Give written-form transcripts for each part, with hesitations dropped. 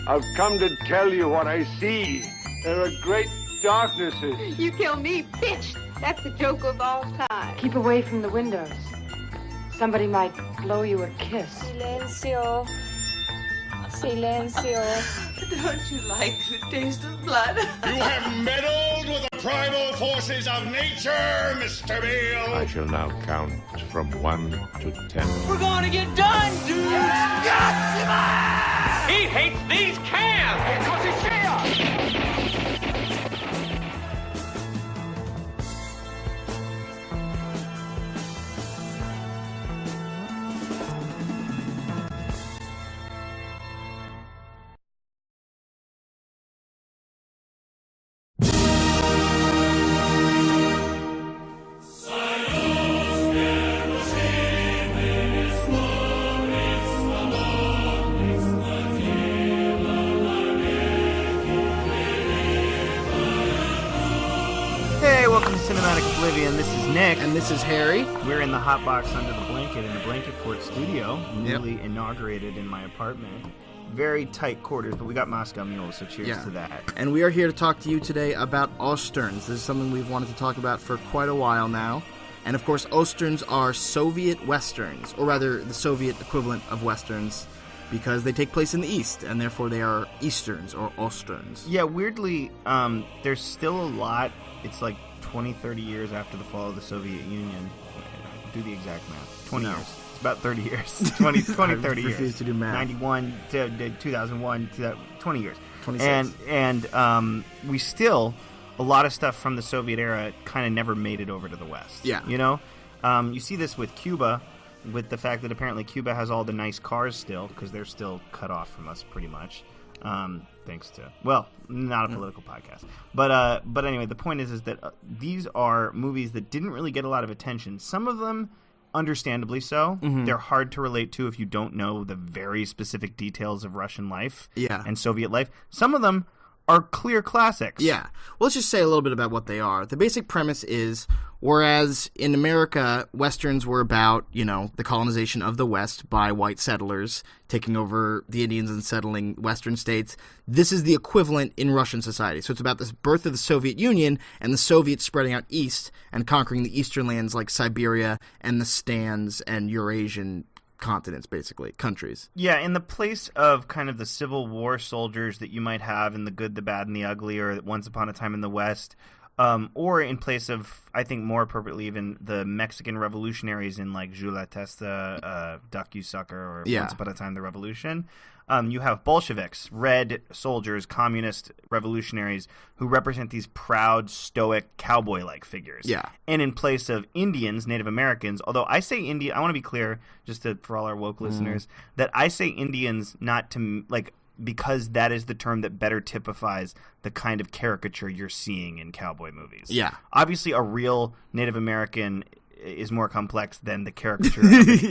I've come to tell you what I see. There are great darknesses. You kill me, bitch. That's the joke of all time. Keep away from the windows. Somebody might blow you a kiss. Silencio. Silencio. Don't you like the taste of blood? You have meddled with the primal forces of nature, Mr. Beale. I shall now count from 1 to 10. We're gonna get done, dude! Yes! He hates these cans! Because he's here! Cinematic Oblivion. This is Nick. And this is Harry. We're in the hot box under the blanket in the Blanket Fort studio, newly inaugurated in my apartment. Very tight quarters, but we got Moscow Mules, so cheers to that. And we are here to talk to you today about Osterns. This is something we've wanted to talk about for quite a while now. And of course, Osterns are Soviet Westerns, or rather the Soviet equivalent of Westerns, because they take place in the East, and therefore they are Easterns or Osterns. Yeah, weirdly, there's still a lot. It's like 20, 30 years after the fall of the Soviet Union. Do the exact math. 20 years. It's about 30 years. 20 30 years. I refuse to do math. 91 to 2001 to 20 years. 26. And we still, a lot of stuff from the Soviet era kind of never made it over to the West. Yeah. You know? You see this with Cuba, with the fact that apparently Cuba has all the nice cars still, because they're still cut off from us pretty much. Thanks to, well, not a political podcast, but anyway, the point is that these are movies that didn't really get a lot of attention. Some of them, understandably so. Mm-hmm. They're hard to relate to if you don't know the very specific details of Russian life and Soviet life. Some of them are clear classics. Yeah. Well, let's just say a little bit about what they are. The basic premise is, whereas in America, Westerns were about, the colonization of the West by white settlers taking over the Indians and settling Western states, this is the equivalent in Russian society. So it's about the birth of the Soviet Union and the Soviets spreading out east and conquering the eastern lands like Siberia and the Stans and Eurasian continents, basically, countries. Yeah, in the place of kind of the Civil War soldiers that you might have in The Good, the Bad, and the Ugly, or Once Upon a Time in the West, or in place of, I think more appropriately, even the Mexican revolutionaries in like Jula Testa, Duck You Sucker, or Once Upon a Time the Revolution. You have Bolsheviks, red soldiers, communist revolutionaries who represent these proud, stoic, cowboy-like figures. Yeah. And in place of Indians, Native Americans, although I say I want to be clear, for all our woke listeners, that I say Indians not to, because that is the term that better typifies the kind of caricature you're seeing in cowboy movies. Yeah. Obviously, a real Native American is more complex than the caricature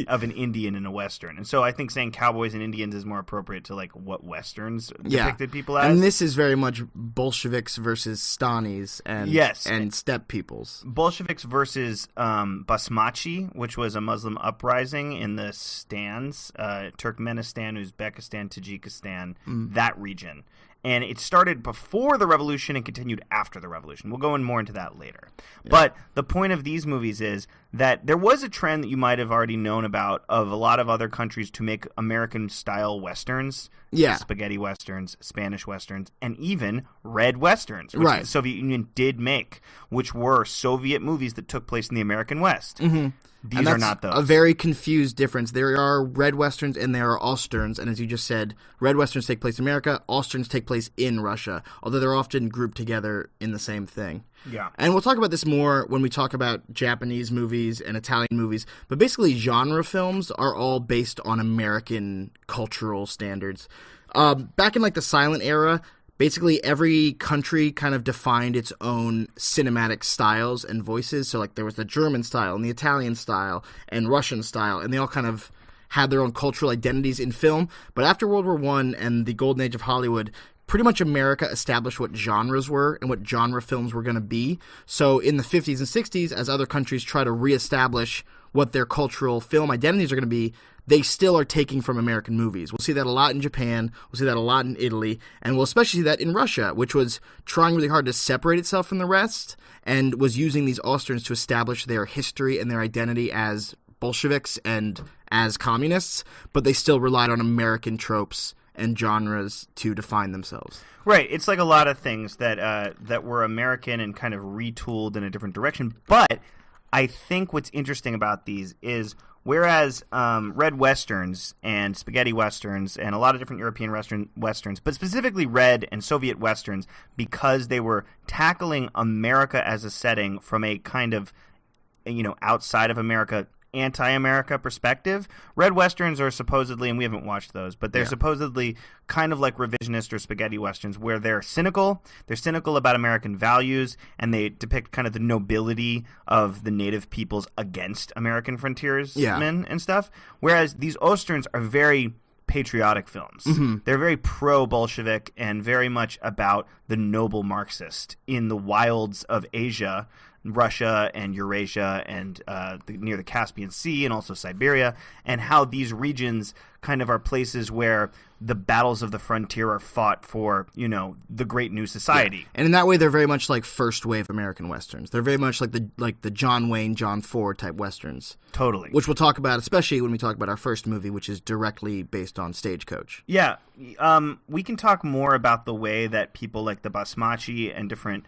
of an Indian in a Western. And so I think saying cowboys and Indians is more appropriate to what Westerns depicted people as. And this is very much Bolsheviks versus Stanis and steppe peoples. Bolsheviks versus Basmachi, which was a Muslim uprising in the Stans, Turkmenistan, Uzbekistan, Tajikistan, that region. And it started before the revolution and continued after the revolution. We'll go in more into that later. Yeah. But the point of these movies is that there was a trend that you might have already known about of a lot of other countries to make American-style Westerns. Yeah. Spaghetti Westerns, Spanish Westerns, and even Red Westerns, which the Soviet Union did make, which were Soviet movies that took place in the American West. Mm-hmm. These are not those. A very confused difference. There are Red Westerns and there are Osterns, and as you just said, Red Westerns take place in America, Osterns take place in Russia, although they're often grouped together in the same thing. Yeah. And we'll talk about this more when we talk about Japanese movies and Italian movies, but basically genre films are all based on American cultural standards. Back in the silent era, basically every country kind of defined its own cinematic styles and voices. So there was the German style and the Italian style and Russian style, and they all kind of had their own cultural identities in film. But after World War I and the golden age of Hollywood, pretty much America established what genres were and what genre films were going to be. So in the 50s and 60s, as other countries try to reestablish what their cultural film identities are going to be, they still are taking from American movies. We'll see that a lot in Japan, we'll see that a lot in Italy, and we'll especially see that in Russia, which was trying really hard to separate itself from the rest and was using these Osterns to establish their history and their identity as Bolsheviks and as communists, but they still relied on American tropes and genres to define themselves. Right. It's like a lot of things that were American and kind of retooled in a different direction. But I think what's interesting about these is whereas red westerns and spaghetti westerns and a lot of different European westerns, but specifically red and Soviet westerns, because they were tackling America as a setting from a kind of, outside of America, anti-America perspective. Red westerns are supposedly, and we haven't watched those, but they're supposedly kind of like revisionist or spaghetti westerns, where they're cynical about American values, and they depict kind of the nobility of the native peoples against American frontiersmen and stuff. Whereas these Osterns are very patriotic films. Mm-hmm. They're very pro-Bolshevik and very much about the noble Marxist in the wilds of Asia, Russia and Eurasia and near the Caspian Sea and also Siberia, and how these regions kind of are places where the battles of the frontier are fought for, the great new society. Yeah. And in that way, they're very much like first wave American westerns. They're very much like the John Wayne, John Ford type westerns. Totally. Which we'll talk about, especially when we talk about our first movie, which is directly based on Stagecoach. Yeah. We can talk more about the way that people like the Basmachi and different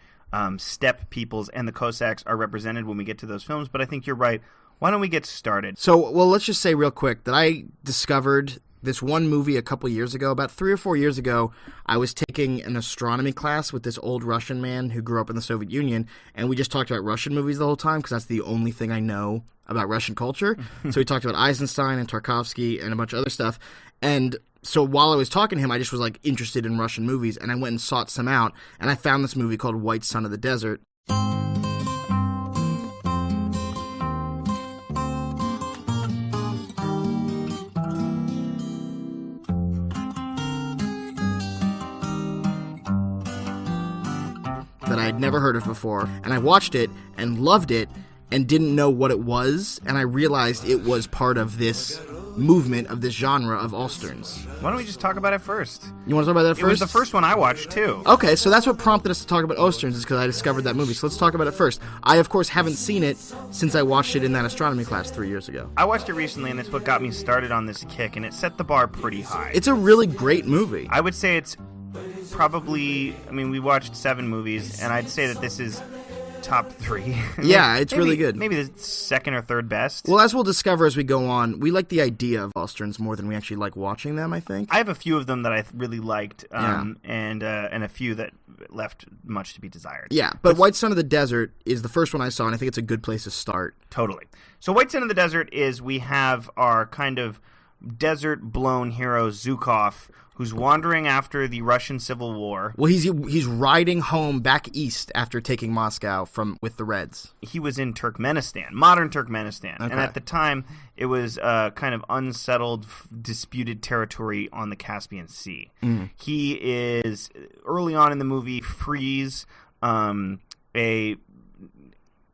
steppe peoples and the Cossacks are represented when we get to those films, but I think you're right. Why don't we get started? So, let's just say real quick that I discovered this one movie a couple years ago. About 3 or 4 years ago, I was taking an astronomy class with this old Russian man who grew up in the Soviet Union, and we just talked about Russian movies the whole time because that's the only thing I know about Russian culture. So we talked about Eisenstein and Tarkovsky and a bunch of other stuff, and so while I was talking to him, I just was like interested in Russian movies, and I went and sought some out, and I found this movie called White Son of the Desert. That I had never heard of before, and I watched it and loved it and didn't know what it was, and I realized it was part of this movement of this genre of Osterns. Why don't we just talk about it first? You want to talk about that first? It was the first one I watched, too. Okay, so that's what prompted us to talk about Osterns, is because I discovered that movie. So let's talk about it first. I, of course, haven't seen it since I watched it in that astronomy class 3 years ago. I watched it recently, and it's what got me started on this kick, and it set the bar pretty high. It's a really great movie. I would say it's probably, we watched 7 movies, and I'd say that this is top 3. Yeah, it's really good. Maybe the second or third best. Well, as we'll discover as we go on, we like the idea of Osterns more than we actually like watching them, I think. I have a few of them that I really liked, and a few that left much to be desired. Yeah, but White Son of the Desert is the first one I saw, and I think it's a good place to start. Totally. So White Son of the Desert is, we have our kind of desert-blown hero, Zhukov, who's wandering after the Russian Civil War. Well, he's riding home back east after taking Moscow with the Reds. He was in Turkmenistan, modern Turkmenistan. Okay. And at the time, it was kind of unsettled, disputed territory on the Caspian Sea. Mm. He is, early on in the movie, frees a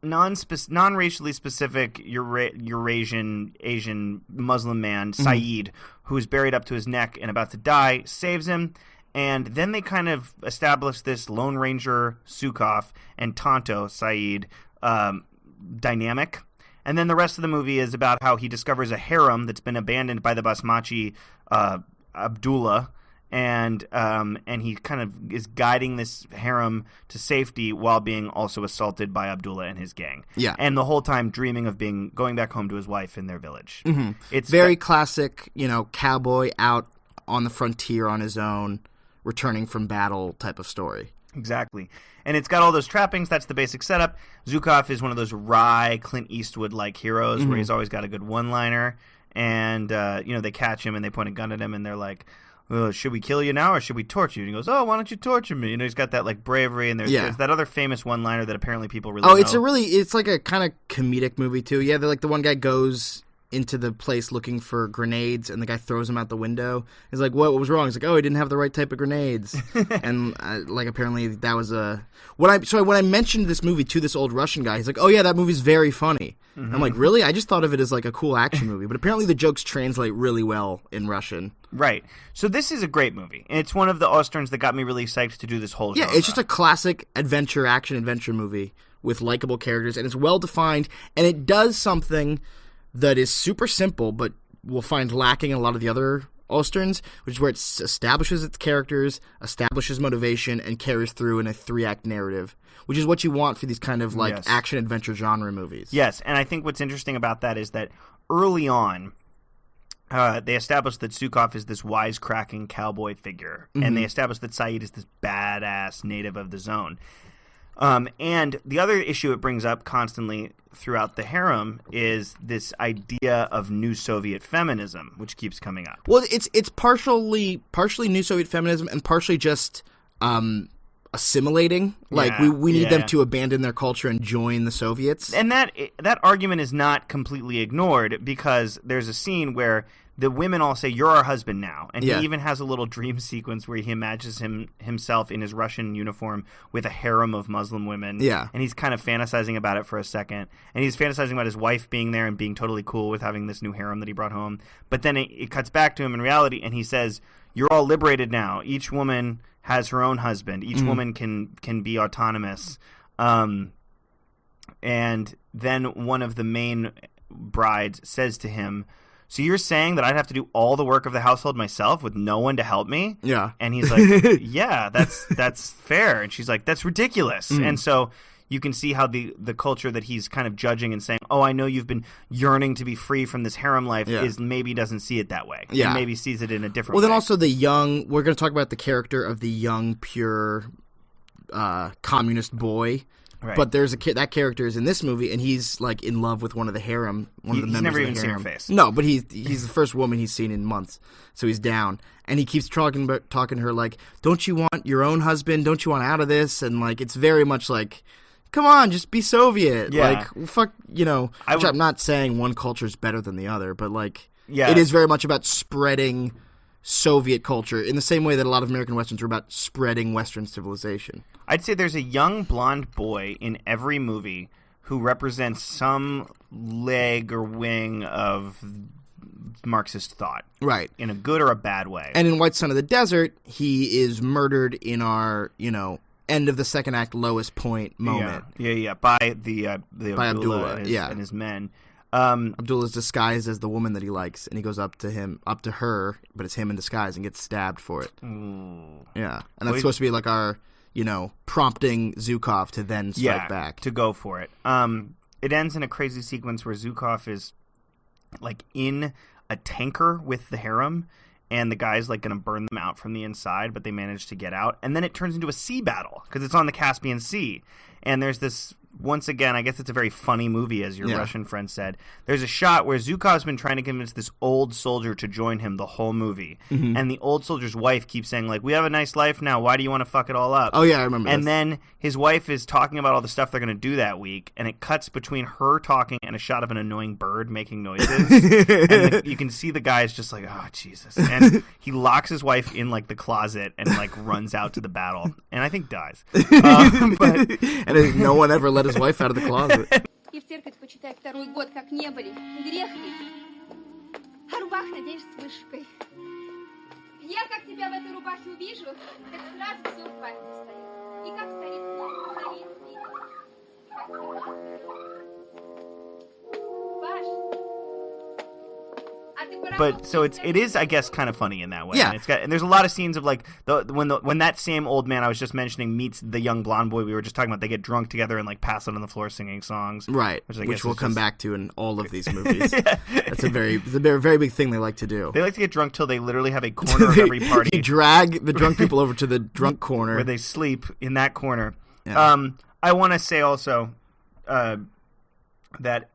non-racially specific Eurasian, Asian Muslim man, Saeed, who is buried up to his neck and about to die, saves him, and then they kind of establish this Lone Ranger, Zhukov, and Tonto, Saeed, dynamic. And then the rest of the movie is about how he discovers a harem that's been abandoned by the Basmachi Abdullah, and he kind of is guiding this harem to safety while being also assaulted by Abdullah and his gang. Yeah. And the whole time dreaming of going back home to his wife in their village. Mm-hmm. It's very classic, cowboy out on the frontier on his own, returning from battle type of story. Exactly. And it's got all those trappings. That's the basic setup. Zhukov is one of those wry Clint Eastwood-like heroes where he's always got a good one-liner. And, they catch him and they point a gun at him and they're like, should we kill you now or should we torture you? And he goes, why don't you torture me? He's got that like bravery, and there's that other famous one-liner that apparently people really know. It's like a kind of comedic movie too. Yeah, like the one guy goes into the place looking for grenades, and the guy throws them out the window. He's like, what was wrong? He's like, oh, he didn't have the right type of grenades. And like apparently that was when I mentioned this movie to this old Russian guy, he's like, oh yeah, that movie's very funny. Mm-hmm. I'm like, really? I just thought of it as like a cool action movie, but apparently the jokes translate really well in Russian. Right. So this is a great movie. And it's one of the Osterns that got me really psyched to do this whole genre. Yeah, it's just a classic action adventure movie with likable characters, and it's well defined, and it does something that is super simple, but we'll find lacking in a lot of the other Osterns, which is where it establishes its characters, establishes motivation, and carries through in a 3-act narrative, which is what you want for these kind of like action-adventure genre movies. Yes, and I think what's interesting about that is that early on, they established that Zukov is this wisecracking cowboy figure, and they established that Saeed is this badass native of the zone. And the other issue it brings up constantly throughout the harem is this idea of new Soviet feminism, which keeps coming up. Well, it's partially new Soviet feminism and partially just assimilating. Like we need them to abandon their culture and join the Soviets. And that argument is not completely ignored, because there's a scene where the women all say, "You're our husband now," and he even has a little dream sequence where he imagines himself in his Russian uniform with a harem of Muslim women. Yeah, and he's kind of fantasizing about it for a second, and he's fantasizing about his wife being there and being totally cool with having this new harem that he brought home. But then it cuts back to him in reality, and he says, "You're all liberated now. Each woman has her own husband. Each woman can be autonomous." And then one of the main brides says to him, "So you're saying that I'd have to do all the work of the household myself with no one to help me?" Yeah. And he's like, "Yeah, that's fair." And she's like, "That's ridiculous." And so you can see how the culture that he's kind of judging and saying, "Oh, I know you've been yearning to be free from this harem life," is maybe doesn't see it that way. Yeah. And maybe sees it in a different way. Well, then also we're going to talk about the character of the young, pure communist boy. Right. But there's that character is in this movie, and he's like in love with one of the harem, one of the members of the harem. He's never even seen her face. No, but he's the first woman he's seen in months, so he's down, and he keeps talking to her like, "Don't you want your own husband? Don't you want out of this?" And like, it's very much like, "Come on, just be Soviet." Yeah. Like, fuck, I'm not saying one culture is better than the other, but like, it is very much about spreading Soviet culture in the same way that a lot of American Westerns are about spreading Western civilization. I'd say there's a young blonde boy in every movie who represents some leg or wing of Marxist thought. Right. In a good or a bad way. And in White Son of the Desert, he is murdered in our, end of the second act lowest point moment. Yeah. By Abdullah Abdullah and his men. Abdullah's disguised as the woman that he likes, and he goes up to her, but it's him in disguise, and gets stabbed for it. Ooh. Yeah, and that's supposed to be like our, prompting Zukov to then strike back. To go for it. It ends in a crazy sequence where Zukov is like in a tanker with the harem, and the guy's like going to burn them out from the inside, but they manage to get out, and then it turns into a sea battle because it's on the Caspian Sea, and there's this. Once again, I guess it's a very funny movie, as your Russian friend said. There's a shot where Zukov's been trying to convince this old soldier to join him the whole movie. Mm-hmm. And the old soldier's wife keeps saying, like, "We have a nice life now. Why do you want to fuck it all up?" Oh, yeah, I remember And then his wife is talking about all the stuff they're going to do that week, and it cuts between her talking and a shot of an annoying bird making noises. And you can see the guy's just like, "Oh, Jesus." And he locks his wife in, like, the closet and, like, runs out to the battle. And I think dies. And no one ever let his wife out of the closet. И в церковь, почитай, второй год как не были. Грех ведь. А рубах наденешь с вышивкой. Я как тебя в этой рубахе увижу, так сразу все в памяти встает. И как старик Паш, But so it is, I guess, kind of funny in that way. Yeah. And there's a lot of scenes of like when that same old man I was just mentioning meets the young blonde boy we were just talking about. They get drunk together and like pass out on the floor singing songs, right? Which we'll come back to in all of these movies. It's a very big thing they like to do. They like to get drunk till they literally have a corner of every party. You drag the drunk people over to the drunk corner where they sleep in that corner. Yeah. I want to say also that.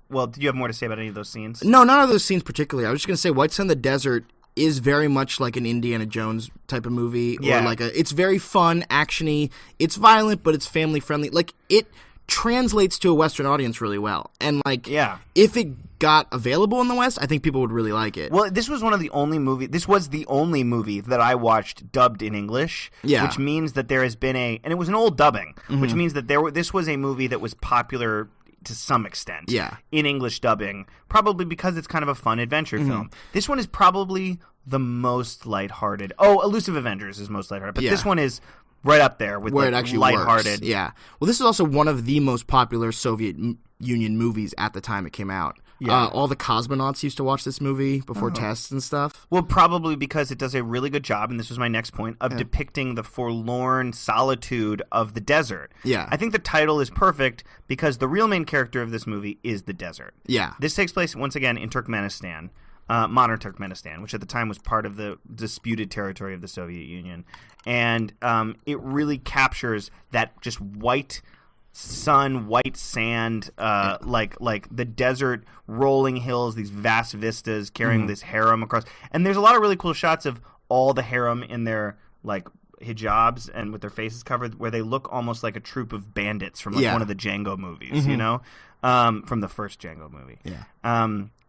Well, do you have more to say about any of those scenes? No, none of those scenes particularly. I was just going to say White Son of the Desert is very much like an Indiana Jones type of movie. Yeah. Or it's very fun, action-y. It's violent, but it's family-friendly. Like, it translates to a Western audience really well. And, like, Yeah. if it got available in the West, I think people would really like it. Well, this was the only movie that I watched dubbed in English, Yeah. which means that there has been and it was an old dubbing, which means that this was a movie that was popular to some extent in English dubbing, probably because it's kind of a fun adventure film. This one is probably the most lighthearted. Oh, Elusive Avengers is most lighthearted, but this one is right up there with where it actually lighthearted. Works. Yeah. Well, this is also one of the most popular Soviet Union movies at the time it came out. Yeah. All the cosmonauts used to watch this movie before tests and stuff. Well, probably because it does a really good job, and this was my next point, of depicting the forlorn solitude of the desert. Yeah. I think the title is perfect because the real main character of this movie is the desert. Yeah. This takes place, once again, in Turkmenistan, modern Turkmenistan, which at the time was part of the disputed territory of the Soviet Union. And it really captures that just white sun, white sand, like the desert, rolling hills, these vast vistas carrying this harem across. And there's a lot of really cool shots of all the harem in their like hijabs and with their faces covered, where they look almost like a troop of bandits from like one of the Django movies, you know, from the first Django movie. Yeah.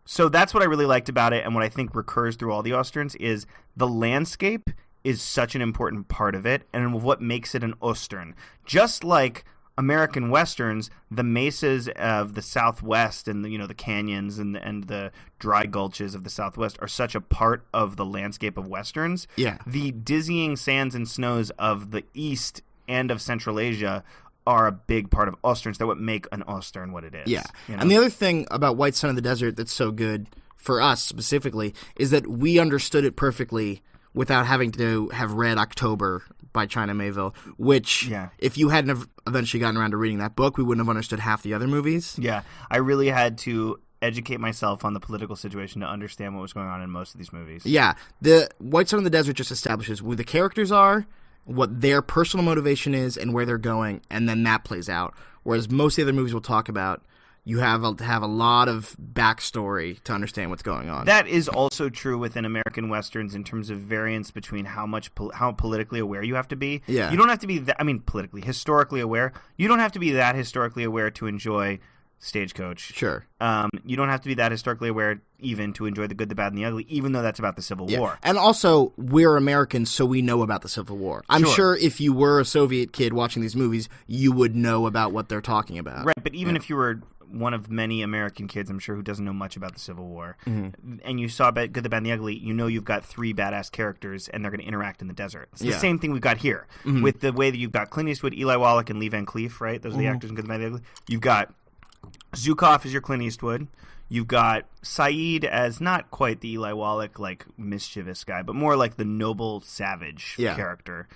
So that's what I really liked about it, and what I think recurs through all the Osterns is the landscape is such an important part of it, and what makes it an Ostern. Just like American Westerns, the mesas of the Southwest and the canyons and the dry gulches of the Southwest are such a part of the landscape of Westerns. Yeah. The dizzying sands and snows of the East and of Central Asia are a big part of Osterns. They're what make an Ostern what it is. Yeah. And the other thing about White Sun of the Desert that's so good for us specifically is that we understood it perfectly without having to have read October by China Mayville, which if you hadn't eventually gotten around to reading that book, we wouldn't have understood half the other movies. Yeah. I really had to educate myself on the political situation to understand what was going on in most of these movies. Yeah. The White Sun of the Desert just establishes who the characters are, what their personal motivation is, and where they're going, and then that plays out. Whereas most of the other movies we'll talk about, you have a lot of backstory to understand what's going on. That is also true within American Westerns in terms of variance between how politically aware you have to be. Yeah. You don't have to be historically aware. You don't have to be that historically aware to enjoy Stagecoach. Sure. You don't have to be that historically aware even to enjoy The Good, the Bad, and the Ugly, even though that's about the Civil War. And also, we're Americans, so we know about the Civil War. I'm sure if you were a Soviet kid watching these movies, you would know about what they're talking about. Right, but even if you were one of many American kids, I'm sure, who doesn't know much about the Civil War, and you saw Good, the Bad, and the Ugly, you know you've got three badass characters, and they're going to interact in the desert. It's the same thing we've got here, with the way that you've got Clint Eastwood, Eli Wallach, and Lee Van Cleef, right? Those are the actors in Good, the Bad, and the Ugly. You've got Zukov as your Clint Eastwood. You've got Saeed as not quite the Eli Wallach, like, mischievous guy, but more like the noble savage character.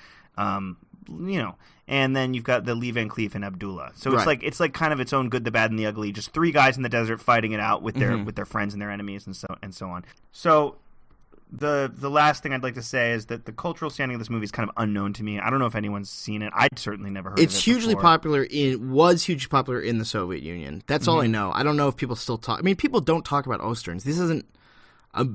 And then you've got the Lee Van Cleef and Abdullah. So it's like kind of its own Good, the Bad, and the Ugly. Just three guys in the desert fighting it out with their friends and their enemies and so on. So the last thing I'd like to say is that the cultural standing of this movie is kind of unknown to me. I don't know if anyone's seen it. I'd certainly never heard of it. It's hugely popular. It was hugely popular in the Soviet Union. That's all I know. I don't know if people still talk. I mean, people don't talk about Osterns. This isn't a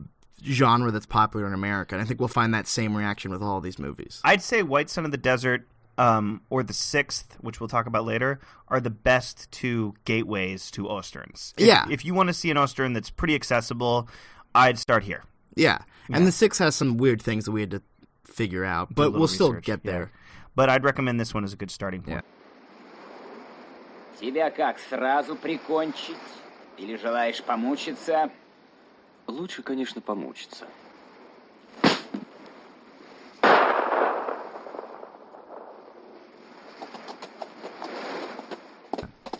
genre that's popular in America, and I think we'll find that same reaction with all these movies. I'd say White Sun of the Desert or The Sixth, which we'll talk about later, are the best two gateways to Osterns. If you want to see an Ostern that's pretty accessible, I'd start here. Yeah. And The Sixth has some weird things that we had to figure out, but we'll still get there. But I'd recommend this one as a good starting point. Тебя как, сразу прикончить? Или желаешь помучиться? Лучше, конечно, помучиться.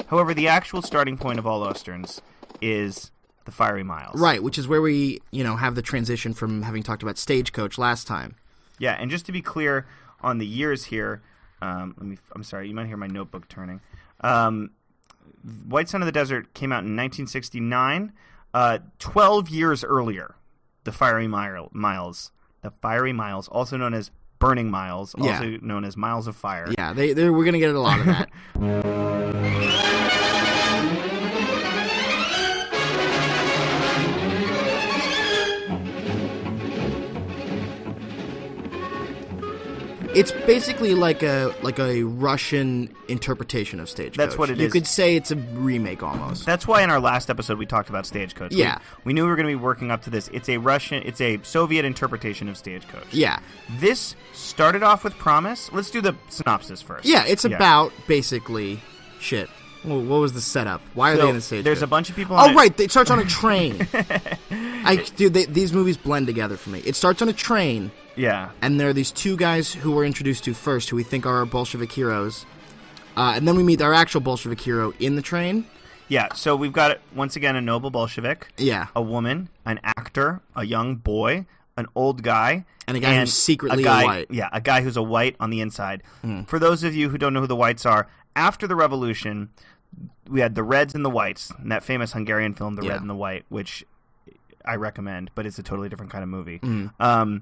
However, the actual starting point of all Osterns is the Firey Miles. Right, which is where we, have the transition from having talked about Stagecoach last time. Yeah, and just to be clear on the years here, I'm sorry, you might hear my notebook turning. White Sun of the Desert came out in 1969. 12 years earlier, the Firey Miles, also known as Burning Miles, also known as Miles of Fire. Yeah, we're going to get a lot of that. It's basically like a Russian interpretation of Stagecoach. That's what it you is. You could say it's a remake almost. That's why in our last episode we talked about Stagecoach. Yeah. We knew we were going to be working up to this. It's a Soviet interpretation of Stagecoach. Yeah. This started off with promise. Let's do the synopsis first. Yeah, it's about basically shit. Well, what was the setup? Why are they in the Stagecoach? There's a bunch of people on right. It starts on a train. These movies blend together for me. It starts on a train. Yeah. And there are these two guys who we're introduced to first who we think are our Bolshevik heroes. And then we meet our actual Bolshevik hero in the train. Yeah, so we've got, once again, a noble Bolshevik. Yeah. A woman, an actor, a young boy, an old guy. And a guy who's secretly a white. Yeah, a guy who's a white on the inside. Mm. For those of you who don't know who the whites are, after the revolution, we had the Reds and the Whites, in that famous Hungarian film, The Red and the White, which I recommend, but it's a totally different kind of movie. Mm.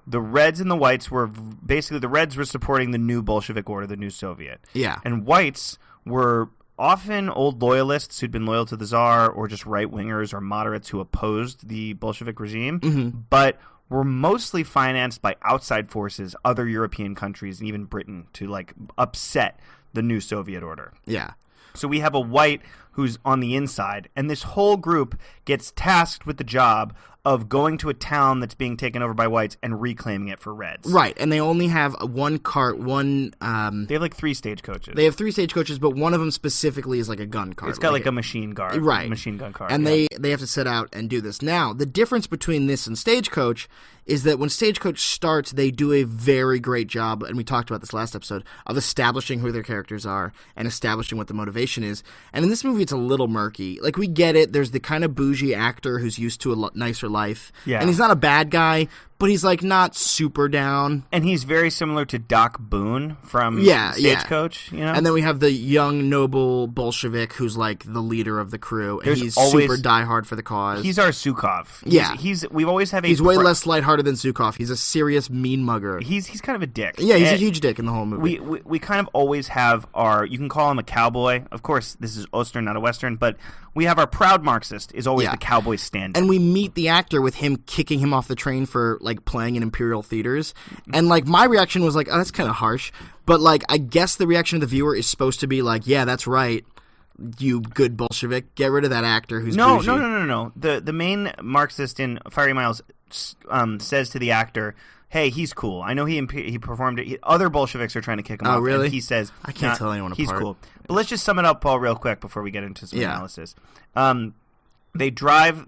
The Reds and the Whites were basically, the Reds were supporting the new Bolshevik order, the new Soviet. Yeah. And Whites were often old loyalists who'd been loyal to the Tsar, or just right-wingers or moderates who opposed the Bolshevik regime, but were mostly financed by outside forces, other European countries, and even Britain, to like upset the new Soviet order. Yeah. So we have a white who's on the inside, and this whole group gets tasked with the job of going to a town that's being taken over by whites and reclaiming it for Reds. Right, and they only have one cart, one... They have like 3 stagecoaches. They have 3 stagecoaches, but one of them specifically is like a gun cart. It's got like a machine guard. Right. Machine gun cart. And they have to set out and do this. Now, the difference between this and Stagecoach is that when Stagecoach starts, they do a very great job, and we talked about this last episode, of establishing who their characters are and establishing what the motivation is. And in this movie, it's a little murky. Like, we get it. There's the kind of bougie actor who's used to a nicer life. Yeah. And he's not a bad guy, but he's, like, not super down. And he's very similar to Doc Boone from Stagecoach, you know? And then we have the young, noble Bolshevik who's, like, the leader of the crew. And he's always, super diehard for the cause. He's our Zukov. We've always have He's way less lighthearted than Zukov. He's a serious mean mugger. He's kind of a dick. Yeah, he's a huge dick in the whole movie. We kind of always have our, you can call him a cowboy. Of course, this is Ostern, not a Western, but we have our proud Marxist is always the cowboy stand-up. And we meet the actor with him kicking him off the train for, like, playing in Imperial theaters. And, like, my reaction was like, oh, that's kind of harsh. But, like, I guess the reaction of the viewer is supposed to be like, yeah, that's right, you good Bolshevik. Get rid of that actor who's bougie. No. The main Marxist in Firey Miles says to the actor, hey, he's cool. I know he performed it. Other Bolsheviks are trying to kick him off. Really? And he says, I can't tell anyone apart. He's cool. But let's just sum it up, Paul, real quick before we get into some analysis. They drive.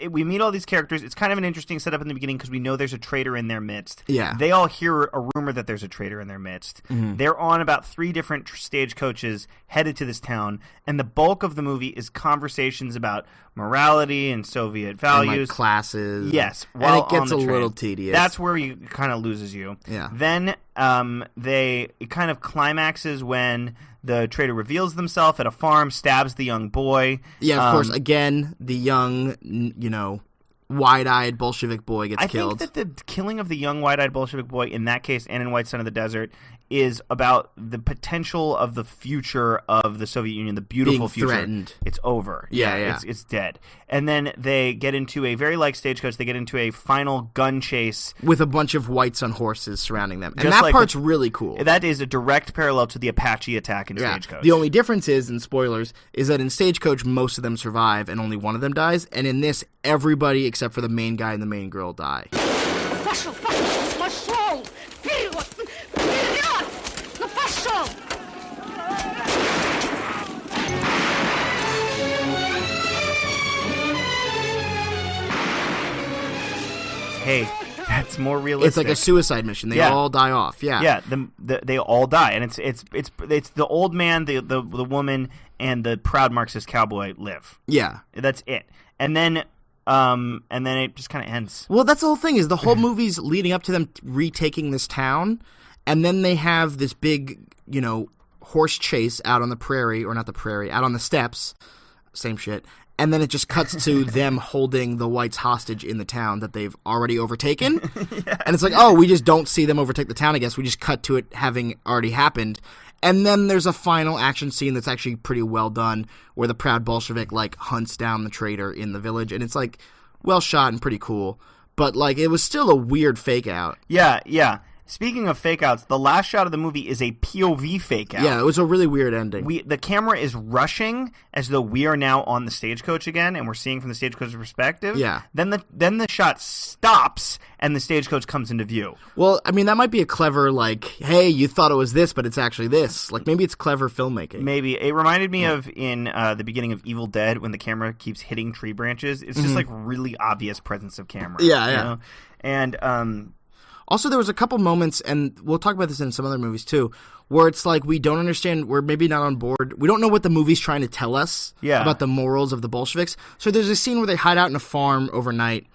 We meet all these characters. It's kind of an interesting setup in the beginning because we know there's a traitor in their midst. Yeah. They all hear a rumor that there's a traitor in their midst. Mm-hmm. They're on about 3 different stagecoaches headed to this town, and the bulk of the movie is conversations about morality and Soviet values, and, like, classes. Yes, and it gets a little tedious. That's where he kind of loses you. Yeah. Then it kind of climaxes when the traitor reveals himself at a farm, stabs the young boy. Yeah, of course. Again, the young, wide-eyed Bolshevik boy gets killed. I think that the killing of the young, wide-eyed Bolshevik boy, in that case, and in White Son of the Desert, is about the potential of the future of the Soviet Union, the beautiful being future. Threatened. It's over. Yeah. It's dead. And then they get into a very like Stagecoach. They get into a final gun chase with a bunch of whites on horses surrounding them, and that part's really cool. That is a direct parallel to the Apache attack in Stagecoach. The only difference is, in spoilers, is that in Stagecoach most of them survive and only one of them dies, and in this everybody except for the main guy and the main girl die. Hey, that's more realistic. It's like a suicide mission. They all die off. Yeah. They all die, and it's the old man, the woman, and the proud Marxist cowboy live. Yeah, that's it. And then it just kind of ends. Well, that's the whole thing. Is the whole movie's leading up to them retaking this town, and then they have this big, horse chase out on the prairie, or not the prairie, out on the steppes. Same shit. And then it just cuts to them holding the whites hostage in the town that they've already overtaken. Yeah. And it's like, oh, we just don't see them overtake the town, I guess. We just cut to it having already happened. And then there's a final action scene that's actually pretty well done where the proud Bolshevik, like, hunts down the traitor in the village. And it's, like, well shot and pretty cool. But, like, it was still a weird fake out. Yeah. Speaking of fake outs, the last shot of the movie is a POV fake out. Yeah, it was a really weird ending. The camera is rushing as though we are now on the stagecoach again, and we're seeing from the stagecoach's perspective. Yeah. Then the shot stops, and the stagecoach comes into view. Well, I mean, that might be a clever, like, hey, you thought it was this, but it's actually this. Like, maybe it's clever filmmaking. Maybe. It reminded me of in the beginning of Evil Dead when the camera keeps hitting tree branches. It's just, like, really obvious presence of camera. Yeah, you yeah. know? And also, there was a couple moments, and we'll talk about this in some other movies too, where it's like we don't understand, we're maybe not on board, we don't know what the movie's trying to tell us about the morals of the Bolsheviks. So there's a scene where they hide out in a farm overnight,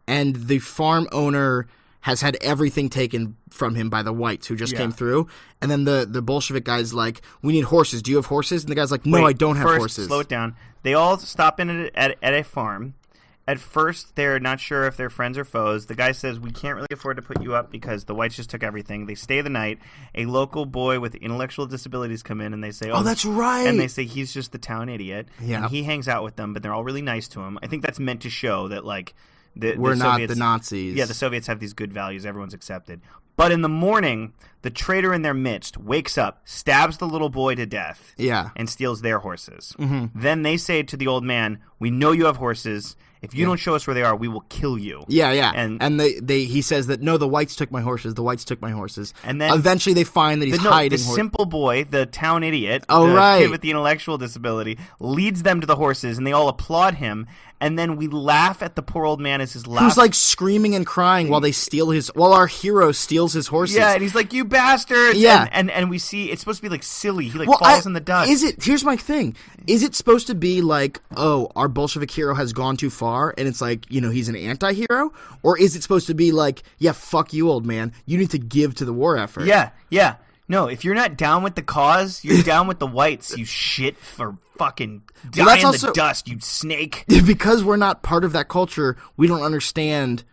and the farm owner has had everything taken from him by the whites who just came through, and then the Bolshevik guy's like, we need horses, do you have horses? And the guy's like, no, I don't have horses. Slow it down. They all stop in at a farm. At first, they're not sure if they're friends or foes. The guy says, we can't really afford to put you up because the whites just took everything. They stay the night. A local boy with intellectual disabilities come in, and they say, oh, that's right. And they say he's just the town idiot. Yeah. And he hangs out with them, but they're all really nice to him. I think that's meant to show that, like, we're not the Nazis. Yeah, the Soviets have these good values. Everyone's accepted. But in the morning, the traitor in their midst wakes up, stabs the little boy to death, and steals their horses. Mm-hmm. Then they say to the old man, we know you have horses. If you don't show us where they are, we will kill you. Yeah, yeah. And he says that, no, the whites took my horses. The whites took my horses. And then eventually they find that he's hiding. The simple boy, the town idiot, right. Kid with the intellectual disability, leads them to the horses, and they all applaud him. And then we laugh at the poor old man as his last... Who's like screaming and crying while our hero steals his horses. Yeah, and he's like, you bastards! Yeah. And we see, it's supposed to be like silly. He falls in the dust. Here's my thing. Is it supposed to be like, oh, our Bolshevik hero has gone too far, and it's like, he's an anti-hero? Or is it supposed to be like, yeah, fuck you, old man. You need to give to the war effort. Yeah, yeah. No, if you're not down with the cause, you're down with the whites, you shit for fucking die in the dust, you snake. Because we're not part of that culture, we don't understand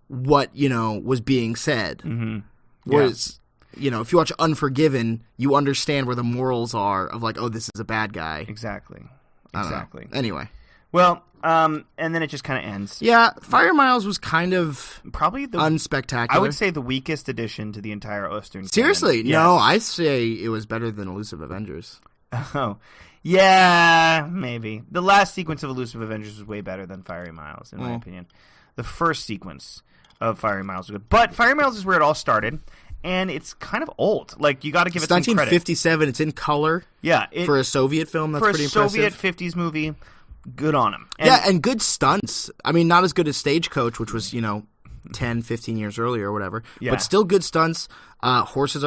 what, was being said. Mm-hmm. Whereas, if you watch Unforgiven, you understand where the morals are of like, oh, this is a bad guy. Exactly. Anyway. Well, and then it just kind of ends. Yeah, Firey Miles was kind of probably unspectacular. I would say the weakest addition to the entire Osterns. Seriously? Yes. No, I say it was better than Elusive Avengers. Oh, yeah, maybe. The last sequence of Elusive Avengers was way better than Firey Miles, in my opinion. The first sequence of Firey Miles was good. But Firey Miles is where it all started, and it's kind of old. Like, you got to give it some credit. 1957, it's in color. Yeah. For a Soviet film, that's pretty impressive. For a Soviet 50s movie, good on him. And good stunts. I mean, not as good as Stagecoach, which was, 10, 15 years earlier or whatever. Yeah. But still good stunts.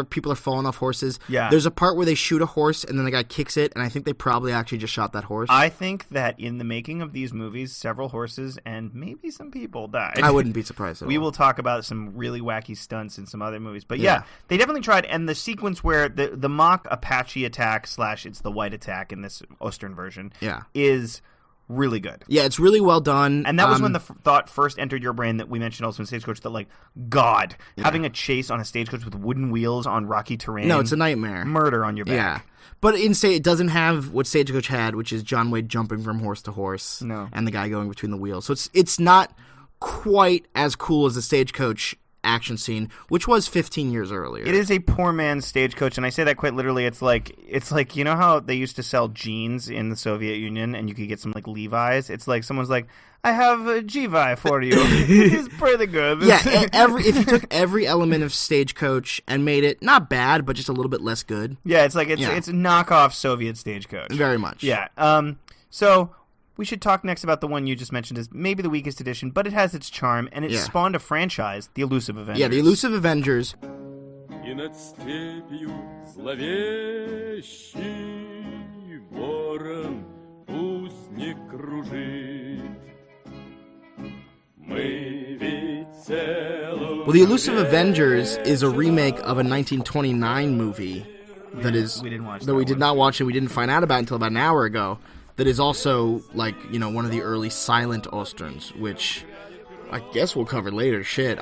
People are falling off horses. Yeah. There's a part where they shoot a horse and then the guy kicks it, and I think they probably actually just shot that horse. I think that in the making of these movies, several horses and maybe some people died. I wouldn't be surprised at all. We will talk about some really wacky stunts in some other movies. But yeah, they definitely tried. And the sequence where the mock Apache attack / it's the white attack in this Ostern version is really good. Yeah, it's really well done. And that was when the thought first entered your brain that we mentioned also in Stagecoach that, like, God, having a chase on a stagecoach with wooden wheels on rocky terrain. No, it's a nightmare. Murder on your back. Yeah. But it doesn't have what Stagecoach had, which is John Wayne jumping from horse to horse. No. And the guy going between the wheels. So it's not quite as cool as the Stagecoach action scene, which was 15 years earlier. It is a poor man's Stagecoach, and I say that quite literally. It's like you know how they used to sell jeans in the Soviet Union, and you could get some like Levi's. It's like someone's like, "I have a GVI for you. It's pretty good." Yeah, if you took every element of Stagecoach and made it not bad, but just a little bit less good. Yeah, it's like it's a knockoff Soviet Stagecoach. Very much. Yeah. So we should talk next about the one you just mentioned as maybe the weakest edition, but it has its charm, and it spawned a franchise, the Elusive Avengers. Yeah, the Elusive Avengers. И над степью зловещий ворон пусть не кружит. Мы ведь целую... Well, the Elusive Avengers is a remake of a 1929 movie that we did not watch and we didn't find out about until about an hour ago. That is also, like, one of the early silent Osterns, which I guess we'll cover later. Shit.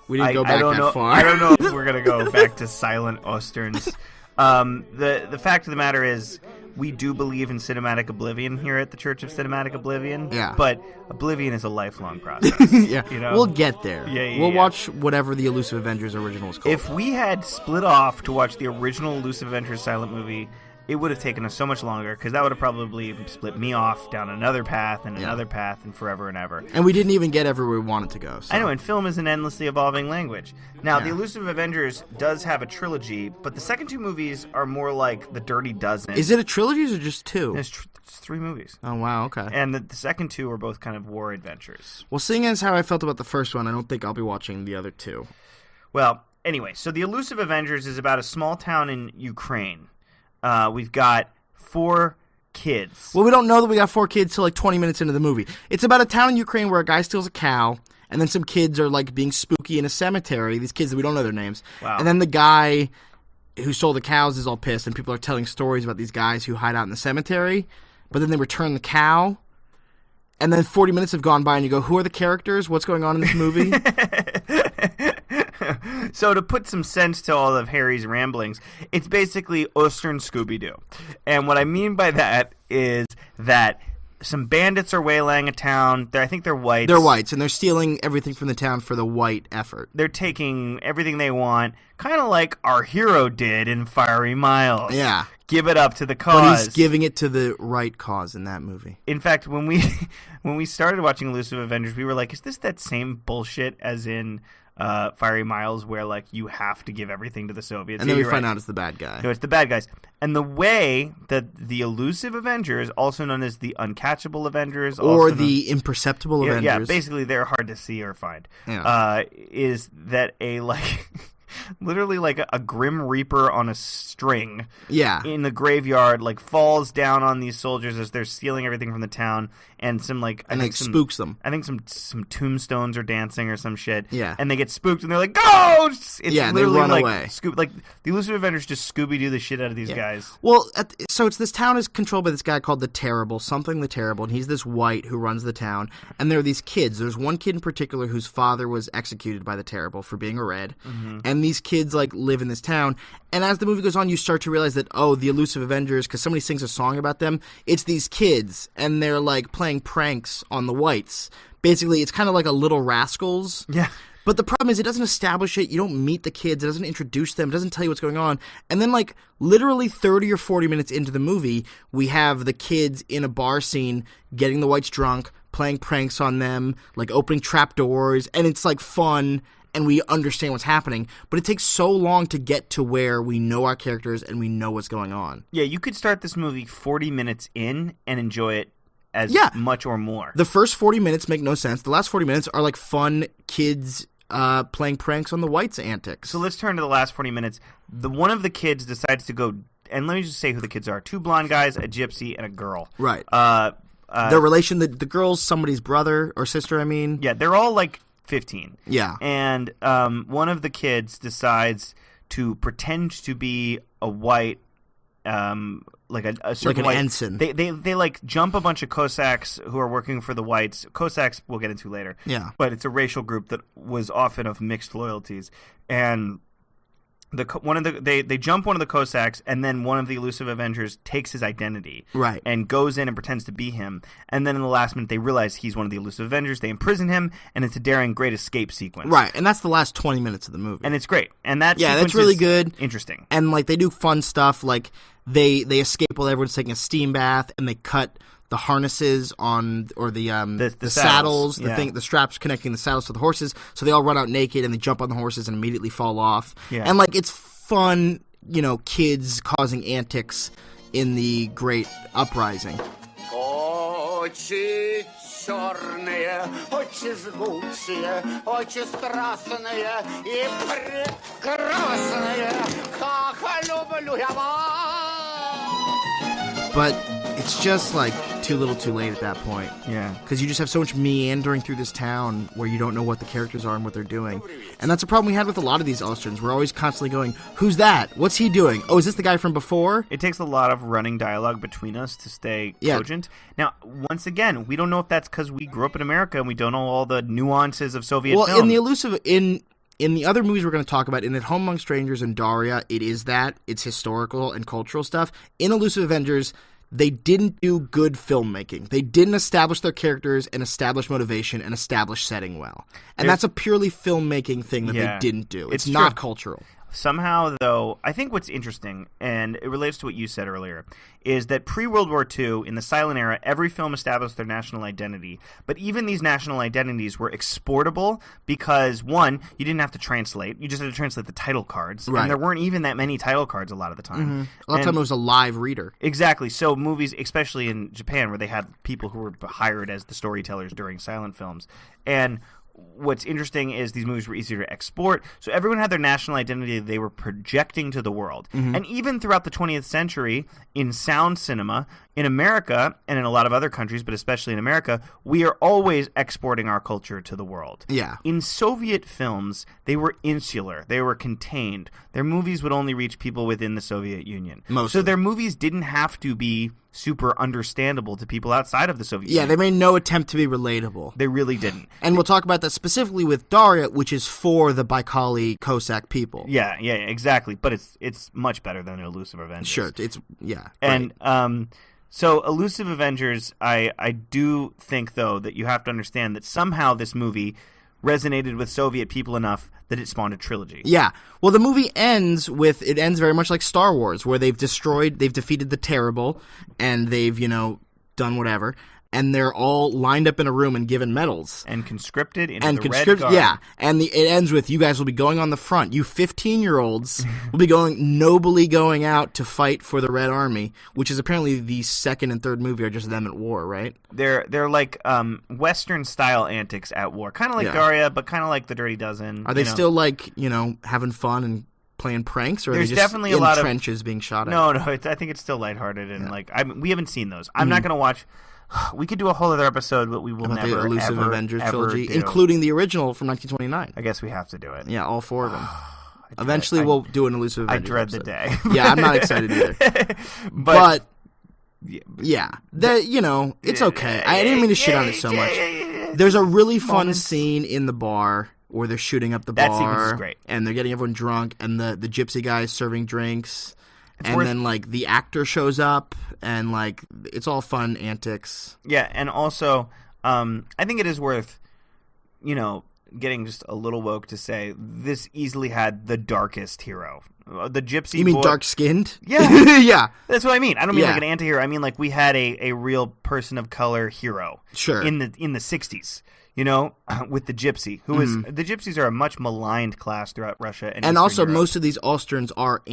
We didn't go back that far. I don't know if we're going to go back to silent Osterns. The fact of the matter is, we do believe in cinematic oblivion here at the Church of Cinematic Oblivion. Yeah. But oblivion is a lifelong process. Yeah, You know? we'll get there. We'll Yeah. watch whatever the Elusive Avengers original is called. If we had split off to watch the original Elusive Avengers silent movie, it would have taken us so much longer, because that would have probably split me off down another path and another path and forever and ever. And we didn't even get everywhere we wanted to go. So. I know, and film is an endlessly evolving language. Now, the Elusive Avengers does have a trilogy, but the second two movies are more like the Dirty Dozen. Is it a trilogy or just two? It's 3 movies. Oh, wow, okay. And the second two are both kind of war adventures. Well, seeing as how I felt about the first one, I don't think I'll be watching the other two. Well, anyway, so the Elusive Avengers is about a small town in Ukraine. We've got 4 kids. Well, we don't know that we got 4 kids till like 20 minutes into the movie. It's about a town in Ukraine where a guy steals a cow, and then some kids are like being spooky in a cemetery. These kids that we don't know their names. Wow. And then the guy who stole the cows is all pissed, and people are telling stories about these guys who hide out in the cemetery, but then they return the cow. And then 40 minutes have gone by, and you go, who are the characters? What's going on in this movie? So to put some sense to all of Harry's ramblings, it's basically Osterns Scooby-Doo. And what I mean by that is that some bandits are waylaying a town. I think they're whites. They're whites, and they're stealing everything from the town for the white effort. They're taking everything they want, kind of like our hero did in Firey Miles. Yeah. Give it up to the cause. But he's giving it to the right cause in that movie. In fact, when we started watching Elusive Avengers, we were like, is this that same bullshit as in Firey Miles, where like you have to give everything to the Soviets? And then we find out it's the bad guy. No, it's the bad guys. And the way that the Elusive Avengers, also known as the Uncatchable Avengers, or the Imperceptible Avengers. Yeah, basically they're hard to see or find. Yeah. Is that a like literally like a Grim Reaper on a string in the graveyard, like falls down on these soldiers as they're stealing everything from the town, and some like I think spooks them. I think some tombstones are dancing or some shit. Yeah. And they get spooked and they're like, ghosts! It's yeah, literally they run like away. Like the Elusive Avengers just Scooby-Doo the shit out of these guys. Well, so it's this town is controlled by this guy called the Terrible, and he's this white who runs the town, and there are these kids. There's one kid in particular whose father was executed by the Terrible for being a Red, and these kids like live in this town, and as the movie goes on, you start to realize that, oh, the Elusive Avengers, because somebody sings a song about them, it's these kids, and they're like playing pranks on the whites. Basically, it's kind of like a Little Rascals. Yeah. But the problem is it doesn't establish it. You don't meet the kids. It doesn't introduce them. It doesn't tell you what's going on. And then, like, literally 30 or 40 minutes into the movie, we have the kids in a bar scene getting the whites drunk, playing pranks on them, like opening trapdoors, and it's, like, fun, and we understand what's happening. But it takes so long to get to where we know our characters and we know what's going on. Yeah, you could start this movie 40 minutes in and enjoy it as much or more. The first 40 minutes make no sense. The last 40 minutes are, like, fun kids playing pranks on the whites' antics. So let's turn to the last 40 minutes. One of the kids decides to go, and let me just say who the kids are. 2 blonde guys, a gypsy, and a girl. Right. Their relation, the girl's somebody's brother or sister, I mean. Yeah, they're all like 15. Yeah. And one of the kids to pretend to be a white, like a certain like an ensign. They like jump a bunch of Cossacks who are working for the whites. Cossacks we'll get into later. Yeah. But it's a racial group that was often of mixed loyalties. And they jump one of the Cossacks, and then one of the Elusive Avengers takes his identity, right, and goes in and pretends to be him. And then in the last minute, they realize he's one of the Elusive Avengers. They imprison him, and it's a daring, great escape sequence. Right, and that's the last 20 minutes of the movie, and it's great. And that that's really good, interesting, and like they do fun stuff. Like they escape while everyone's taking a steam bath, and they cut the harnesses on, or the saddles, the straps connecting the saddles to the horses, so they all run out naked and they jump on the horses and immediately fall off. Yeah. And like it's fun, kids causing antics in the Great Uprising. Очи черные, очи жгучие, очи страстные и прекрасные, как люблю я вас. But it's just like too little too late at that point. Yeah. Because you just have so much meandering through this town where you don't know what the characters are and what they're doing. And that's a problem we had with a lot of these Osterns. We're always constantly going, who's that? What's he doing? Oh, is this the guy from before? It takes a lot of running dialogue between us to stay cogent. Now, once again, we don't know if that's because we grew up in America and we don't know all the nuances of Soviet film. Well, in the other movies we're going to talk about, in At Home Among Strangers and Dauriya, it is that. It's historical and cultural stuff. In Elusive Avengers, they didn't do good filmmaking. They didn't establish their characters and establish motivation and establish setting well. And that's a purely filmmaking thing that they didn't do. It's not cultural. Somehow, though, I think what's interesting, and it relates to what you said earlier, is that pre-World War II, in the silent era, every film established their national identity. But even these national identities were exportable because, one, you didn't have to translate. You just had to translate the title cards. Right. And there weren't even that many title cards a lot of the time. Mm-hmm. A lot of time it was a live reader. Exactly. So movies, especially in Japan, where they had people who were hired as the storytellers during silent films. And what's interesting is these movies were easier to export, so everyone had their national identity they were projecting to the world. Mm-hmm. And even throughout the 20th century, in sound cinema, in America, and in a lot of other countries, but especially in America, we are always exporting our culture to the world. Yeah. In Soviet films, they were insular. They were contained. Their movies would only reach people within the Soviet Union. Mostly. So their movies didn't have to be super understandable to people outside of the Soviet Union. Yeah, they made no attempt to be relatable. They really didn't. And we'll talk about that specifically with Dauriya, which is for the Baikali Cossack people. Yeah, exactly. But it's much better than Elusive Avengers. Sure, it's And so Elusive Avengers, I do think though that you have to understand that somehow this movie resonated with Soviet people enough that it spawned a trilogy. Yeah. Well, the movie ends very much like Star Wars, where they've defeated the terrible, and they've, done whatever, and they're all lined up in a room and given medals. And conscripted into the Red Guard. Yeah, and it ends with, you guys will be going on the front. You 15-year-olds will be nobly going out to fight for the Red Army, which is apparently the second and third movie are just them at war, right? They're like Western-style antics at war. Kind of like Dauriya, but kind of like The Dirty Dozen. Are they still having fun and playing pranks, or are There's they just definitely in a lot trenches being shot at? No, I think it's still lighthearted, and we haven't seen those. I'm not going to watch... We could do a whole other episode, but we will about never, the Elusive Avengers trilogy, do. including the original from 1929. I guess we have to do it. Yeah, all four of them. Eventually, we'll do an Elusive Avengers. I dread episode. the day. Yeah, I'm not excited either. but it's okay. I didn't mean to shit on it so much. There's a really fun scene in the bar where they're shooting up the bar. That sequence is great. And they're getting everyone drunk, and the gypsy guy is serving drinks. Then the actor shows up, and it's all fun antics. Yeah, and also I think it is worth getting just a little woke to say this easily had the darkest hero. The gypsy. You mean boy, dark-skinned? Yeah. Yeah. That's what I mean. I don't mean like an anti-hero. I mean we had a real person of color hero. Sure. In the 60s. With the gypsy, who is the gypsies are a much maligned class throughout Russia and also Europe. Most of these Osterns are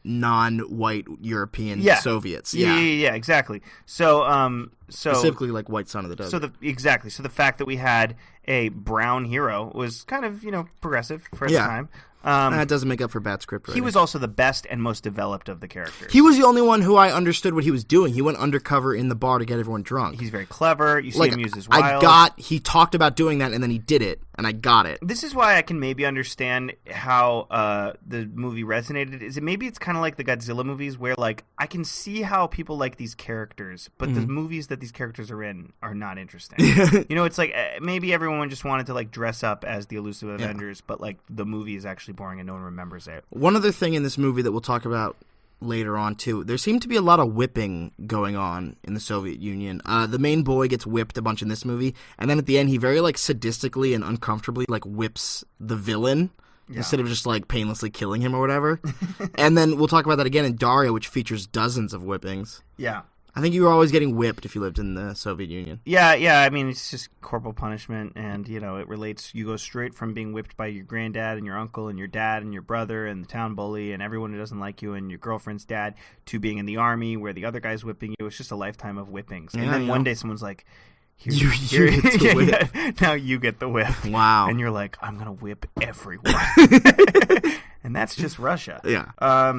non-white European Soviets. Yeah, exactly. So specifically like White Son of the Desert. So the fact that we had a brown hero was kind of progressive for its time. That doesn't make up for bad script writing. He was also the best and most developed of the characters. He was the only one who I understood what he was doing. He went undercover in the bar to get everyone drunk. He's very clever. You see him use his wiles. He talked about doing that, and then he did it, and I got it. This is why I can maybe understand how the movie resonated. Maybe it's kind of like the Godzilla movies, where I can see how people like these characters, but the movies that these characters are in are not interesting. It's like maybe everyone just wanted to dress up as the Elusive Avengers, but the movie is actually boring and no one remembers it. One other thing in this movie that we'll talk about later on too, there seemed to be a lot of whipping going on in the Soviet Union. The main boy gets whipped a bunch in this movie, and then at the end he very sadistically and uncomfortably whips the villain instead of just painlessly killing him or whatever. And then we'll talk about that again in Dauriya, which features dozens of whippings. Yeah. I think you were always getting whipped if you lived in the Soviet Union. Yeah. I mean, it's just corporal punishment, and it relates. You go straight from being whipped by your granddad and your uncle and your dad and your brother and the town bully and everyone who doesn't like you and your girlfriend's dad to being in the army where the other guy's whipping you. It's just a lifetime of whippings. And then one day someone's like, You get the whip. Yeah, now you get the whip. Wow. And you're like, I'm gonna whip everyone. And that's just Russia. Yeah.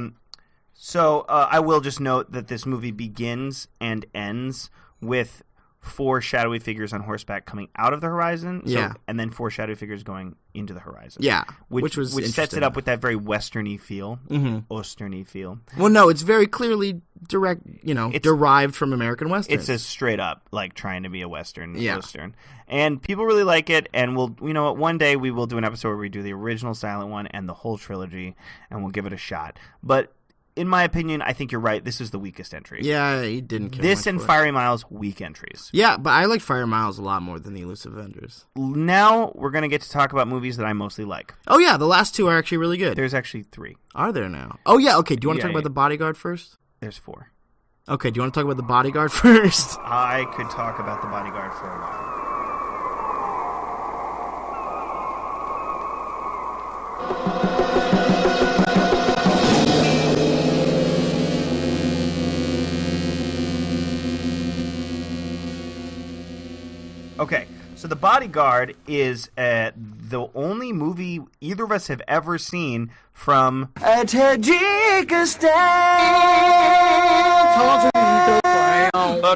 So I will just note that this movie begins and ends with 4 shadowy figures on horseback coming out of the horizon. And then 4 shadowy figures going into the horizon. Yeah. Which sets it up with that very Western-y feel. Mm-hmm. Osterny feel. Well, no, it's very clearly derived from American Western. It's a straight up trying to be a Western. And people really like it, and one day we will do an episode where we do the original silent one and the whole trilogy, and we'll give it a shot. But in my opinion, I think you're right. This is the weakest entry. Yeah, he didn't care This much and for it. Firey Miles, weak entries. Yeah, but I like Firey Miles a lot more than the Elusive Avengers. Now we're going to get to talk about movies that I mostly like. Oh, yeah, the last two are actually really good. There's actually 3. Are there now? Oh, yeah, okay. Do you want to Yeah, talk about The Bodyguard first? There's 4. Okay, do you want to talk about The Bodyguard first? I could talk about The Bodyguard for a while. Okay, so The Bodyguard is the only movie either of us have ever seen from Tajikistan.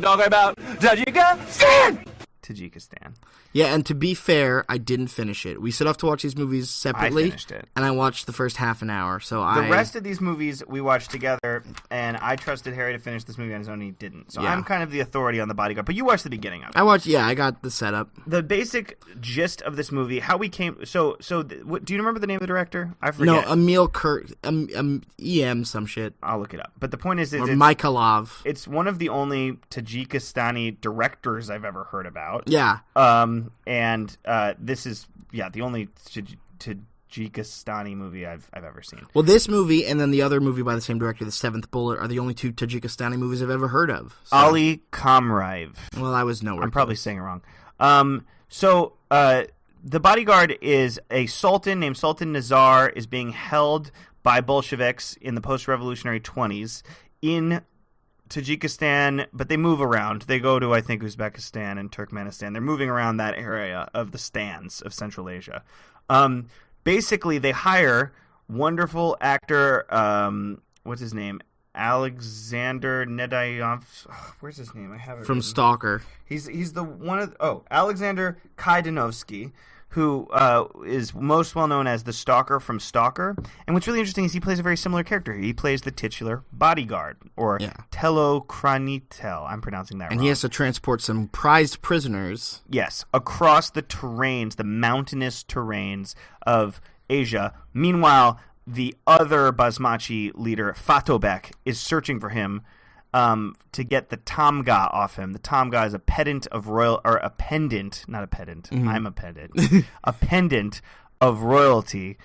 Talking about Tajikistan. Tajikistan. Yeah, and to be fair, I didn't finish it. We set off to watch these movies separately. I finished it. And I watched the first half an hour, so The rest of these movies we watched together, and I trusted Harry to finish this movie on his own, and he didn't. So Yeah. I'm kind of the authority on The Bodyguard, but you watched the beginning of it. I got the setup. The basic gist of this movie, how we came... do you remember the name of the director? I No, forget. Emil Kirk... EM some shit. I'll look it up. But the point is Or it's... Mykolaiv. It's one of the only Tajikistani directors I've ever heard about. Yeah. This is the only Tajikistani movie I've ever seen. Well, this movie and then the other movie by the same director, The Seventh Bullet, are the only 2 Tajikistani movies I've ever heard of. So. Ali Kamraev. Well, I was nowhere. I'm probably saying it wrong. The Bodyguard is a sultan named Sultan Nazar is being held by Bolsheviks in the post-revolutionary 20s in Tajikistan, but they move around. They go to, I think, Uzbekistan and Turkmenistan. They're moving around that area of the stands of Central Asia. Basically, they hire wonderful actor, what's his name? Alexander Nedayov. Where's his name? I have it from written. Stalker. He's the one of Alexander Kaidanovsky, who is most well known as the Stalker from Stalker. And what's really interesting is he plays a very similar character. He plays the titular bodyguard, or Telokranitel. I'm pronouncing that wrong. And he has to transport some prized prisoners. Yes, across the terrains, the mountainous terrains of Asia. Meanwhile, the other Basmachi leader, Fatobek, is searching for him to get the Tamga off him. The Tamga is a pedant of royal, or a pendant, not a pedant. Mm-hmm. I'm a pedant. A pendant of royalty,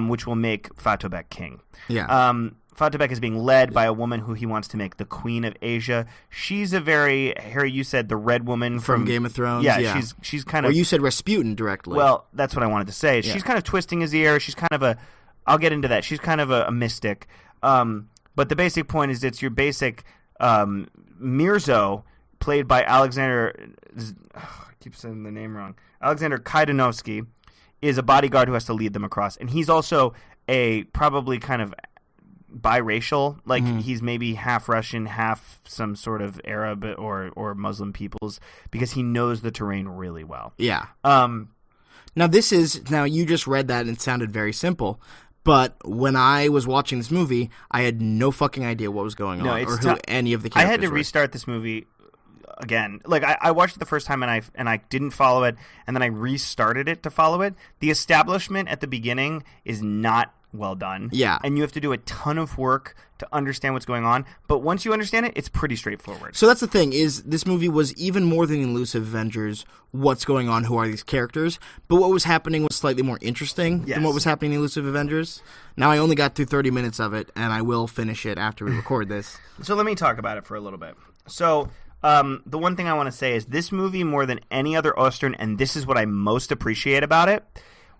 which will make Fatobek king. Yeah. Fatobek is being led by a woman who he wants to make the queen of Asia. She's a very, Harry, you said the red woman from Game of Thrones. Yeah, she's kind of. Or you said Rasputin directly. Well, that's what I wanted to say. Yeah. She's kind of twisting his ear. She's kind of a. I'll get into that. She's kind of a mystic. But the basic point is it's your basic Mirzo, played by Alexander. I keep saying the name wrong. Alexander Kaidanovsky is a bodyguard who has to lead them across, and he's also a probably kind of biracial. Like he's maybe half Russian, half some sort of Arab or Muslim peoples, because he knows the terrain really well. Yeah. Now you just read that and it sounded very simple. But when I was watching this movie, I had no fucking idea what was going on or who any of the characters I had to were. restart this movie again. Like I watched it the first time and I didn't follow it, and then I restarted it to follow it. The establishment at the beginning is not well done. Yeah. And you have to do a ton of work to understand what's going on. But once you understand it, it's pretty straightforward. So that's the thing, is this movie was even more than Elusive Avengers, what's going on, who are these characters, but what was happening was slightly more interesting than what was happening in Elusive Avengers. Now, I only got through 30 minutes of it, and I will finish it after we record this. So let me talk about it for a little bit. So the one thing I want to say is this movie, more than any other Ostern, and this is what I most appreciate about it,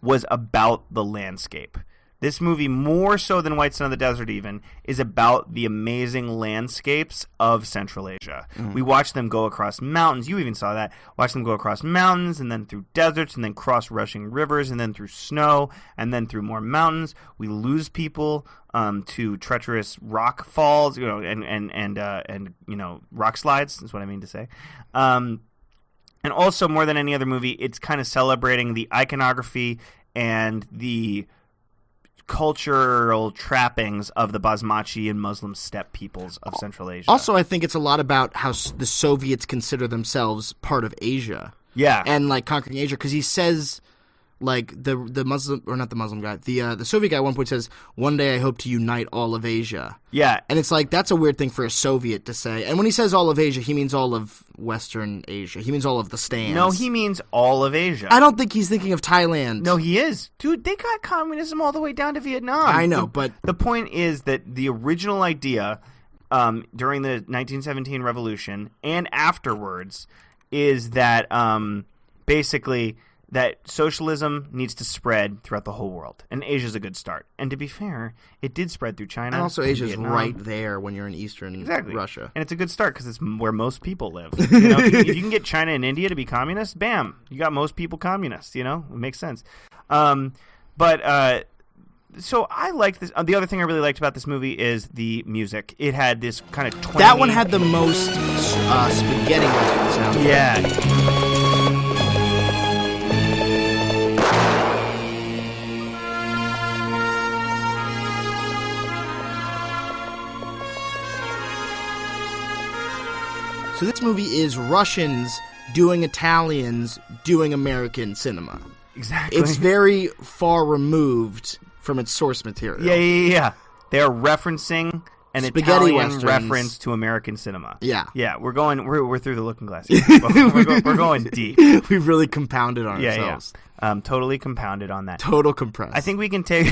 was about the landscape. This movie, more so than White Sun of the Desert even, is about the amazing landscapes of Central Asia. We watched them go across mountains. You even saw that. Watch them go across mountains and then through deserts and then cross rushing rivers and then through snow and then through more mountains. We lose people to treacherous rock falls, and rock slides is what I mean to say. And also, more than any other movie, it's kind of celebrating the iconography and the cultural trappings of the Basmachi and Muslim steppe peoples of Central Asia. Also, I think it's a lot about how the Soviets consider themselves part of Asia. Yeah. And, conquering Asia, because he says, like the Muslim, or not the Muslim guy, the Soviet guy at one point says, "One day I hope to unite all of Asia." Yeah. And it's like, that's a weird thing for a Soviet to say. And when he says all of Asia, he means all of Western Asia. He means all of the stands. No, he means all of Asia. I don't think he's thinking of Thailand. No, he is. Dude, they got communism all the way down to Vietnam. I know, but... The point is that the original idea during the 1917 revolution and afterwards is that basically that socialism needs to spread throughout the whole world. And Asia's a good start. And to be fair, it did spread through China. And also Asia's Vietnam. right there when you're in Eastern Russia. And it's a good start because it's where most people live. You know, if you can get China and India to be communist, bam, you got most people communist, you know? It makes sense. So I liked this. The other thing I really liked about this movie is the music. It had this kind of twangy... That one had the most spaghetti sound. Yeah. So this movie is Russians doing Italians doing American cinema. Exactly. It's very far removed from its source material. Yeah. They're referencing an Spaghetti Italian westerns. Reference to American cinema. Yeah. Yeah, we're through the looking glass here. we're going deep. We've really compounded on ourselves. Yeah. Totally compounded on that. Total compressed. I think we can take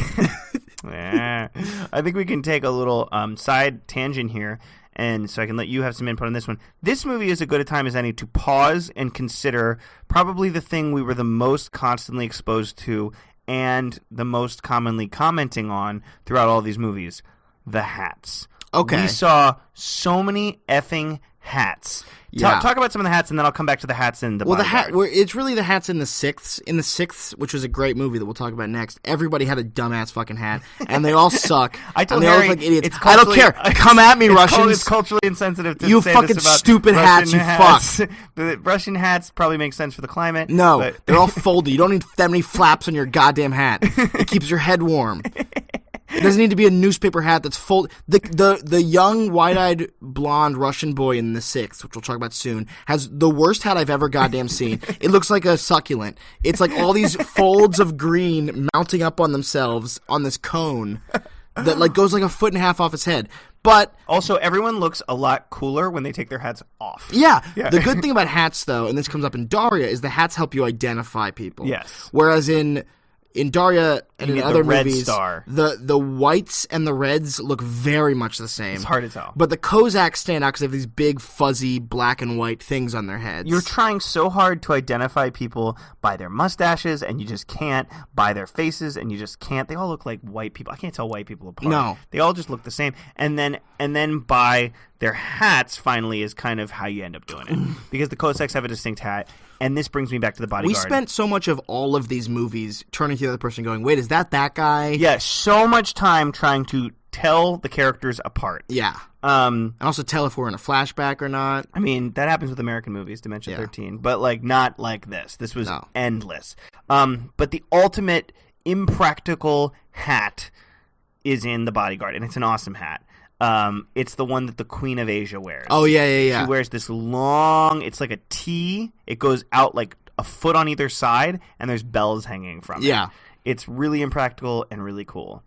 a little side tangent here. And so I can let you have some input on this one. This movie is as good a time as any to pause and consider probably the thing we were the most constantly exposed to and the most commonly commenting on throughout all these movies, the hats. Okay. We saw so many effing hats. Yeah. Talk about some of the hats, and then I'll come back to the hats in the Bodyguard. It's really the hats in the Sixth. In the Sixth, which was a great movie that we'll talk about next, everybody had a dumbass fucking hat, and they all suck. I told and they Harry, all look like idiots. I don't care. Come at me, Russians. It's culturally insensitive to you say fucking this about stupid Russian hats. You fuck. The Russian hats probably make sense for the climate. No, but... they're all folded. You don't need that many flaps on your goddamn hat. It keeps your head warm. It doesn't need to be a newspaper hat that's folded. The young, wide-eyed, blonde Russian boy in the Sixth, which we'll talk about soon, has the worst hat I've ever goddamn seen. It looks like a succulent. It's like all these folds of green mounting up on themselves on this cone that like goes like a foot and a half off his head. But also, everyone looks a lot cooler when they take their hats off. Yeah. The good thing about hats, though, and this comes up in Dauriya, is the hats help you identify people. Yes. Whereas in Dauriya and in other movies, star. the whites and the reds look very much the same. It's hard to tell. But the Cossacks stand out because they have these big, fuzzy, black and white things on their heads. You're trying so hard to identify people by their mustaches, and you just can't. By their faces, and you just can't. They all look like white people. I can't tell white people apart. No. They all just look the same. And then by their hats, finally, is kind of how you end up doing it. Because the Cossacks have a distinct hat. And this brings me back to the Bodyguard. We spent so much of all of these movies turning to the other person going, wait, is that guy? Yeah, so much time trying to tell the characters apart. Yeah. And also tell if we're in a flashback or not. I mean, that happens with American movies, Dimension 13. But, like, not like this. This was endless. But the ultimate impractical hat is in the Bodyguard, and it's an awesome hat. It's the one that the Queen of Asia wears. Oh, yeah. She wears this long, it's like a T. It goes out like a foot on either side, and there's bells hanging from it. Yeah. It's really impractical and really cool.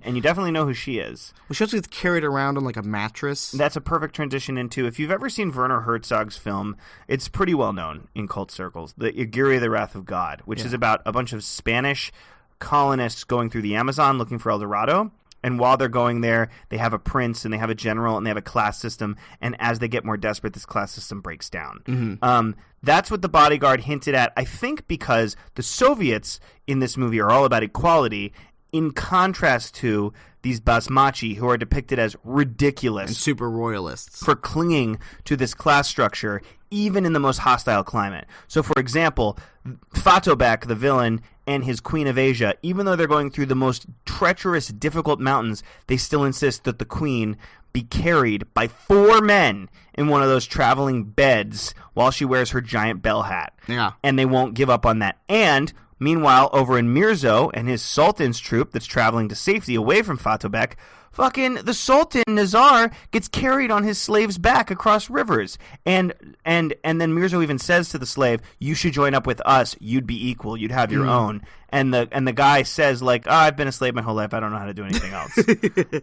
And you definitely know who she is. Well, she also gets carried around on like a mattress. That's a perfect transition into, if you've ever seen Werner Herzog's film, it's pretty well known in cult circles, the Aguirre, the Wrath of God, which is about a bunch of Spanish colonists going through the Amazon looking for El Dorado. And while they're going there, they have a prince and they have a general and they have a class system. And as they get more desperate, this class system breaks down. Mm-hmm. That's what the Bodyguard hinted at, I think, because the Soviets in this movie are all about equality, in contrast to these basmachi, who are depicted as ridiculous and super royalists for clinging to this class structure, even in the most hostile climate. So, for example, Fatobek, the villain, and his Queen of Asia, even though they're going through the most treacherous, difficult mountains, they still insist that the Queen be carried by 4 men in one of those traveling beds while she wears her giant bell hat. Yeah. And they won't give up on that. And meanwhile, over in Mirzo and his Sultan's troop that's traveling to safety away from Fatobek, fucking the Sultan Nazar gets carried on his slave's back across rivers. And then Mirzo even says to the slave, you should join up with us. You'd be equal. You'd have your own. And the guy says, like, I've been a slave my whole life. I don't know how to do anything else.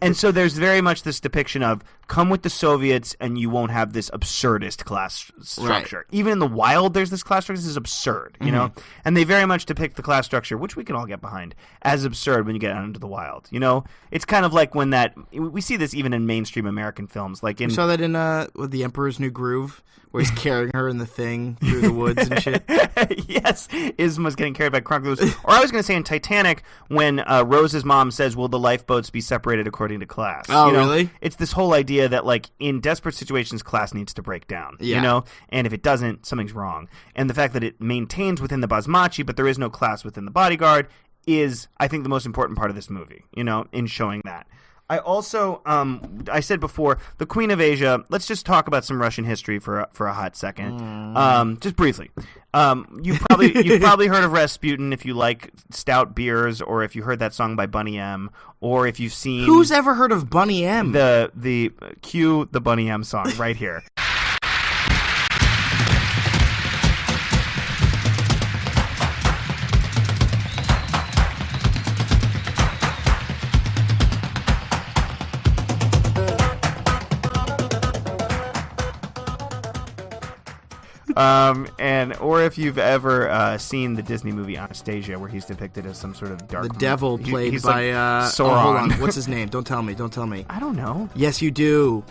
And so there's very much this depiction of come with the Soviets and you won't have this absurdist class structure. Right. Even in the wild, there's this class structure. This is absurd, you know? And they very much depict the class structure, which we can all get behind, as absurd when you get out into the wild. You know? It's kind of like when we see this even in mainstream American films. Like we saw that in with The Emperor's New Groove, where he's carrying her in the thing through the woods and shit. Yes, Isma's getting carried by crocodiles. Or I was going to say in Titanic, when Rose's mom says, will the lifeboats be separated according to class? Oh, you know? Really? It's this whole idea that, like, in desperate situations, class needs to break down. Yeah. You know? And if it doesn't, something's wrong. And the fact that it maintains within the Basmachi, but there is no class within the Bodyguard, is, I think, the most important part of this movie, you know, in showing that. I also, I said before, the Queen of Asia. Let's just talk about some Russian history for a hot second, just briefly. You've probably heard of Rasputin if you like stout beers, or if you heard that song by Bunny M, or if you've seen. Who's ever heard of Bunny M? The cue the Bunny M song right here. Or if you've ever seen the Disney movie Anastasia, where he's depicted as some sort of dark. The devil played he's by Sauron. Oh, hold on. What's his name? Don't tell me. I don't know. Yes, you do.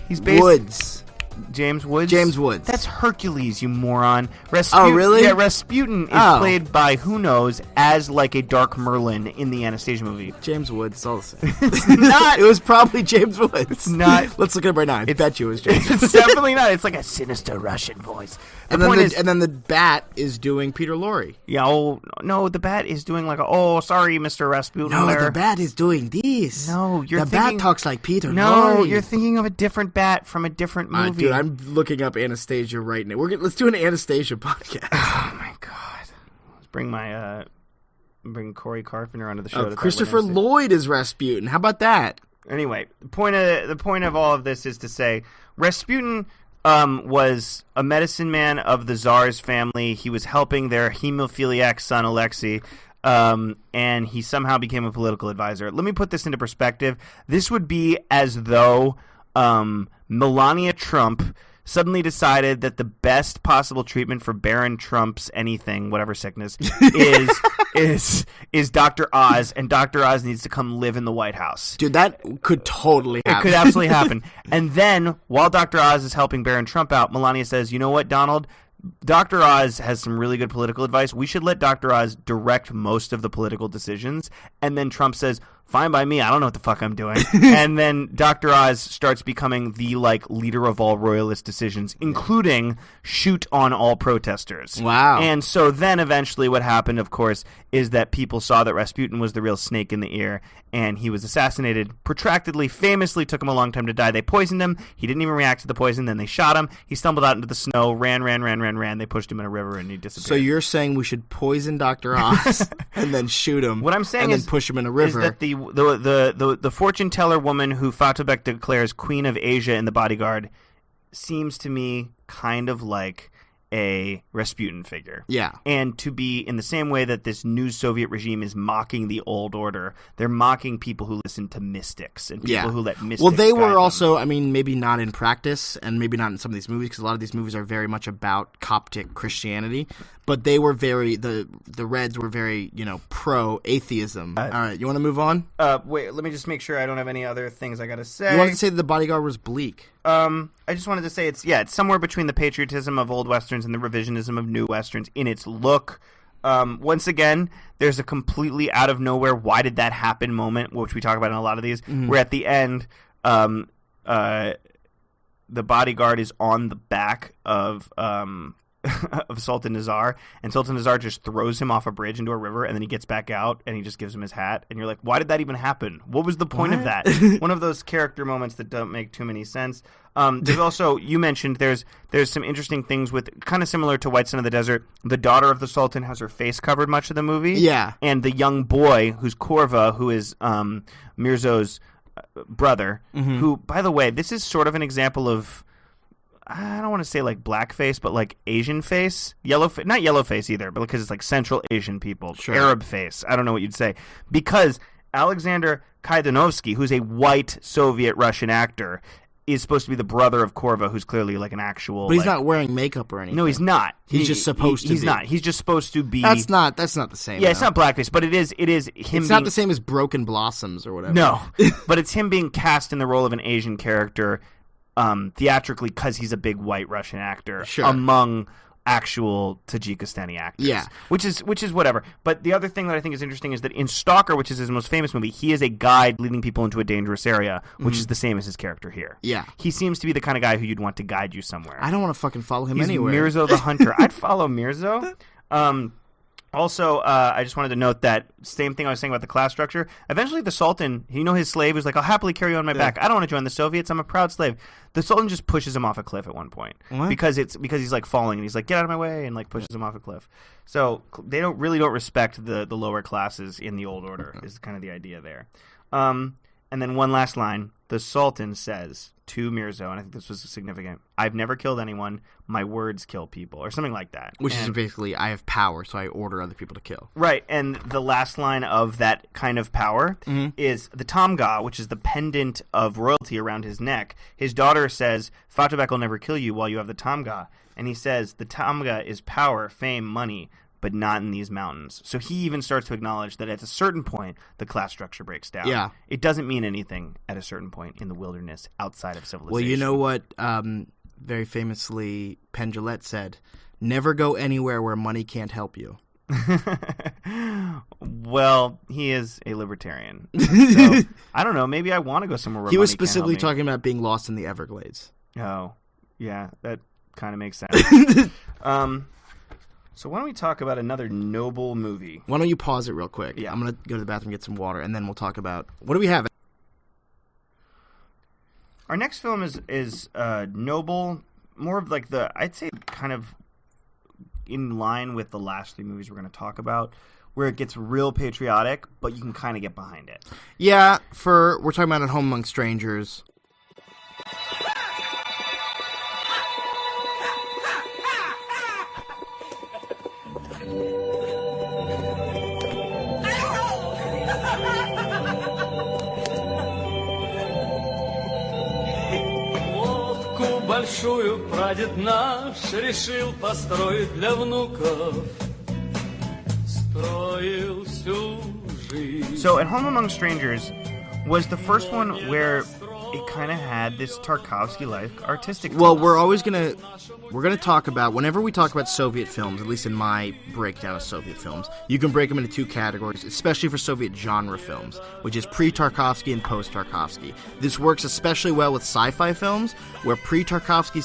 He's based Woods. James Woods? James Woods. That's Hercules, you moron. Oh, really? Yeah, Rasputin is played by, who knows, as like a dark Merlin in the Anastasia movie. James Woods, it's all the same. It's not. It was probably James Woods. It's not. Let's look it up right now. I bet you it was James Woods. It's definitely not. It's like a sinister Russian voice. And then the Bat is doing Peter Lorre. Yeah, no, the Bat is doing like sorry, Mr. Rasputin. No, the Bat is doing this. No, the Bat talks like Peter Lorre. No, you're thinking of a different Bat from a different movie. Dude, I'm looking up Anastasia right now. Let's do an Anastasia podcast. Oh my god! Let's bring Corey Carpenter onto the show. Christopher Lloyd is Rasputin. How about that? Anyway, the point of all of this is to say Rasputin was a medicine man of the Tsar's family. He was helping their hemophiliac son Alexei. And he somehow became a political advisor. Let me put this into perspective. This would be as though Melania Trump suddenly decided that the best possible treatment for Baron Trump's anything, whatever sickness, is Dr. Oz, and Dr. Oz needs to come live in the White House. Dude, that could totally happen. It could absolutely happen. And then, while Dr. Oz is helping Baron Trump out, Melania says, you know what, Donald? Dr. Oz has some really good political advice. We should let Dr. Oz direct most of the political decisions. And then Trump says, fine by me. I don't know what the fuck I'm doing. And then Dr. Oz starts becoming the leader of all royalist decisions, including shoot on all protesters. Wow. And so then eventually what happened, of course, is that people saw that Rasputin was the real snake in the ear, and he was assassinated protractedly. Famously took him a long time to die. They poisoned him. He didn't even react to the poison. Then they shot him. He stumbled out into the snow, ran. They pushed him in a river, and he disappeared. So you're saying we should poison Dr. Oz and then shoot him? What I'm saying and then push him in a river. Is that the fortune teller woman who Fatubek declares Queen of Asia in The Bodyguard seems to me kind of like a Rasputin figure. Yeah. And to be in the same way that this new Soviet regime is mocking the old order, they're mocking people who listen to mystics and people who let mystics Well, they were guide also, them. I mean, maybe not in practice and maybe not in some of these movies, because a lot of these movies are very much about Coptic Christianity, but they were very, the Reds were very, pro-atheism. All right, you want to move on? Wait, let me just make sure I don't have any other things I got to say. You wanted to say that The Bodyguard was bleak. I just wanted to say it's somewhere between the patriotism of old westerns and the revisionism of new westerns in its look. Once again, there's a completely out of nowhere, why did that happen moment, which we talk about in a lot of these, where at the end, the Bodyguard is on the back of Sultan Nazar, and Sultan Nazar just throws him off a bridge into a river, and then he gets back out, and he just gives him his hat, and you're like, why did that even happen? What was the point of that? One of those character moments that don't make too many sense. There's also, you mentioned, there's some interesting things with, kind of similar to White Son of the Desert, the daughter of the Sultan has her face covered much of the movie. Yeah. And the young boy, who's Korva, who is Mirzo's brother, who, by the way, this is sort of an example of, I don't want to say like blackface, but like Asian face, not yellow face either, but because it's like Central Asian people, Arab face. I don't know what you'd say, because Alexander Kaidanovsky, who's a white Soviet Russian actor, is supposed to be the brother of Korva, who's clearly like an actual. But he's not wearing makeup or anything. No, he's not. He's just supposed to be. He's not. He's just supposed to be. That's not the same. Yeah, it's not blackface, but it is him. It's not the same as Broken Blossoms or whatever. No, but it's him being cast in the role of an Asian character. Theatrically, because he's a big white Russian actor among actual Tajikistani actors, which is whatever. But the other thing that I think is interesting is that in Stalker, which is his most famous movie, he is a guide leading people into a dangerous area, which is the same as his character here. Yeah, he seems to be the kind of guy who you'd want to guide you somewhere. I don't want to fucking follow him He's anywhere. Mirzo the Hunter. I'd follow Mirzo. Also, I just wanted to note that same thing I was saying about the class structure. Eventually, the Sultan, his slave who's like, I'll happily carry you on my back. I don't want to join the Soviets. I'm a proud slave. The Sultan just pushes him off a cliff at one point because he's like falling and he's like, get out of my way, and like pushes him off a cliff. So they don't respect the lower classes in the old order. Is kind of the idea there. And then one last line. The Sultan says to Mirzo, and I think this was significant, I've never killed anyone. My words kill people, or something like that. Which is basically, I have power, so I order other people to kill. Right, and the last line of that kind of power is the Tamga, which is the pendant of royalty around his neck. His daughter says, Fatubek will never kill you while you have the Tamga. And he says, the Tamga is power, fame, money, but not in these mountains. So he even starts to acknowledge that at a certain point, the class structure breaks down. Yeah. It doesn't mean anything at a certain point in the wilderness outside of civilization. Well, you know what very famously Penn Jillette said? Never go anywhere where money can't help you. Well, he is a libertarian. So, I don't know. Maybe I want to go somewhere where he was money can't specifically help me. talking about being lost in the Everglades. Oh, yeah. That kind of makes sense. So why don't we talk about another noble movie? Why don't you pause it real quick? Yeah. I'm going to go to the bathroom, get some water, and then we'll talk about... What do we have? Our next film is noble, more of like I'd say kind of in line with the last three movies we're going to talk about, where it gets real patriotic, but you can kind of get behind it. Yeah, we're talking about At Home Among Strangers. Большую прадед наш решил построить для внуков. Строил всю жизнь. So, At Home Among Strangers was the first one where it kind of had this Tarkovsky-like artistic tone. Well, we're gonna talk about, whenever we talk about Soviet films, at least in my breakdown of Soviet films, you can break them into two categories, especially for Soviet genre films, which is pre-Tarkovsky and post-Tarkovsky. This works especially well with sci-fi films, where pre-Tarkovsky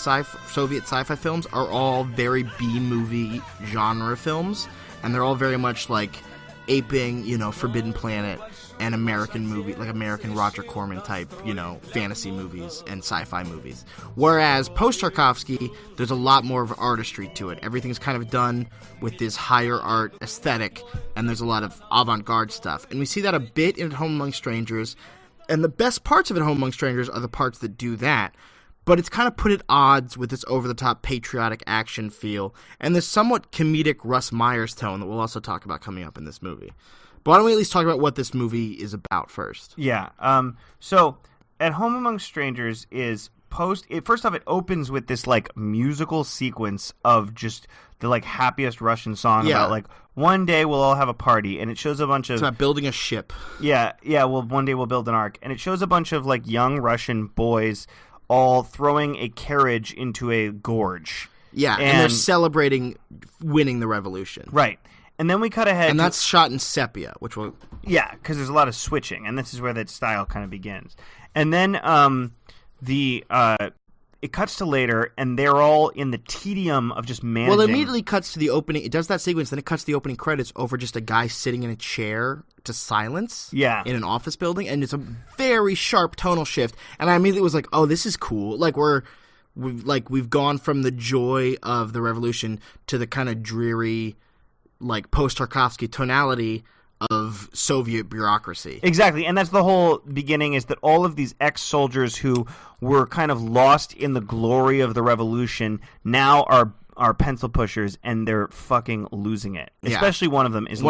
Soviet sci-fi films are all very B-movie genre films, and they're all very much like aping, Forbidden Planet and American movie, like American Roger Corman type, fantasy movies and sci-fi movies. Whereas post-Tarkovsky, there's a lot more of artistry to it. Everything's kind of done with this higher art aesthetic, and there's a lot of avant-garde stuff. And we see that a bit in At Home Among Strangers, and the best parts of At Home Among Strangers are the parts that do that. But it's kind of put at odds with this over-the-top patriotic action feel, and this somewhat comedic Russ Myers tone that we'll also talk about coming up in this movie. But why don't we at least talk about what this movie is about first? Yeah. So, At Home Among Strangers is first off, it opens with this like musical sequence of just the like happiest Russian song about like one day we'll all have a party, and it shows a bunch of... It's about building a ship. Yeah. Well, one day we'll build an ark, and it shows a bunch of like young Russian boys all throwing a carriage into a gorge. Yeah, and they're celebrating winning the revolution. Right. And then we cut ahead. And that's shot in sepia, which will... Yeah, because there's a lot of switching, and this is where that style kind of begins. And then it cuts to later, and they're all in the tedium of just managing. Well, it immediately cuts to the opening. It does that sequence, then it cuts to the opening credits over just a guy sitting in a chair to silence. Yeah. In an office building, and it's a very sharp tonal shift. And I immediately was like, "Oh, this is cool!" Like we've gone from the joy of the revolution to the kind of dreary, like post-Tarkovsky tonality of Soviet bureaucracy. Exactly, and that's the whole beginning, is that all of these ex-soldiers who were kind of lost in the glory of the revolution now are pencil pushers, and they're fucking losing it. Yeah. Especially one of them is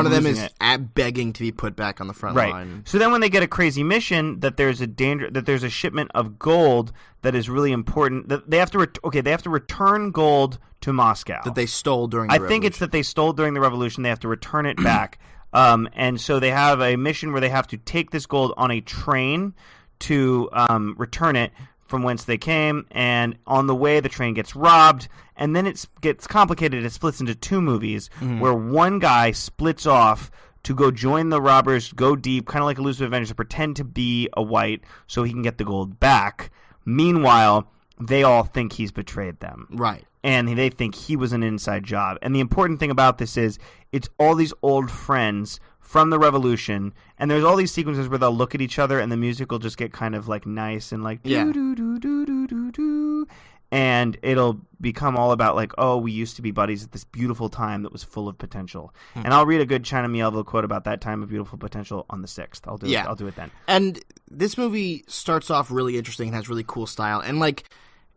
begging to be put back on the front right. line. So then when they get a crazy mission that there's a shipment of gold that is really important, that they have to return gold to Moscow that they stole during the revolution. I think it's that they stole during the revolution. They have to return it back. And so they have a mission where they have to take this gold on a train to return it from whence they came, and on the way the train gets robbed, and then it gets complicated. It splits into two movies where one guy splits off to go join the robbers, go deep, kind of like Elusive Avengers, to pretend to be a white so he can get the gold back. Meanwhile, they all think he's betrayed them. Right. And they think he was an inside job. And the important thing about this is it's all these old friends from the revolution, and there's all these sequences where they'll look at each other and the music will just get kind of like nice and like do-do-do-do-do-do, and it'll become all about like, oh, we used to be buddies at this beautiful time that was full of potential. And I'll read a good China Miéville quote about that time of beautiful potential on the 6th. I'll do it then. And this movie starts off really interesting and has really cool style, and like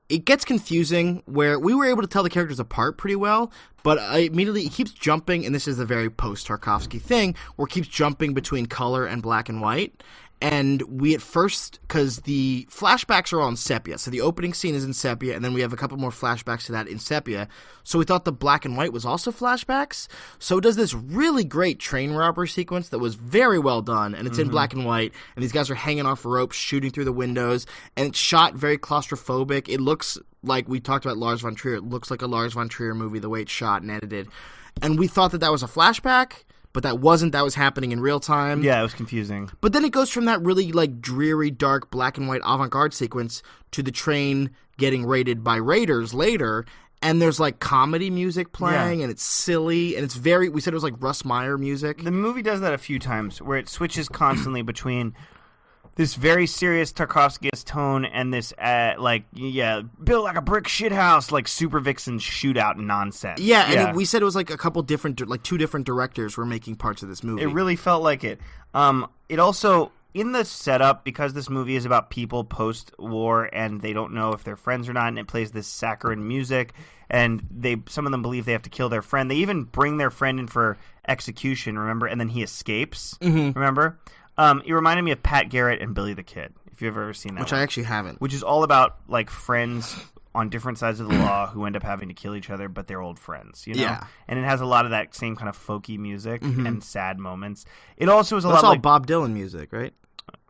it gets confusing where we were able to tell the characters apart pretty well, but immediately it keeps jumping, and this is a very post-Tarkovsky thing, where it keeps jumping between color and black and white. And we at first, because the flashbacks are all in sepia, so the opening scene is in sepia, and then we have a couple more flashbacks to that in sepia, so we thought the black and white was also flashbacks. So it does this really great train robbery sequence that was very well done, and it's in black and white, and these guys are hanging off ropes, shooting through the windows, and it's shot very claustrophobic. It looks like, we talked about Lars von Trier, it looks like a Lars von Trier movie, the way it's shot and edited. And we thought that was a flashback, but that wasn't. That was happening in real time. Yeah, it was confusing. But then it goes from that really like dreary, dark, black and white avant-garde sequence to the train getting raided by raiders later, and there's like comedy music playing, and it's silly, and it's very, we said it was like Russ Meyer music. The movie does that a few times, where it switches constantly between this very serious Tarkovsky tone and this, built like a brick shithouse, like Super Vixen shootout nonsense. Yeah, and we said it was like a couple different, like two different directors were making parts of this movie. It really felt like it. It also, in the setup, because this movie is about people post-war and they don't know if they're friends or not, and it plays this saccharine music, and some of them believe they have to kill their friend. They even bring their friend in for execution, remember? And then he escapes, remember? It reminded me of Pat Garrett and Billy the Kid, if you've ever seen that. Which I actually haven't. Which is all about like friends on different sides of the law who end up having to kill each other, but they're old friends, you know? Yeah. And it has a lot of that same kind of folky music and sad moments. It also is a lot all like Bob Dylan music, right?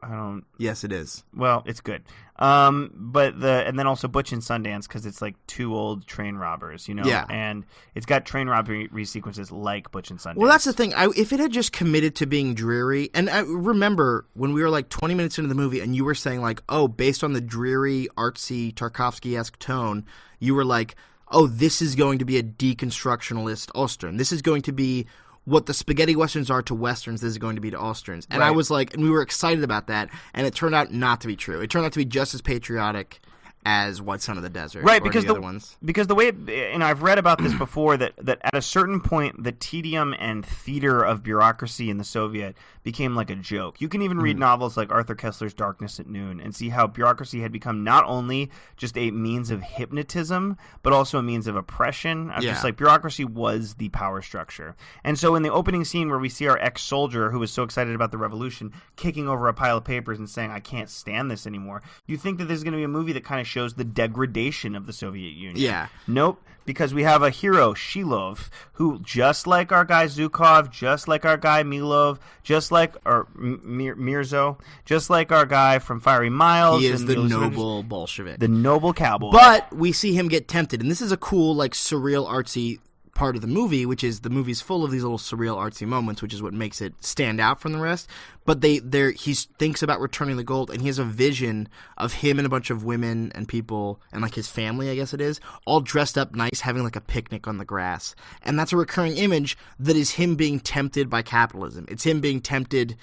I don't. Yes, it is. Well, it's good. And then also Butch and Sundance, because it's like two old train robbers, you know? Yeah. And it's got train robbery sequences like Butch and Sundance. Well, that's the thing. If it had just committed to being dreary, and I remember when we were like 20 minutes into the movie and you were saying like, oh, based on the dreary, artsy, Tarkovsky-esque tone, you were like, oh, this is going to be a deconstructionalist Ostern. This is going to be what the spaghetti westerns are to westerns, this is going to be to Osterns. And I was like, and we were excited about that, and it turned out not to be true. It turned out to be just as patriotic as White Son of the Desert, right? Or Because the other ones. Because the way, and I've read about this before, that at a certain point, the tedium and theater of bureaucracy in the Soviet became like a joke. You can even read novels like Arthur Koestler's Darkness at Noon and see how bureaucracy had become not only just a means of hypnotism, but also a means of oppression. Just like bureaucracy was the power structure. And so in the opening scene where we see our ex-soldier who was so excited about the revolution kicking over a pile of papers and saying, I can't stand this anymore, you think that this is going to be a movie that kind of shows the degradation of the Soviet Union. Yeah. Nope. Because we have a hero, Shilov, who, just like our guy Zhukov, just like our guy Milov, just like Mirzo, just like our guy from Firey Miles. He is the noble Bolshevik. The noble cowboy. But we see him get tempted. And this is a cool, like, surreal, artsy part of the movie, which is the movie's full of these little surreal, artsy moments, which is what makes it stand out from the rest. But he thinks about returning the gold, and he has a vision of him and a bunch of women and people, and like his family, I guess it is, all dressed up nice, having like a picnic on the grass. And that's a recurring image that is him being tempted by capitalism. It's him being tempted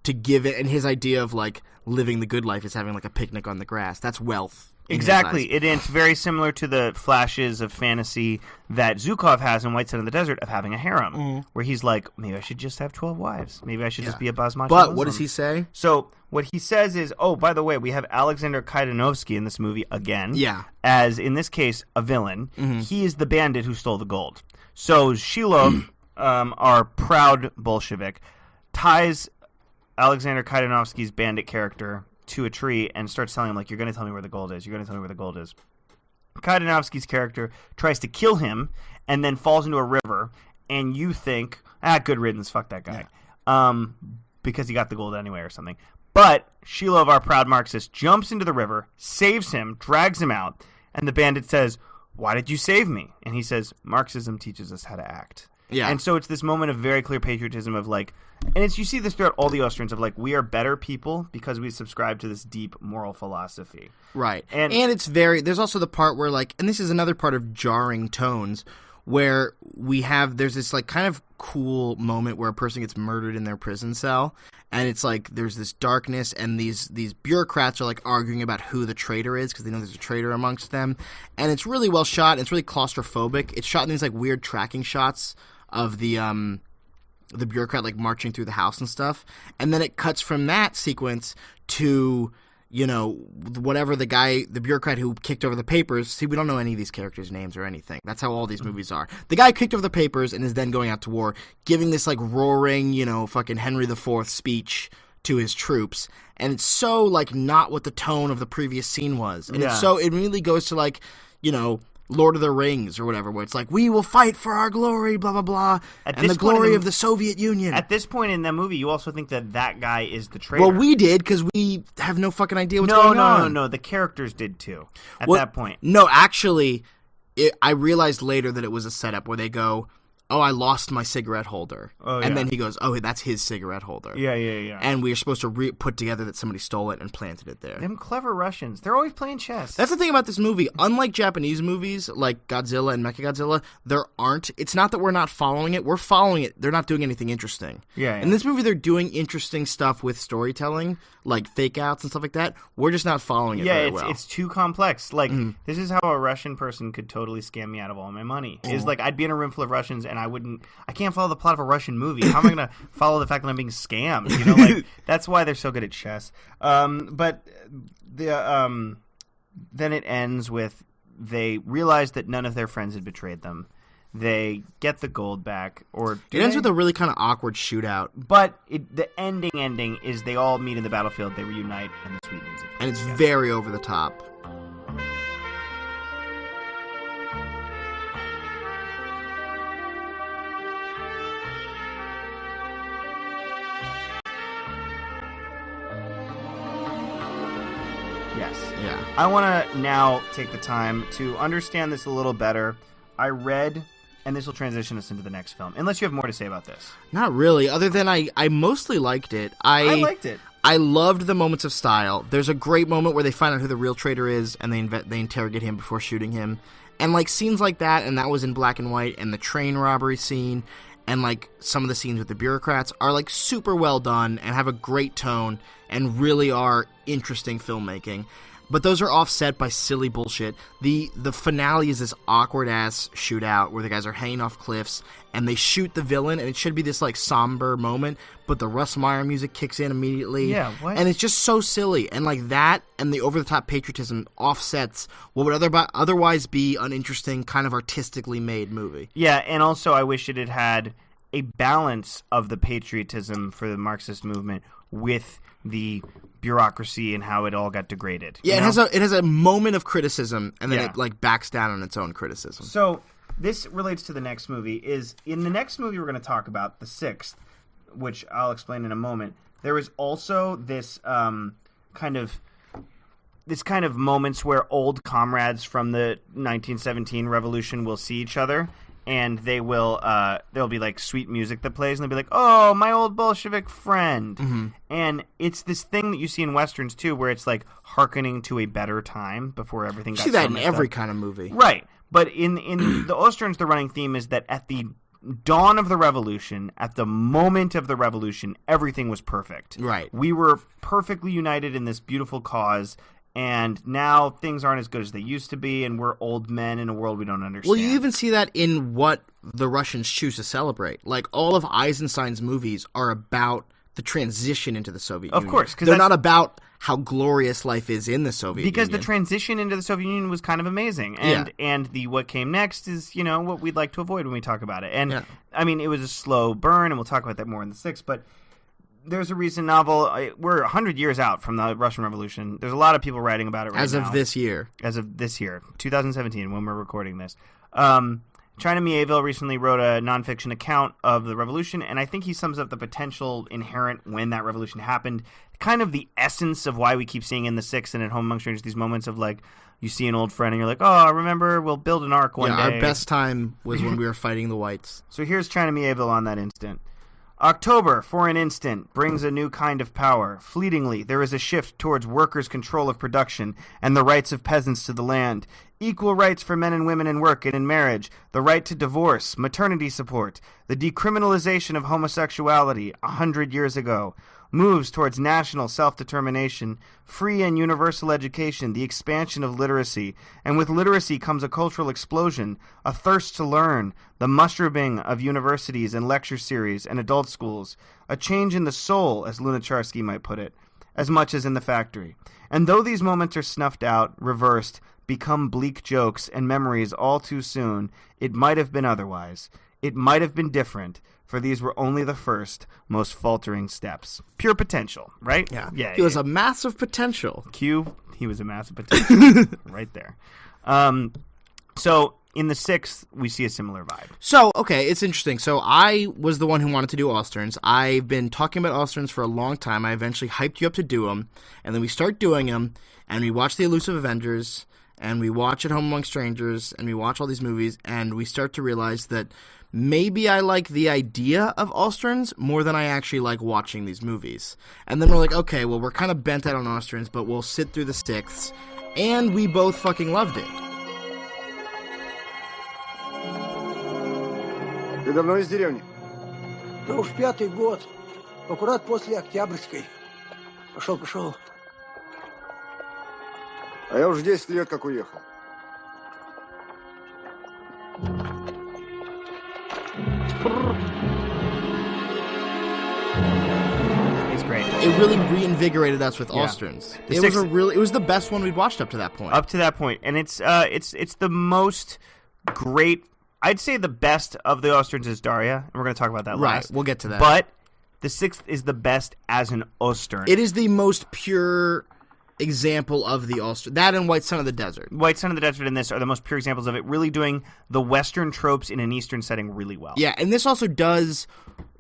to give it, and his idea of like living the good life is having like a picnic on the grass. That's wealth. Exactly. It's very similar to the flashes of fantasy that Zukov has in White Sun in the Desert of having a harem, where he's like, maybe I should just have 12 wives. Maybe I should just be a basmati But Muslim. what does he say? So what he says is, oh, by the way, we have Alexander Kaidanovsky in this movie again. Yeah. As, in this case, a villain. He is the bandit who stole the gold. So Shilov, our proud Bolshevik, ties Alexander Kaidanovsky's bandit character to a tree and starts telling him, like, you're going to tell me where the gold is. You're going to tell me where the gold is. Kaidanovsky's character tries to kill him and then falls into a river, and you think, good riddance, fuck that guy. Because he got the gold anyway or something. But Shilov, our proud Marxist, jumps into the river, saves him, drags him out, and the bandit says, why did you save me? And he says, Marxism teaches us how to act. Yeah. And so it's this moment of very clear patriotism of like, and you see this throughout all the Osterns of like, we are better people because we subscribe to this deep moral philosophy. Right. And it's there's also the part where like, and this is another part of jarring tones, where there's this like kind of cool moment where a person gets murdered in their prison cell, and it's like there's this darkness, and these bureaucrats are like arguing about who the traitor is because they know there's a traitor amongst them, and it's really well shot. And it's really claustrophobic. It's shot in these like weird tracking shots of the bureaucrat like marching through the house and stuff, and then it cuts from that sequence to, you know, whatever the bureaucrat who kicked over the papers. See, we don't know any of these characters' names or anything. That's how all these movies are. The guy kicked over the papers and is then going out to war, giving this like roaring, you know, fucking Henry IV speech to his troops, and it's so like not what the tone of the previous scene was, and it's so, it really goes to like, you know, Lord of the Rings or whatever, where it's like, we will fight for our glory, blah, blah, blah, and the glory of the Soviet Union. At this point in the movie, you also think that guy is the traitor. Well, we did, because we have no fucking idea what's going on. No. The characters did, too, at that point. No, actually, I realized later that it was a setup where they go, oh, I lost my cigarette holder. Oh, yeah. And then he goes, oh, that's his cigarette holder. Yeah. And we are supposed to put together that somebody stole it and planted it there. Them clever Russians. They're always playing chess. That's the thing about this movie. Unlike Japanese movies like Godzilla and Mechagodzilla, it's not that we're not following it. We're following it. They're not doing anything interesting. Yeah. In this movie, they're doing interesting stuff with storytelling, like fake outs and stuff like that. We're just not following it very well. Yeah, it's too complex. Like, this is how a Russian person could totally scam me out of all my money. Is like, I'd be in a room full of Russians and I can't follow the plot of a Russian movie. How am I going to follow the fact that I'm being scammed? You know, like, that's why they're so good at chess. But then it ends with they realize that none of their friends had betrayed them. They get the gold back, or it ends with a really kind of awkward shootout. But the ending is they all meet in the battlefield. They reunite, and the sweet music. And it's very over the top. Yes. Yeah. I want to now take the time to understand this a little better. I read, and this will transition us into the next film. Unless you have more to say about this. Not really, other than I mostly liked it. I liked it. I loved the moments of style. There's a great moment where they find out who the real traitor is, and they interrogate him before shooting him. And, like, scenes like that, and that was in black and white, and the train robbery scene, and, like, some of the scenes with the bureaucrats are, like, super well done and have a great tone and really are interesting filmmaking. But those are offset by silly bullshit. The finale is this awkward-ass shootout where the guys are hanging off cliffs, and they shoot the villain, and it should be this, like, somber moment, but the Russ Meyer music kicks in immediately. Yeah, what? And it's just so silly. And, like, that and the over-the-top patriotism offsets what would otherwise be an interesting, kind of artistically made movie. Yeah, and also I wish it had had a balance of the patriotism for the Marxist movement with the bureaucracy and how it all got degraded. Yeah, it has a moment of criticism, and then it like backs down on its own criticism. So this relates to the next movie. Is in the next movie we're going to talk about, the 6th, which I'll explain in a moment. There is also this kind of moments where old comrades from the 1917 revolution will see each other. And there'll be like sweet music that plays, and they'll be like, "Oh, my old Bolshevik friend." Mm-hmm. And it's this thing that you see in westerns too, where it's like hearkening to a better time before everything got so messed up. You see that in every kind of movie, right? But in the Osterns, the running theme is that at the dawn of the revolution, at the moment of the revolution, everything was perfect. Right. We were perfectly united in this beautiful cause, and now things aren't as good as they used to be, and we're old men in a world we don't understand. Well, you even see that in what the Russians choose to celebrate. Like, all of Eisenstein's movies are about the transition into the Soviet Union. Of course. They're not about how glorious life is in the Soviet Union. Because the transition into the Soviet Union was kind of amazing. And the what came next is, what we'd like to avoid when we talk about it. And, I mean, it was a slow burn, and we'll talk about that more in the 6th, but there's a recent novel. We're 100 years out from the Russian Revolution. There's a lot of people writing about it right now. As of this year, 2017, when we're recording this. China Mieville recently wrote a nonfiction account of the revolution, and I think he sums up the potential inherent when that revolution happened, kind of the essence of why we keep seeing in the 6th and at Home Among Strangers these moments of, like, you see an old friend and you're like, oh, remember, we'll build an ark one day. Our best time was when we were fighting the whites. So here's China Mieville on that instant. October, for an instant, brings a new kind of power. Fleetingly, there is a shift towards workers' control of production and the rights of peasants to the land. Equal rights for men and women in work and in marriage, the right to divorce, maternity support, the decriminalization of homosexuality 100 years ago, moves towards national self-determination, free and universal education, the expansion of literacy, and with literacy comes a cultural explosion, a thirst to learn, the mushrooming of universities and lecture series and adult schools, a change in the soul, as Lunacharsky might put it, as much as in the factory. And though these moments are snuffed out, reversed, become bleak jokes and memories all too soon, it might have been otherwise. It might have been different, for these were only the first, most faltering steps. Pure potential, right? Yeah. He was a massive potential. He was a massive potential. Right there. So, in the 6th, we see a similar vibe. So, okay, it's interesting. So, I was the one who wanted to do Osterns. I've been talking about Osterns for a long time. I eventually hyped you up to do them, and then we start doing them, and we watch the Elusive Avengers, and we watch At Home Among Strangers, and we watch all these movies, and we start to realize that maybe I like the idea of Osterns more than I actually like watching these movies. And then we're like, okay, well, we're kind of bent out on Osterns, but we'll sit through the 6th, and we both fucking loved it. Ты давно из деревни? Да уж 5-й год. Аккурат после Октябрьской. Пошел. А я уже 10 лет как уехал. It's great. It really reinvigorated us with Osterns. It was the best one we'd watched up to that point. And it's the most great. I'd say the best of the Osterns is Dauriya, and we're going to talk about that last. Right, we'll get to that. But the 6th is the best as an Ostern. It is the most pure example of the Ostern. That and White Sun of the Desert. White Sun of the Desert and this are the most pure examples of it really doing the Western tropes in an Eastern setting really well. Yeah, and this also does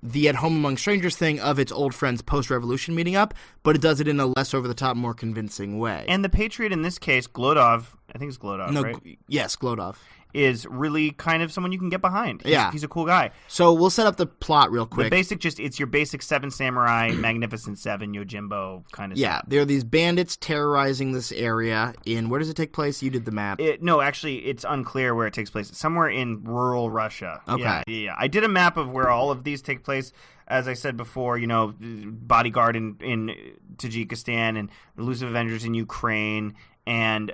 the At Home Among Strangers thing of its old friends post-revolution meeting up, but it does it in a less over-the-top, more convincing way. And the Patriot in this case, Glodov, I think it's Glodov, right? Yes, Glodov. Is really kind of someone you can get behind. He's a cool guy. So we'll set up the plot real quick. It's your basic Seven Samurai, Magnificent Seven, Yojimbo kind of stuff. Yeah, there are these bandits terrorizing this area in, where does it take place? You did the map. No, actually, it's unclear where it takes place. It's somewhere in rural Russia. Okay. Yeah. I did a map of where all of these take place. As I said before, Bodyguard in Tajikistan and Elusive Avengers in Ukraine and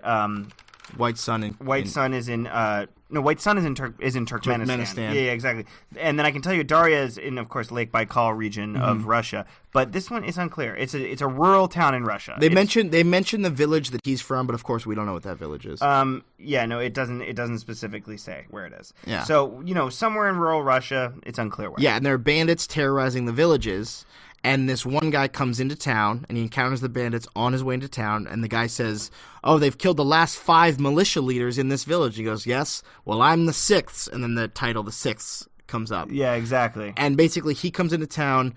White Sun is in Turkmenistan. Yeah, exactly. And then I can tell you Dauriya is in, of course, Lake Baikal region of Russia. But this one is unclear. It's a rural town in Russia. They mention the village that he's from, but of course we don't know what that village is. It doesn't specifically say where it is. Yeah. So, somewhere in rural Russia, it's unclear where. Yeah, and there are bandits terrorizing the villages. And this one guy comes into town, and he encounters the bandits on his way into town, and the guy says, oh, they've killed the last 5 militia leaders in this village. He goes, yes, well, I'm the 6th, and then the title, the 6th, comes up. Yeah, exactly. And basically, he comes into town,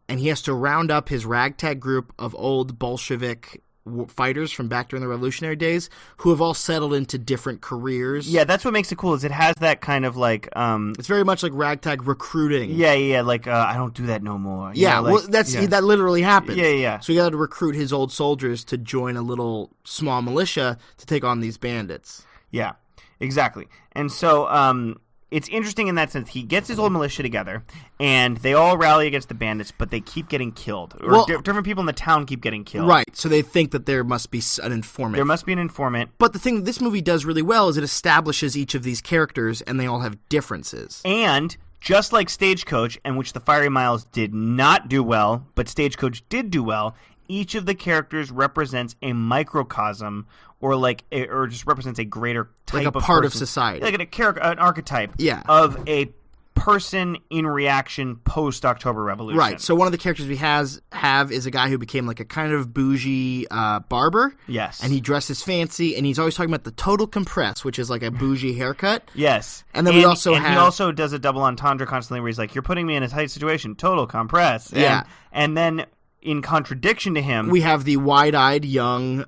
and he has to round up his ragtag group of old Bolshevik fighters from back during the revolutionary days who have all settled into different careers. Yeah, that's what makes it cool, is it has that kind of like it's very much like ragtag recruiting. Yeah, like I don't do that no more. That literally happens. Yeah. So he got to recruit his old soldiers to join a little small militia to take on these bandits. Yeah, exactly. And so it's interesting in that sense. He gets his old militia together, and they all rally against the bandits, but they keep getting killed. Or different people in the town keep getting killed. Right, so they think that there must be an informant. There must be an informant. But the thing this movie does really well is it establishes each of these characters, and they all have differences. And just like Stagecoach, in which the Firey Miles did not do well, but Stagecoach did do well, each of the characters represents a microcosm or just represents a greater type like a of part person. of society. Like an archetype of a person in reaction post-October Revolution. Right. So one of the characters we have is a guy who became like a kind of bougie barber. Yes. And he dresses fancy, and he's always talking about the total compress, which is like a bougie haircut. Yes. And then we also have... he also does a double entendre constantly where he's like, you're putting me in a tight situation, total compress. And then... in contradiction to him, we have the wide-eyed young...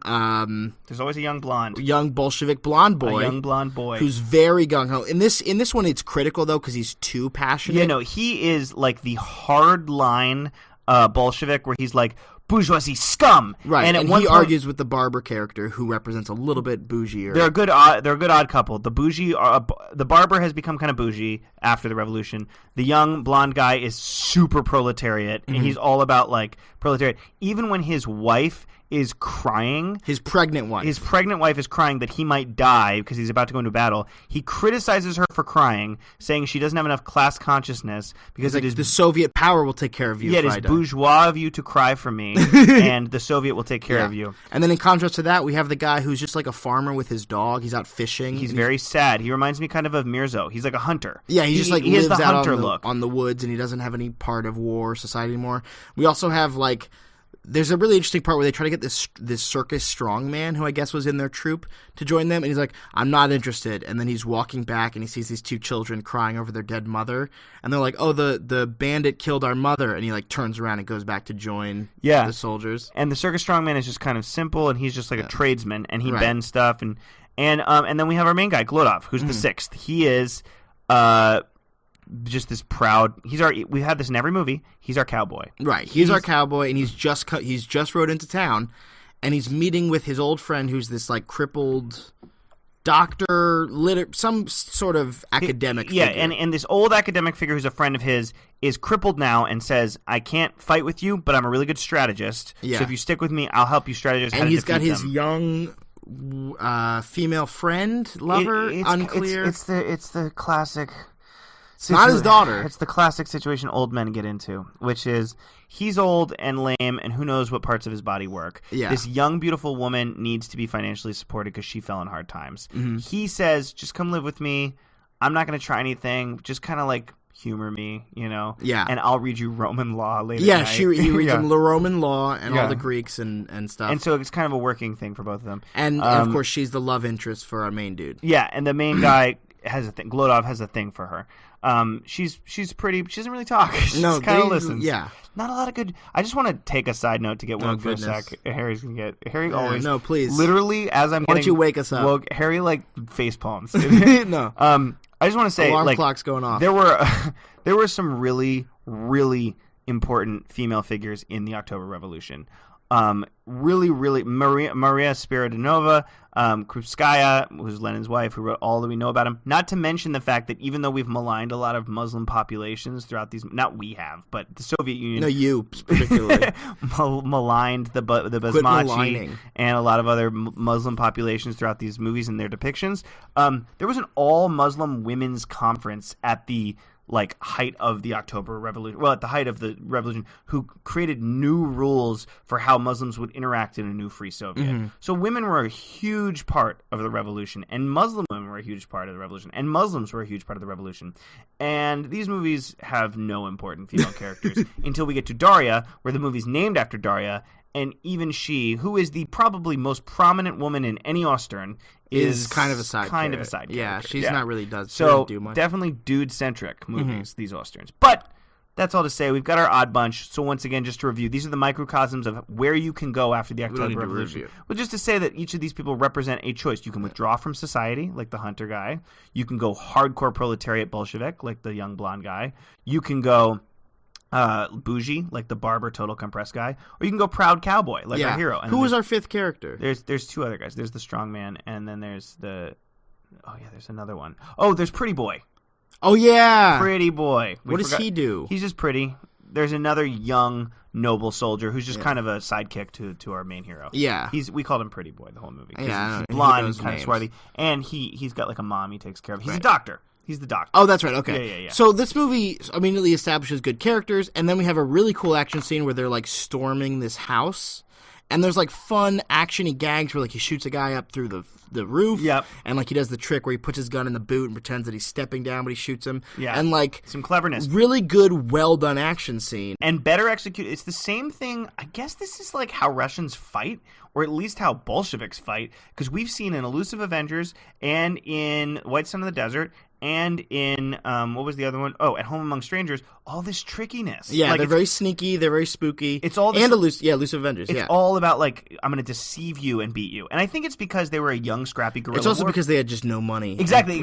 there's always a young blonde. Young Bolshevik blonde boy. A young blonde boy. Who's very gung-ho. In this one, it's critical, though, because he's too passionate. Yeah, no, he is like the hard-line Bolshevik where he's like, bourgeoisie scum! Right, and he point, argues with the barber character, who represents a little bit bougier. They're a good odd couple. The barber has become kind of bougie after the revolution. The young blonde guy is super proletariat, and he's all about like proletariat. Even when his wife is crying, his pregnant wife is crying that he might die because he's about to go into battle. He criticizes her for crying, saying she doesn't have enough class consciousness because it is the Soviet power will take care of you. Yeah, it is bourgeois of you to cry for me, and the Soviet will take care of you. And then in contrast to that, we have the guy who's just like a farmer with his dog. He's out fishing. He's very sad. He reminds me kind of Mirzo. He's like a hunter. Yeah, he just like he lives has the out hunter look on the woods, and he doesn't have any part of war society anymore. We also have like. There's a really interesting part where they try to get this circus strongman, who I guess was in their troupe, to join them, and he's like, I'm not interested. And then he's walking back, and he sees these two children crying over their dead mother, and they're like, oh, the bandit killed our mother, and he like turns around and goes back to join the soldiers. And the circus strongman is just kind of simple, and he's just like a tradesman, and he bends stuff, and then we have our main guy, Glodov, who's the sixth. He is just this proud. We had this in every movie. He's our cowboy. Right. He's our cowboy, and he's just rode into town, and he's meeting with his old friend, who's this like crippled doctor, some sort of academic. Yeah, figure. and this old academic figure who's a friend of his is crippled now and says, I can't fight with you, but I'm a really good strategist. Yeah. So if you stick with me, I'll help you strategize. And he's got his young female friend, lover, unclear. It's the classic. It's not his daughter. It's the classic situation old men get into, which is he's old and lame, and who knows what parts of his body work. Yeah. This young, beautiful woman needs to be financially supported because she fell in hard times. Mm-hmm. He says, just come live with me. I'm not going to try anything. Just kind of like humor me, you know? Yeah. And I'll read you Roman law later. Yeah, he reads him the Roman law and all the Greeks and stuff. And so it's kind of a working thing for both of them. And of course, she's the love interest for our main dude. Yeah, and the main guy has a thing. Glodov has a thing for her. She's pretty. She doesn't really talk. She just kind of listens. Yeah, not a lot of good. I just want to take a side note to get one for a sec. Harry's gonna get. Harry always. No, please. Literally, as I'm. Why don't you wake us up? Well, Harry like face palms. No. I just want to say, alarm clock's going off. There were some really, really important female figures in the October Revolution. Really, Maria Spiridonova, Krupskaya, who's Lenin's wife, who wrote all that we know about him. Not to mention the fact that even though we've maligned a lot of Muslim populations throughout these, not we have, but the Soviet Union. No, you particularly maligned the Basmachi and a lot of other Muslim populations throughout these movies and their depictions. There was an all-Muslim women's conference at the height of the October Revolution, at the height of the revolution, who created new rules for how Muslims would interact in a new free Soviet. Mm-hmm. So women were a huge part of the revolution, and Muslim women were a huge part of the revolution, and Muslims were a huge part of the revolution. And these movies have no important female characters until we get to Dauriya, where the movie's named after Dauriya, and even she, who is the probably most prominent woman in any Ostern, is kind of a side character. Yeah, she's not really does do much. Definitely dude-centric movies, these Osterns. But that's all to say. We've got our odd bunch. So once again, just to review, these are the microcosms of where you can go after the October Revolution. Well, just to say that each of these people represent a choice. You can withdraw from society, like the hunter guy. You can go hardcore proletariat Bolshevik, like the young blonde guy. You can go bougie, like the barber total compressed guy, or you can go proud cowboy, like our hero. And who was our fifth character? There's two other guys. There's the strong man, and then there's there's another one. Oh, there's pretty boy. Oh, yeah. Pretty boy. What does he do? He's just pretty. There's another young noble soldier who's just kind of a sidekick to our main hero. Yeah. We called him Pretty Boy the whole movie. Yeah, he's blonde, kind of swarthy, and he's got like a mom he takes care of. He's a doctor. He's the doctor. Oh, that's right. Okay. Yeah. So this movie immediately establishes good characters, and then we have a really cool action scene where they're like storming this house, and there's like fun actiony gags where like he shoots a guy up through the roof. Yep. And like he does the trick where he puts his gun in the boot and pretends that he's stepping down, but he shoots him. Yeah. And like some cleverness. Really good, well done action scene. And better executed. It's the same thing. I guess this is like how Russians fight, or at least how Bolsheviks fight, because we've seen in Elusive Avengers and in White Sun of the Desert and in, what was the other one? Oh, At Home Among Strangers, all this trickiness. Yeah, like they're very sneaky, they're very spooky. It's all this, and Elusive Avengers, it's all about, like, I'm going to deceive you and beat you. And I think it's because they were a young, scrappy guerrilla. It's also because they had just no money. Exactly.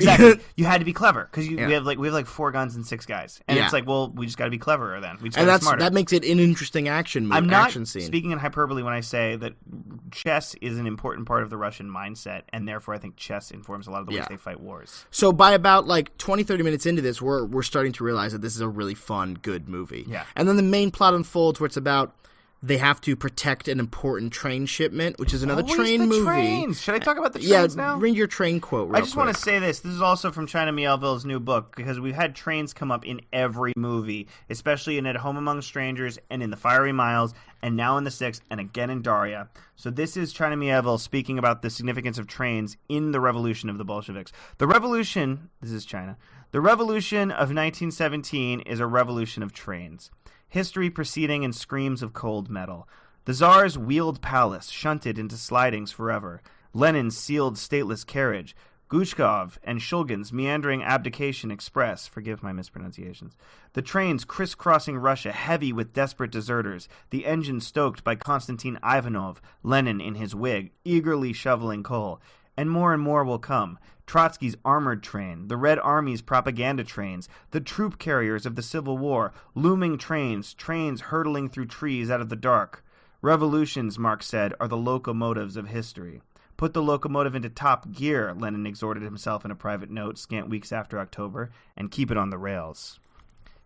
You had to be clever, because we have like 4 guns and 6 guys. And it's like, well, we just got to be cleverer then. We just got to be smarter. That makes it an interesting action movie. I'm not action scene. Speaking in hyperbole when I say that chess is an important part of the Russian mindset, and therefore I think chess informs a lot of the ways they fight wars. So by about like 20-30 minutes into this, we're starting to realize that this is a really fun, good movie. Yeah. And then the main plot unfolds where it's about they have to protect an important train shipment, which is another train movie. Trains. Should I talk about the trains now? Bring your train quote real I just want to say this. This is also from China Miéville's new book, because we've had trains come up in every movie, especially in At Home Among Strangers and in the Firey Miles, and now in the 6th, and again in Dauriya. So this is China Miéville speaking about the significance of trains in the revolution of the Bolsheviks. The revolution, this is China, the revolution of 1917 is a revolution of trains. History proceeding in screams of cold metal. The Tsar's wheeled palace shunted into slidings forever. Lenin's sealed stateless carriage. Gushkov and Shulgin's meandering abdication express, forgive my mispronunciations. The trains crisscrossing Russia heavy with desperate deserters, the engine stoked by Konstantin Ivanov, Lenin in his wig, eagerly shoveling coal. And more will come. Trotsky's armored train, the Red Army's propaganda trains, the troop carriers of the Civil War, looming trains hurtling through trees out of the dark. Revolutions, Marx said, are the locomotives of history. Put the locomotive into top gear, Lenin exhorted himself in a private note scant weeks after October, and keep it on the rails.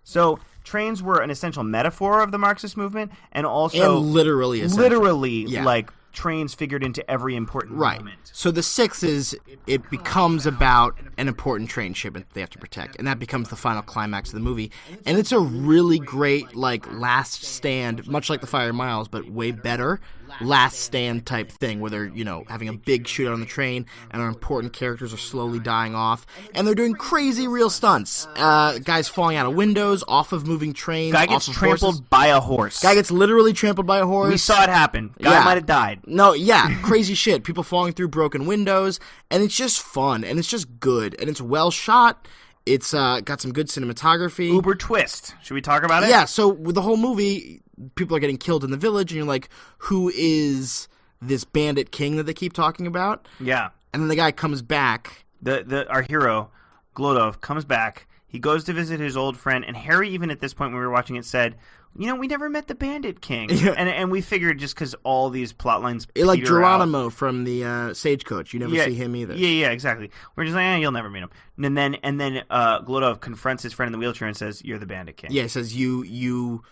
So, trains were an essential metaphor of the Marxist movement, and also... And literally essential. Literally, like, trains figured into every important moment. So the 6th is, it becomes about an important train shipment they have to protect, and that becomes the final climax of the movie. And it's a really great, like, last stand, much like the Firey Miles, but way better last stand type thing, where they're, you know, having a big shootout on the train, and our important characters are slowly dying off, and they're doing crazy real stunts. Guys falling out of windows, off of moving trains, Guy gets trampled by a horse. Guy gets literally trampled by a horse. We saw it happen. Guy might have died. No, crazy shit. People falling through broken windows, and it's just fun, and it's just good, and it's well shot. It's got some good cinematography. Uber twist. Should we talk about it? Yeah, so with the whole movie, people are getting killed in the village, and you're like, who is this bandit king that they keep talking about? Yeah. And then the guy comes back. Our hero, Glodov, comes back. He goes to visit his old friend, and Harry, even at this point when we were watching it, said, you know, we never met the Bandit King. And we figured just because all these plot lines like peter Geronimo out. From the Stagecoach. You never see him either. Yeah, exactly. We're just like, you'll never meet him. And then Glodov confronts his friend in the wheelchair and says, you're the Bandit King. Yeah, he says, you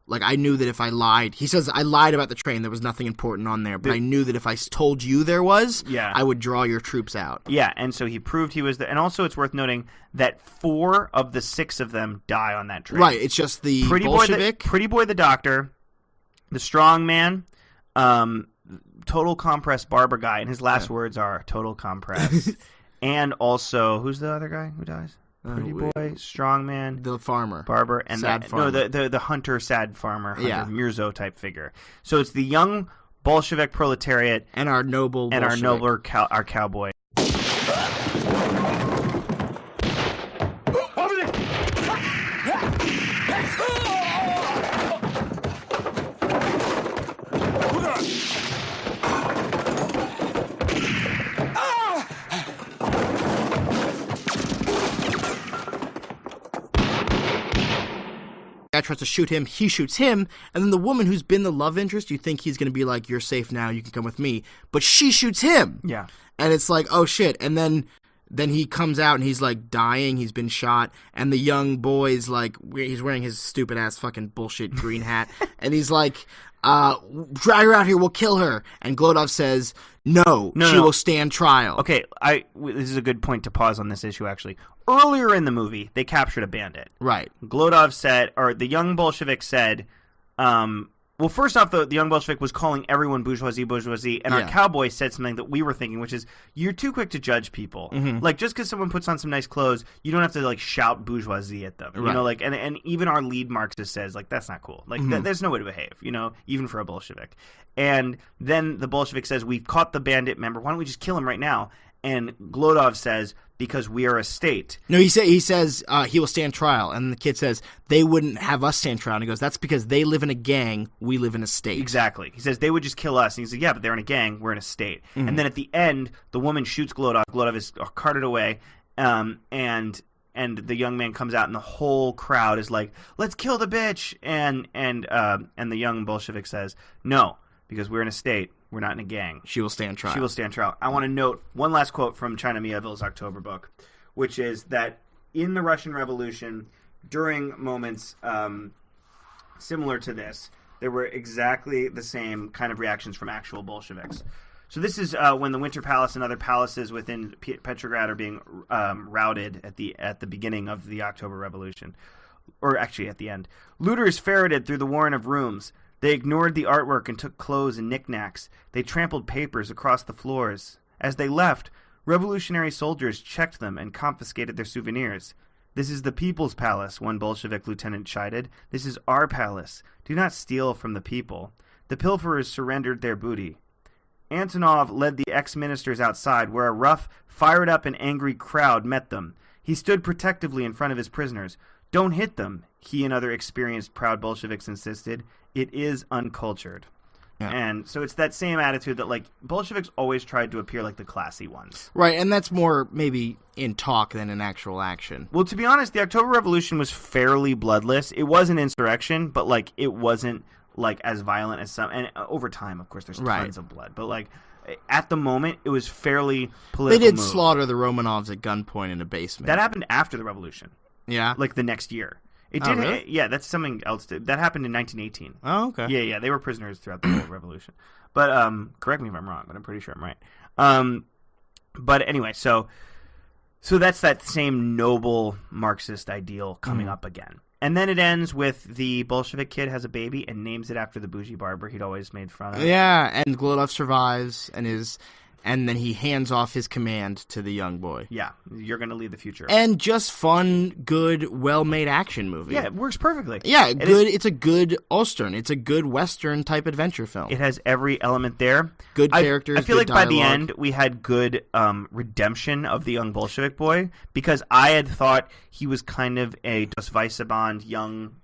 like, I knew that if I lied, he says, I lied about the train, there was nothing important on there, but I knew that if I told you there was, I would draw your troops out. Yeah, and so he proved he was and also it's worth noting that 4 of the 6 of them die on that train. Right, it's just the Bolshevik. Pretty Boy the doctor, the strong man, total compress barber guy, and his last words are total compress. And also, who's the other guy who dies? Pretty Boy, strong man, the farmer, barber, and the hunter, sad farmer, Mirzo type figure. So it's the young Bolshevik proletariat and our noble Bolshevik. Our cowboy. Guy tries to shoot him, he shoots him, and then the woman who's been the love interest, you think he's going to be like, you're safe now, you can come with me, but she shoots him. Yeah. And it's like, oh shit, and then then he comes out and he's like dying. He's been shot, and the young boy's like, he's wearing his stupid ass fucking bullshit green hat, and he's like, drag her out here, we'll kill her. And Glodov says, no, she will stand trial. Okay, this is a good point to pause on this issue, actually. Earlier in the movie, they captured a bandit. Right. Glodov said, or the young Bolshevik said, well, first off, the young Bolshevik was calling everyone bourgeoisie, and our cowboy said something that we were thinking, which is, you're too quick to judge people. Mm-hmm. Like, just because someone puts on some nice clothes, you don't have to, like, shout bourgeoisie at them. Right. You know, like, and even our lead Marxist says, like, that's not cool. Like, there's no way to behave, you know, even for a Bolshevik. And then the Bolshevik says, we've caught the bandit member, why don't we just kill him right now? And Glodov says, because we are a state. No, he says he will stand trial. And the kid says, they wouldn't have us stand trial. And he goes, that's because they live in a gang, we live in a state. Exactly. He says, they would just kill us. And he says, yeah, but they're in a gang, we're in a state. Mm-hmm. And then at the end, the woman shoots Glodov. Glodov is carted away. And the young man comes out, and the whole crowd is like, let's kill the bitch. And the young Bolshevik says, no, because we're in a state. We're not in a gang. She will stand trial. She will stand trial. I want to note one last quote from China Miéville's October book, which is that in the Russian Revolution, during moments similar to this, there were exactly the same kind of reactions from actual Bolsheviks. So this is when the Winter Palace and other palaces within Petrograd are being routed at the beginning of the October Revolution, or actually at the end. Looters ferreted through the warren of rooms. They ignored the artwork and took clothes and knickknacks. They trampled papers across the floors. As they left, revolutionary soldiers checked them and confiscated their souvenirs. This is the People's Palace, one Bolshevik lieutenant chided. This is our palace. Do not steal from the people. The pilferers surrendered their booty. Antonov led the ex-ministers outside, where a rough, fired-up and angry crowd met them. He stood protectively in front of his prisoners. Don't hit them, he and other experienced proud Bolsheviks insisted. It is uncultured. Yeah. And so it's that same attitude that, like, Bolsheviks always tried to appear like the classy ones. Right, and that's more maybe in talk than in actual action. Well, to be honest, the October Revolution was fairly bloodless. It was an insurrection, but, like, it wasn't, like, as violent as some... And over time, of course, there's tons of blood. But, like, at the moment, it was fairly political. They did slaughter the Romanovs at gunpoint in a basement. That happened after the Revolution. Yeah? Like, the next year. It did. Really? Yeah, that's something else. That happened in 1918. Oh, okay. Yeah, they were prisoners throughout the whole revolution. But correct me if I'm wrong, but I'm pretty sure I'm right. But anyway, so that's that same noble Marxist ideal coming up again. And then it ends with the Bolshevik kid has a baby and names it after the bougie barber he'd always made fun of. Yeah, and Glodov survives and then he hands off his command to the young boy. Yeah, you're going to lead the future. And just fun, good, well-made action movie. Yeah, it works perfectly. Yeah, it's a good Ostern. It's a good Western type adventure film. It has every element there. Good characters, I feel like dialogue. By the end, we had good redemption of the young Bolshevik boy, because I had thought he was kind of a Dos Weisseband young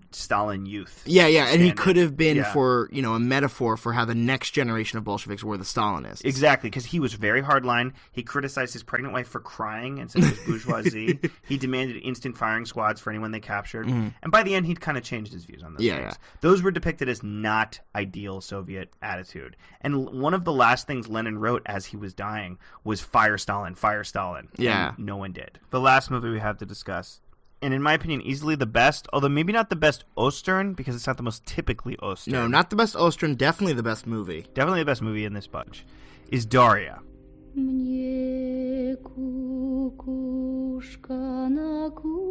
Stalin youth. Yeah, and he could have been for, a metaphor for how the next generation of Bolsheviks were the Stalinists. Exactly, because he was very hardline. He criticized his pregnant wife for crying and said it was bourgeoisie. He demanded instant firing squads for anyone they captured. Mm-hmm. And by the end, he'd kind of changed his views on those things. Yeah. Those were depicted as not ideal Soviet attitude. And one of the last things Lenin wrote as he was dying was fire Stalin, fire Stalin. Yeah. And no one did. The last movie we have to discuss, and in my opinion, easily the best, although maybe not the best Ostern, because it's not the most typically Ostern. No, not the best Ostern, definitely the best movie. Definitely the best movie in this bunch, is Dauriya. Мне кукушка накуковала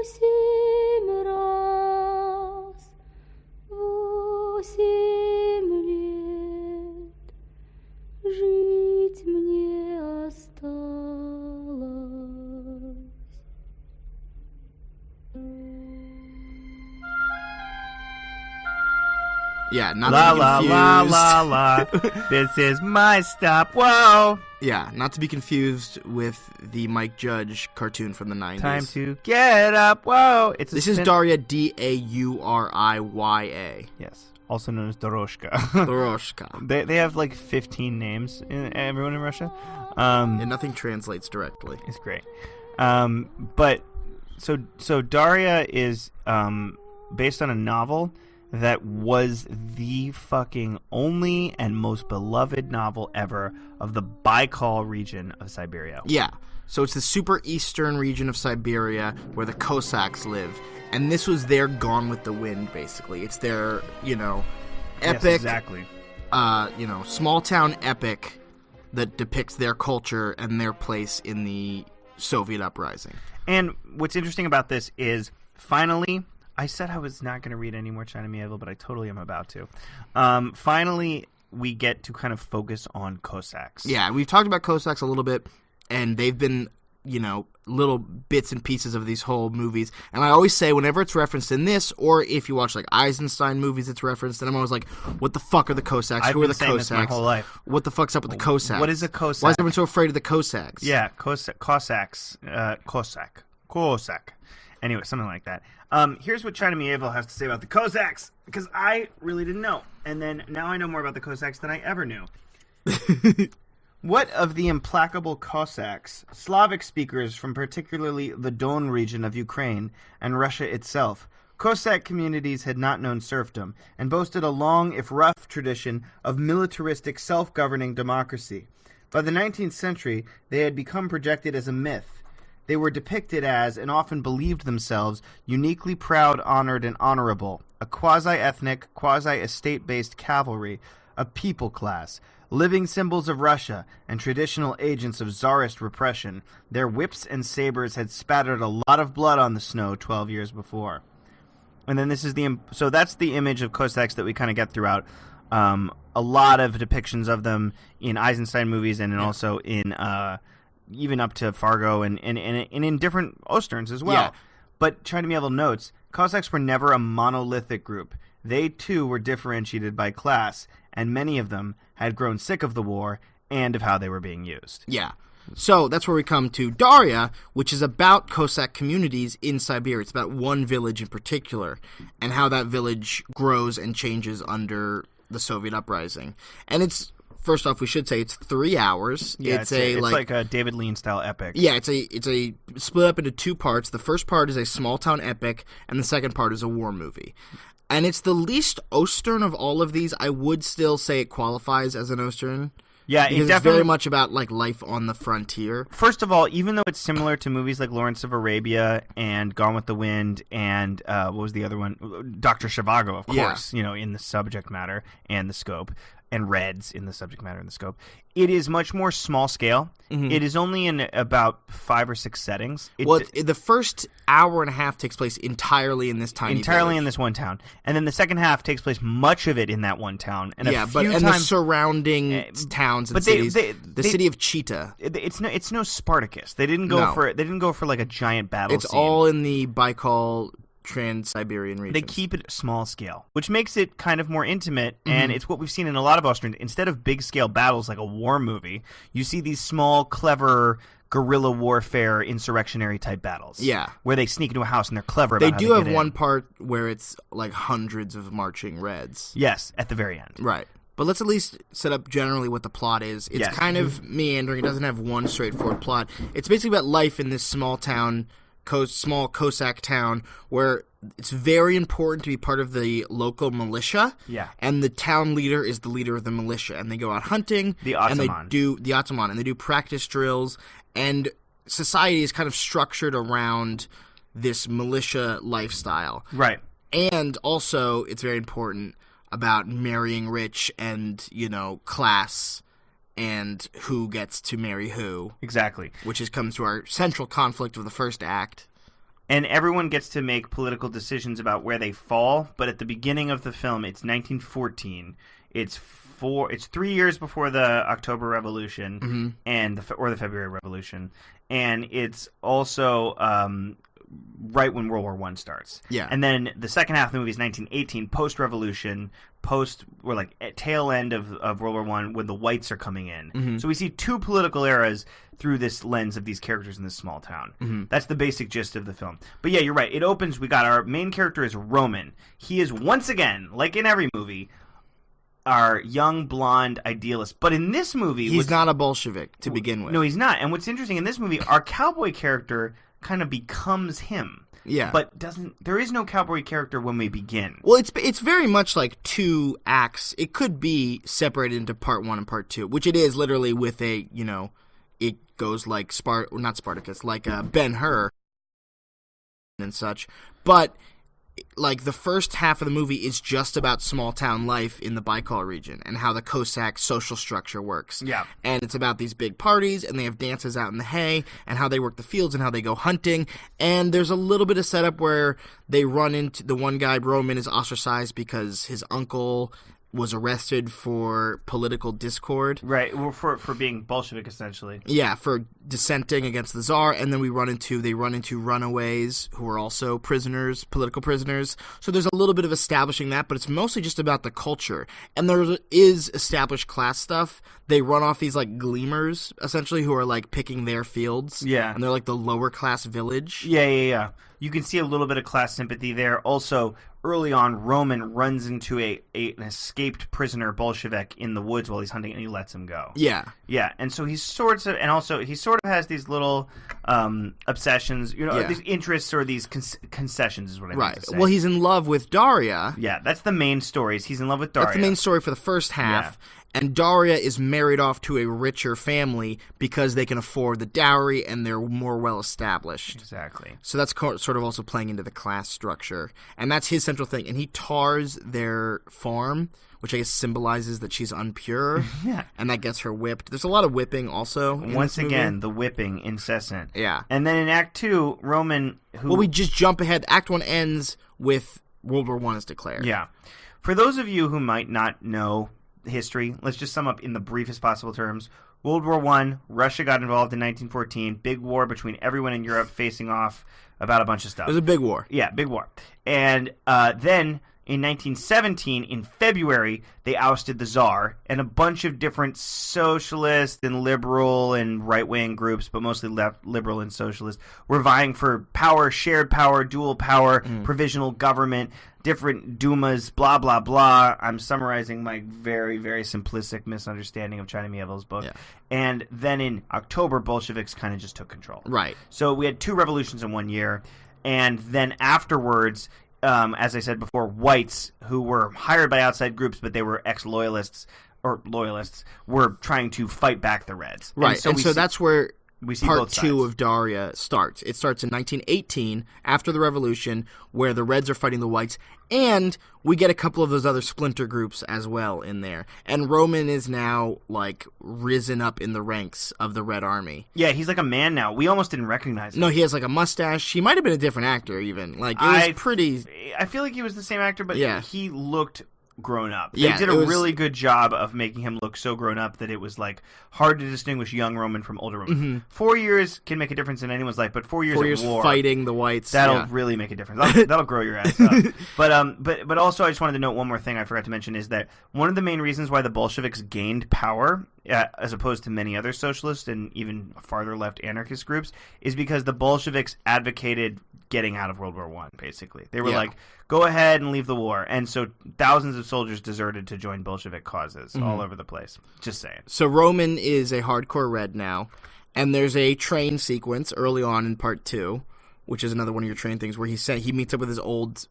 8 раз, 8 лет. Жить мне осталось. Yeah, not la, to be confused. La, la, la, la. This is my stop. Whoa. Yeah, not to be confused with the Mike Judge cartoon from the 90s. Time to get up. Whoa. This is Dauriya, Dauriya. Yes. Also known as Doroshka. Doroshka. They have like 15 names, everyone in Russia. And nothing translates directly. It's great. But so Dauriya is based on a novel that was the fucking only and most beloved novel ever of the Baikal region of Siberia. Yeah. So it's the super eastern region of Siberia where the Cossacks live. And this was their Gone with the Wind, basically. It's their, epic, yes, exactly. Small town epic that depicts their culture and their place in the Soviet uprising. And what's interesting about this is, finally, I said I was not going to read any more China Mieville, but I totally am about to. Finally, we get to kind of focus on Cossacks. Yeah, we've talked about Cossacks a little bit, and they've been, little bits and pieces of these whole movies. And I always say, whenever it's referenced in this, or if you watch, like, Eisenstein movies it's referenced, and I'm always like, what the fuck are the Cossacks? Who are the Cossacks? This my whole life. What the fuck's up with the Cossacks? What is a Cossack? Why is everyone so afraid of the Cossacks? Yeah, Cossacks. Cossack. Anyway, something like that. Here's what China Mieville has to say about the Cossacks, because I really didn't know. And then now I know more about the Cossacks than I ever knew. What of the implacable Cossacks, Slavic speakers from particularly the Don region of Ukraine and Russia itself? Cossack communities had not known serfdom and boasted a long, if rough, tradition of militaristic self-governing democracy. By the 19th century, they had become projected as a myth. They were depicted as, and often believed themselves, uniquely proud, honored, and honorable, a quasi-ethnic, quasi-estate-based cavalry, a people class, living symbols of Russia and traditional agents of Tsarist repression. Their whips and sabers had spattered a lot of blood on the snow 12 years before. And then so that's the image of Cossacks that we kind of get throughout. A lot of depictions of them in Eisenstein movies and also in even up to Fargo and in different Osterns as well. Yeah. But China Mieville notes, Cossacks were never a monolithic group. They, too, were differentiated by class, and many of them had grown sick of the war and of how they were being used. Yeah. So that's where we come to Dauriya, which is about Cossack communities in Siberia. It's about one village in particular, and how that village grows and changes under the Soviet uprising. And it's, first off, we should say it's 3 hours. Yeah, it's like a David Lean-style epic. Yeah, it's a split up into two parts. The first part is a small-town epic, and the second part is a war movie. And it's the least Ostern of all of these. I would still say it qualifies as an Ostern. Yeah, because it's very much about like life on the frontier. First of all, even though it's similar to movies like Lawrence of Arabia and Gone with the Wind and what was the other one? Dr. Zhivago, of course, in the subject matter and the scope, and Reds in the subject matter and the scope. It is much more small scale. Mm-hmm. It is only in about 5 or 6 settings. The first hour and a half takes place entirely in this tiny village. In this one town. And then the second half takes place much of it in that one town. And the surrounding towns and cities. The city of Chita. It's no Spartacus. They didn't go for like a giant battle scene. It's all in the Baikal Trans-Siberian region. They keep it small scale, which makes it kind of more intimate, and it's what we've seen in a lot of Osterns. Instead of big-scale battles like a war movie, you see these small, clever guerrilla warfare, insurrectionary-type battles. Yeah. Where they sneak into a house and they're clever about how they get in. They do have one part where it's like hundreds of marching Reds. Yes, at the very end. Right. But let's at least set up generally what the plot is. It's kind of meandering. It doesn't have one straightforward plot. It's basically about life in this small town, small Cossack town, where it's very important to be part of the local militia. Yeah. And the town leader is the leader of the militia. And they go out hunting. The Ataman. And they do practice drills. And society is kind of structured around this militia lifestyle. Right. And also, it's very important about marrying rich and, class and who gets to marry who. Exactly. Which comes to our central conflict of the first act. And everyone gets to make political decisions about where they fall, but at the beginning of the film, it's 1914. It's 3 years before the October Revolution or the February Revolution, and it's also right when World War I starts. Yeah. And then the second half of the movie is 1918, post-revolution, tail end of World War I, when the whites are coming in. Mm-hmm. So we see two political eras through this lens of these characters in this small town. Mm-hmm. That's the basic gist of the film. But yeah, you're right. It opens, we got our main character is Roman. He is once again, like in every movie, our young blonde idealist. But in this movie... He's not a Bolshevik to begin with. No, he's not. And what's interesting, in this movie, our cowboy character kind of becomes him. Yeah. But there is no cowboy character when we begin. Well, it's very much like 2 acts. It could be separated into part 1 and part 2, which it is literally with a, it goes like not Spartacus, like Ben-Hur and such. But like the first half of the movie is just about small town life in the Baikal region and how the Cossack social structure works. Yeah. And it's about these big parties and they have dances out in the hay and how they work the fields and how they go hunting. And there's a little bit of setup where they run into the one guy, Roman, is ostracized because his uncle was arrested for political discord. Right, well, for being Bolshevik, essentially. Yeah, for dissenting against the Tsar, and then they run into runaways who are also prisoners, political prisoners. So there's a little bit of establishing that, but it's mostly just about the culture. And there is established class stuff. They run off these, like, gleamers, essentially, who are, like, picking their fields. Yeah. And they're, like, the lower class village. Yeah. You can see a little bit of class sympathy there. Also, early on, Roman runs into an escaped prisoner Bolshevik in the woods while he's hunting, and he lets him go. Yeah. Yeah, and so he sort of has these little obsessions, these interests or these concessions is what I mean to say. Well, he's in love with Dauriya. Yeah, that's the main story. He's in love with Dauriya. That's the main story for the first half. Yeah. And Dauriya is married off to a richer family because they can afford the dowry and they're more well established. Exactly. So that's sort of also playing into the class structure. And that's his central thing. And he tars their farm, which I guess symbolizes that she's unpure. Yeah. And that gets her whipped. There's a lot of whipping also. Once again, the whipping, incessant. Yeah. And then in Act 2, Roman... Well, we just jump ahead. Act 1 ends with World War I is declared. Yeah. For those of you who might not know history, let's just sum up in the briefest possible terms. World War I, Russia got involved in 1914. Big war between everyone in Europe facing off about a bunch of stuff. It was a big war. Yeah, big war. And then in 1917, in February, they ousted the Tsar, and a bunch of different socialist and liberal and right-wing groups, but mostly liberal and socialist, were vying for power, shared power, dual power, provisional government, different Dumas, blah, blah, blah. I'm summarizing my very, very simplistic misunderstanding of China Miéville's book. Yeah. And then in October, Bolsheviks kind of just took control. Right. So we had 2 revolutions in 1 year, and then afterwards... as I said before, whites who were hired by outside groups, but they were ex-loyalists or loyalists, were trying to fight back the Reds. Right, and so that's where we see part 2 of Dauriya starts. It starts in 1918, after the revolution, where the Reds are fighting the whites, and we get a couple of those other splinter groups as well in there. And Roman is now, like, risen up in the ranks of the Red Army. Yeah, he's like a man now. We almost didn't recognize him. No, he has, like, a mustache. He might have been a different actor, even. Like, it was pretty... I feel like he was the same actor, but he looked grown up. They Yeah, did a really good job of making him look so grown up that it was like hard to distinguish young Roman from older Roman. Mm-hmm. 4 years can make a difference in anyone's life, but 4 years of war fighting the whites, that'll really make a difference. That'll grow your ass up. But also I just wanted to note one more thing I forgot to mention is that one of the main reasons why the Bolsheviks gained power as opposed to many other socialist and even farther left anarchist groups is because the Bolsheviks advocated getting out of World War I, basically. They were like, go ahead and leave the war. And so thousands of soldiers deserted to join Bolshevik causes all over the place. Just saying. So Roman is a hardcore Red now, and there's a train sequence early on in part 2, which is another one of your train things, where he meets up with his old,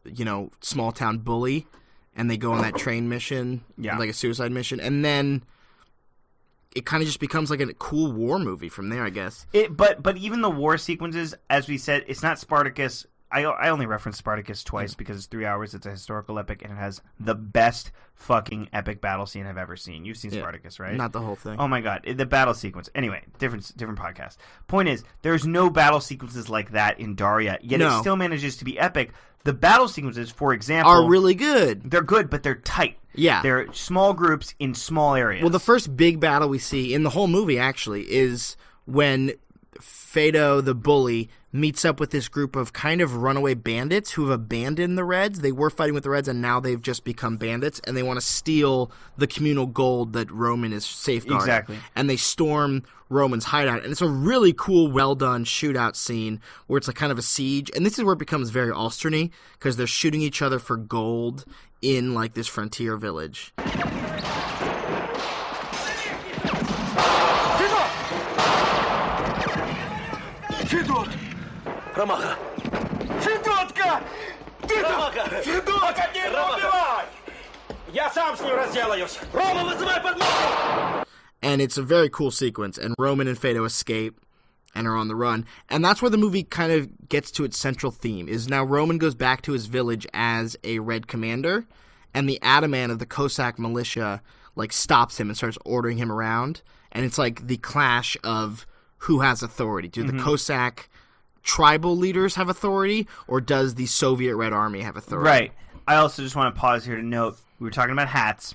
small town bully, and they go on that train mission, like a suicide mission, and then it kind of just becomes like a cool war movie from there, I guess. But even the war sequences, as we said, it's not Spartacus. I only referenced Spartacus twice because it's 3 hours. It's a historical epic, and it has the best fucking epic battle scene I've ever seen. You've seen Spartacus, right? Not the whole thing. Oh my god, the battle sequence. Anyway, different podcast. Point is, there's no battle sequences like that in Dauriya, yet it still manages to be epic. The battle sequences, for example, are really good. They're good, but they're tight. Yeah. They're small groups in small areas. Well, the first big battle we see in the whole movie, actually, is when Fado, the bully, meets up with this group of kind of runaway bandits who have abandoned the Reds. They were fighting with the Reds, and now they've just become bandits, and they want to steal the communal gold that Roman is safeguarding. Exactly. And they storm Roman's hideout, and it's a really cool, well-done shootout scene where it's like kind of a siege, and this is where it becomes very Osterny, because they're shooting each other for gold in like this frontier village. Ромаха! Федот! Федор! Федор! Погоди, убивай! Я сам с ним разделаюсь! Рома, вызывай подмогу! And it's a very cool sequence, and Roman and Fado escape and are on the run. And that's where the movie kind of gets to its central theme, is now Roman goes back to his village as a Red Commander, and the Ataman of the Cossack militia, like, stops him and starts ordering him around. And it's like the clash of who has authority. Do the Cossack tribal leaders have authority, or does the Soviet Red Army have authority? Right. I also just want to pause here to note, we were talking about hats.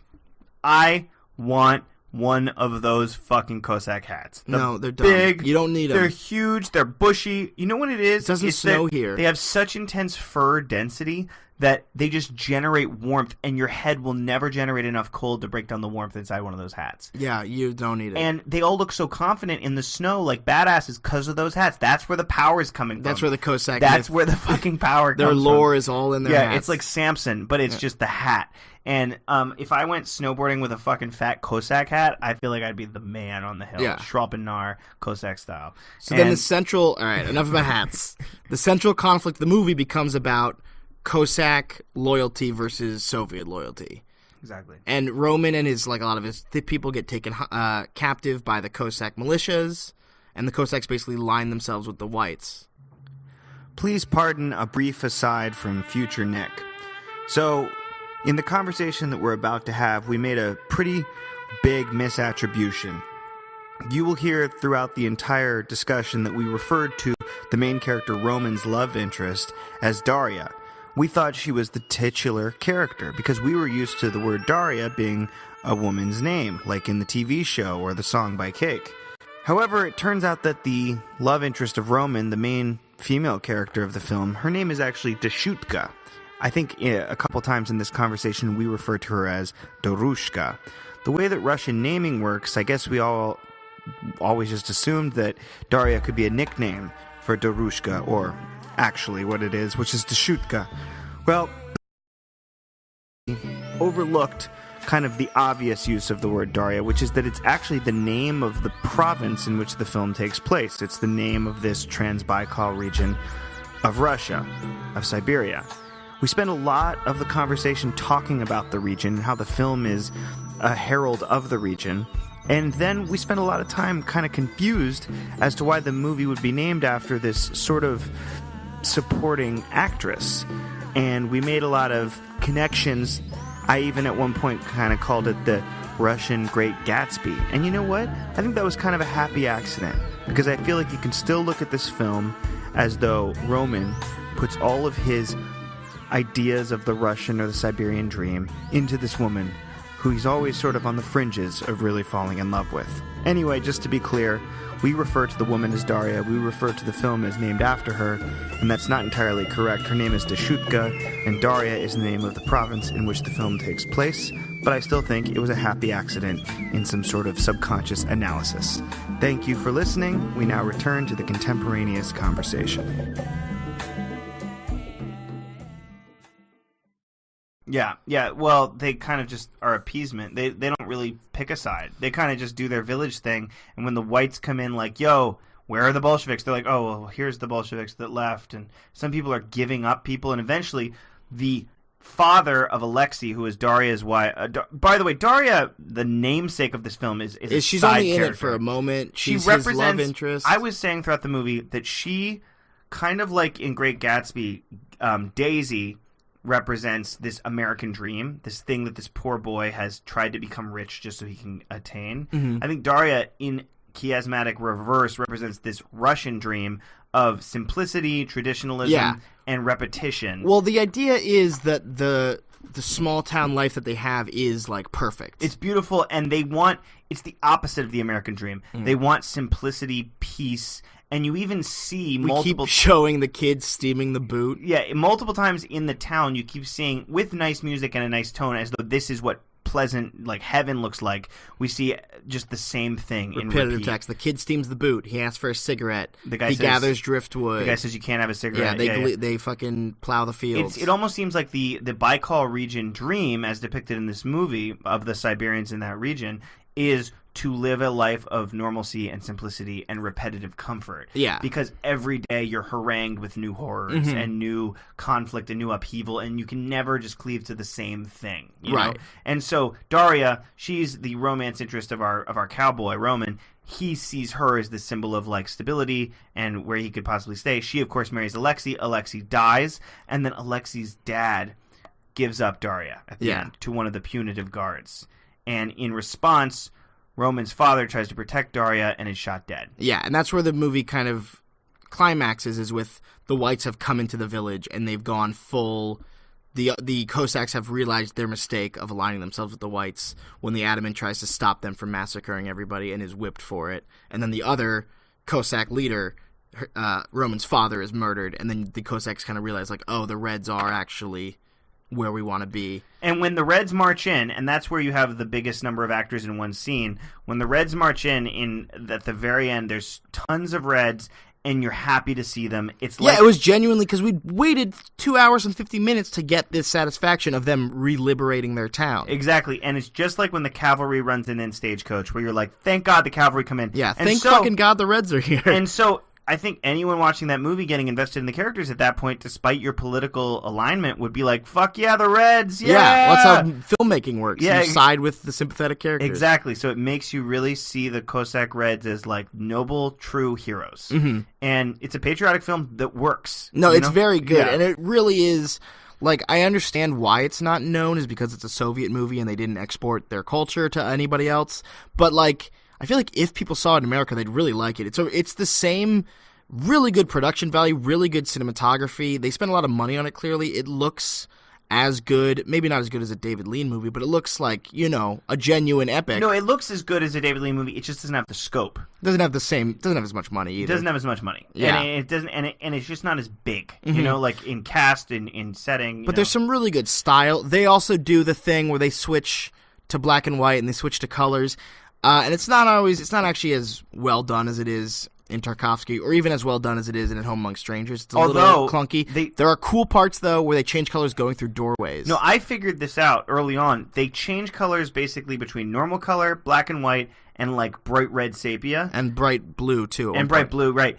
I want one of those fucking Cossack hats. No, they're dumb. Big, you don't need them. They're huge. They're bushy. You know what it is? It doesn't snow here. They have such intense fur density that they just generate warmth, and your head will never generate enough cold to break down the warmth inside one of those hats. Yeah, you don't need it. And they all look so confident in the snow, like badasses, because of those hats. That's where the power is coming from. That's where the Cossack That's where the fucking power comes from. Their lore is all in their hats. Yeah, it's like Samson, but it's just the hat. And if I went snowboarding with a fucking fat Cossack hat, I feel like I'd be the man on the hill. Yeah. Schwalpenar, Cossack style. So then the central... All right, enough about hats. The central conflict of the movie becomes about Cossack loyalty versus Soviet loyalty. Exactly. And Roman and a lot of his people get taken captive by the Cossack militias, and the Cossacks basically line themselves with the whites. Please pardon a brief aside from future Nick. So, in the conversation that we're about to have, we made a pretty big misattribution. You will hear throughout the entire discussion that we referred to the main character Roman's love interest as Dauriya. We thought she was the titular character because we were used to the word Dauriya being a woman's name, like in the TV show or the song by Cake. However, it turns out that the love interest of Roman, the main female character of the film, her name is actually Dashutka. I think a couple times in this conversation we refer to her as Dorushka. The way that Russian naming works, I guess we all always just assumed that Dauriya could be a nickname for Dorushka, or actually what it is, which is Dashutka. Well, overlooked kind of the obvious use of the word Dauriya, which is that it's actually the name of the province in which the film takes place. It's the name of this Trans-Baikal region of Russia, of Siberia. We spend a lot of the conversation talking about the region and how the film is a herald of the region, and then we spend a lot of time kind of confused as to why the movie would be named after this sort of supporting actress. And we made a lot of connections. I even at one point kind of called it the Russian Great Gatsby. And you know what? I think that was kind of a happy accident, because I feel like you can still look at this film as though Roman puts all of his ideas of the Russian or the Siberian dream into this woman who he's always sort of on the fringes of really falling in love with. Anyway, just to be clear, we refer to the woman as Dauriya, we refer to the film as named after her, and that's not entirely correct. Her name is Dashutka, and Dauriya is the name of the province in which the film takes place, but I still think it was a happy accident in some sort of subconscious analysis. Thank you for listening. We now return to the contemporaneous conversation. Yeah. Well, they kind of just are appeasement. They don't really pick a side. They kind of just do their village thing. And when the whites come in, like, yo, where are the Bolsheviks? They're like, oh, well, here's the Bolsheviks that left. And some people are giving up people. And eventually, the father of Alexei, who is Dauriya's wife. By the way, Dauriya, the namesake of this film, is a she's side only character. in it for a moment. She's she his represents love interest. I was saying throughout the movie that she, kind of like in Great Gatsby, Daisy represents this American dream, this thing that this poor boy has tried to become rich just so he can attain. Mm-hmm. I think Dauriya, in chiasmatic reverse, represents this Russian dream of simplicity, traditionalism, and repetition. Well, the idea is that the small town life that they have is like perfect. It's beautiful, and it's the opposite of the American dream. They want simplicity, peace, and you even see multiple... keep showing the kids steaming the boot. Yeah, multiple times in the town you keep seeing, with nice music and a nice tone, as though this is what pleasant, like heaven looks like. We see just the same thing in repeat. Text. The kid steams the boot. He asks for a cigarette. He gathers driftwood. The guy says you can't have a cigarette. Yeah, they fucking plow the fields. It almost seems like the Baikal region dream, as depicted in this movie, of the Siberians in that region, is to live a life of normalcy and simplicity and repetitive comfort. Yeah. Because every day you're harangued with new horrors and new conflict and new upheaval, and you can never just cleave to the same thing. You know? And so Dauriya, she's the romance interest of our cowboy, Roman. He sees her as the symbol of like stability and where he could possibly stay. She, of course, marries Alexei. Alexei dies, and then Alexei's dad gives up Dauriya at the end to one of the punitive guards. And in response, Roman's father tries to protect Dauriya and is shot dead. Yeah, and that's where the movie kind of climaxes, is with the whites have come into the village and they've gone full. The Cossacks have realized their mistake of aligning themselves with the whites when the Ataman tries to stop them from massacring everybody and is whipped for it. And then the other Cossack leader, Roman's father, is murdered. And then the Cossacks kind of realize, like, oh, the Reds are actually where we want to be. And when the Reds march in, and that's where you have the biggest number of actors in one scene, when the Reds march in at the very end, there's tons of Reds, and you're happy to see them. It's like, it was genuinely, because we waited 2 hours and 50 minutes to get this satisfaction of them reliberating their town. Exactly, and it's just like when the cavalry runs in Stagecoach, where you're like, thank God the cavalry come in. Yeah, thank fucking God the Reds are here. And so I think anyone watching that movie getting invested in the characters at that point, despite your political alignment, would be like, fuck yeah, the Reds, yeah! Yeah, that's how filmmaking works. Yeah, you side with the sympathetic characters. Exactly, so it makes you really see the Cossack Reds as, like, noble, true heroes. Mm-hmm. And it's a patriotic film that works. No, it's very good, and it really is. Like, I understand why it's not known, is because it's a Soviet movie and they didn't export their culture to anybody else. But, like, I feel like if people saw it in America, they'd really like it. It's the same really good production value, really good cinematography. They spent a lot of money on it, clearly. It looks as good, maybe not as good as a David Lean movie, but it looks like, a genuine epic. No, it looks as good as a David Lean movie. It just doesn't have the scope. Doesn't have as much money either. It doesn't have as much money. Yeah. And it doesn't, and it's just not as big, like in cast, in setting. But there's some really good style. They also do the thing where they switch to black and white and they switch to colors. And it's not actually as well done as it is in Tarkovsky, or even as well done as it is in At Home Among Strangers. It's a little clunky. There are cool parts, though, where they change colors going through doorways. No, I figured this out early on. They change colors basically between normal color, black and white, and like bright red sepia. And bright blue, too. And bright blue, right.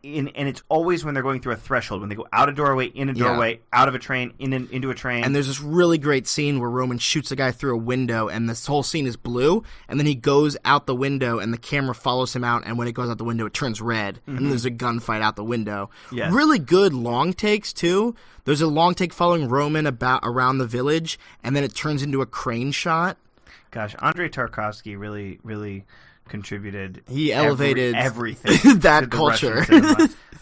And it's always when they're going through a threshold, when they go out a doorway, in a doorway, out of a train, into a train. And there's this really great scene where Roman shoots a guy through a window, and this whole scene is blue, and then he goes out the window, and the camera follows him out, and when it goes out the window, it turns red, and then there's a gunfight out the window. Yes. Really good long takes, too. There's a long take following Roman around the village, and then it turns into a crane shot. Gosh, Andrei Tarkovsky really, really contributed. He elevated everything that culture.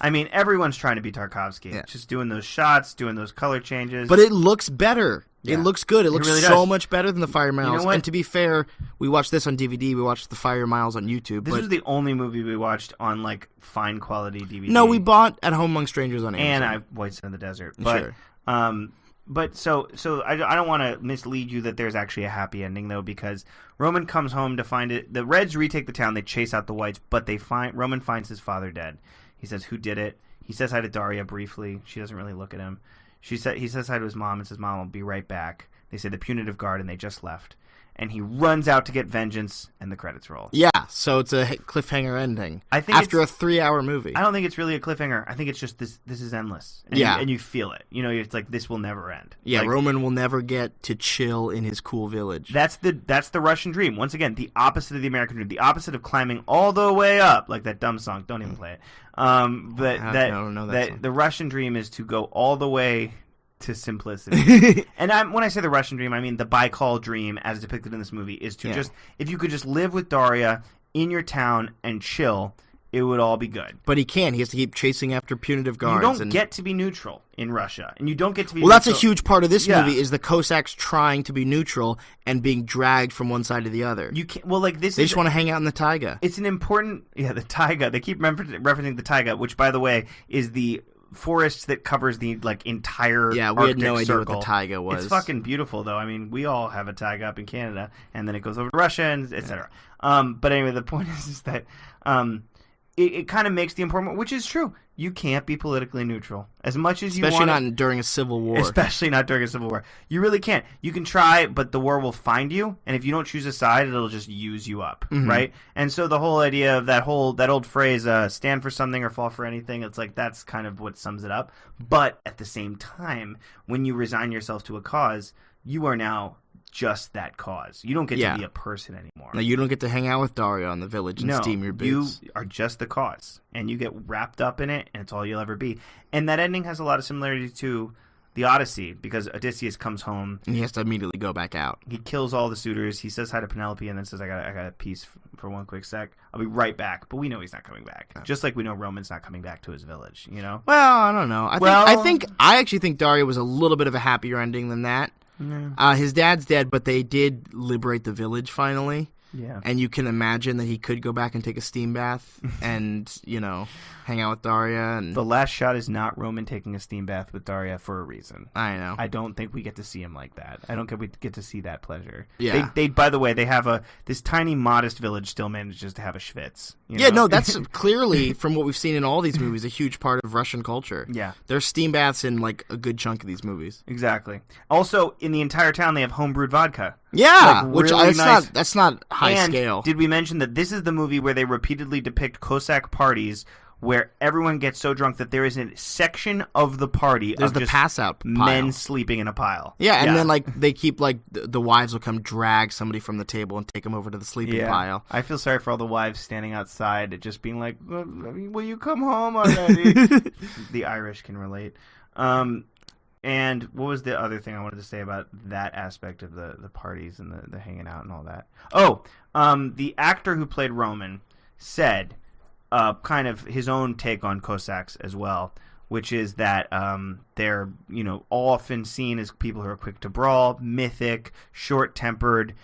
I mean, everyone's trying to be Tarkovsky. Yeah. Just doing those shots, doing those color changes. But it looks better. Yeah. It looks good. It looks really so much better than the Firey Miles. You know what? And to be fair, we watched this on DVD. We watched the Firey Miles on YouTube. This was the only movie we watched on like fine quality DVD. No, we bought At Home Among Strangers on Amazon. And White Sun in the Desert. But, sure. But so I don't want to mislead you that there's actually a happy ending, though, because Roman comes home to find it. The Reds retake the town. They chase out the whites, but Roman finds his father dead. He says, "Who did it?" He says hi to Dauriya briefly. She doesn't really look at him. He says hi to his mom and says, "Mom, I'll be right back." They say the punitive guard, and they just left. And he runs out to get vengeance, and the credits roll. Yeah, so it's a cliffhanger ending. I think after a 3-hour movie. I don't think it's really a cliffhanger. I think it's just this is endless. And and you feel it. It's like this will never end. Yeah, like, Roman will never get to chill in his cool village. That's the Russian dream. Once again, the opposite of the American dream. The opposite of climbing all the way up, like that dumb song. Don't even play it. But I don't know that song. The Russian dream is to go all the way to simplicity. And when I say the Russian dream, I mean the Baikal dream as depicted in this movie is to just, if you could just live with Dauriya in your town and chill, it would all be good. But he can't. He has to keep chasing after punitive guards. You don't get to be neutral in Russia. And you don't get to be neutral. That's a huge part of this movie is the Cossacks trying to be neutral and being dragged from one side to the other. You can't, they just want to hang out in the taiga. It's an important, the taiga. They keep referencing the taiga, which, by the way, is the forest that covers the entire we Arctic had no idea what circle. the taiga was. It's fucking beautiful, though. I mean, we all have a taiga up in Canada, and then it goes over to Russia, and etc. But anyway, the point is that it kind of makes the important point, which is true. You can't be politically neutral as much as you want. Especially not during a civil war. Especially not during a civil war. You really can't. You can try, but the war will find you, and if you don't choose a side, it'll just use you up, right? And so the whole idea of that old phrase, stand for something or fall for anything, it's like that's kind of what sums it up. But at the same time, when you resign yourself to a cause, you are now just that cause. You don't get to be a person anymore. No, you don't get to hang out with Dauriya on the village and steam your boots. You are just the cause, and you get wrapped up in it, and it's all you'll ever be. And that ending has a lot of similarity to the Odyssey, because Odysseus comes home. And he has to immediately go back out. He kills all the suitors. He says hi to Penelope, and then says, I got a piece for one quick sec. I'll be right back. But we know he's not coming back. Just like we know Roman's not coming back to his village, you know? Well, I don't know. I actually think Dauriya was a little bit of a happier ending than that. His dad's dead, but they did liberate the village finally. Yeah. And you can imagine that he could go back and take a steam bath and, hang out with Dauriya. And the last shot is not Roman taking a steam bath with Dauriya for a reason. I know. I don't think we get to see him like that. I don't think we get to see that pleasure. Yeah. They by the way, they have this tiny, modest village still manages to have a schwitz. Yeah, no, that's clearly, from what we've seen in all these movies, a huge part of Russian culture. Yeah. There's steam baths in, like, a good chunk of these movies. Exactly. Also, in the entire town, they have homebrewed vodka. Yeah, like, which really that's not high and scale. Did we mention that this is the movie where they repeatedly depict Cossack parties where everyone gets so drunk that there is a section of the party There's of the just pass-out pile. men sleeping in a pile. Yeah, and then they keep the wives will come drag somebody from the table and take them over to the sleeping pile. I feel sorry for all the wives standing outside just being like, will you come home already? The Irish can relate. And what was the other thing I wanted to say about that aspect of the parties and the hanging out and all that? Oh, the actor who played Roman said kind of his own take on Cossacks as well, which is that they're often seen as people who are quick to brawl, mythic, short-tempered,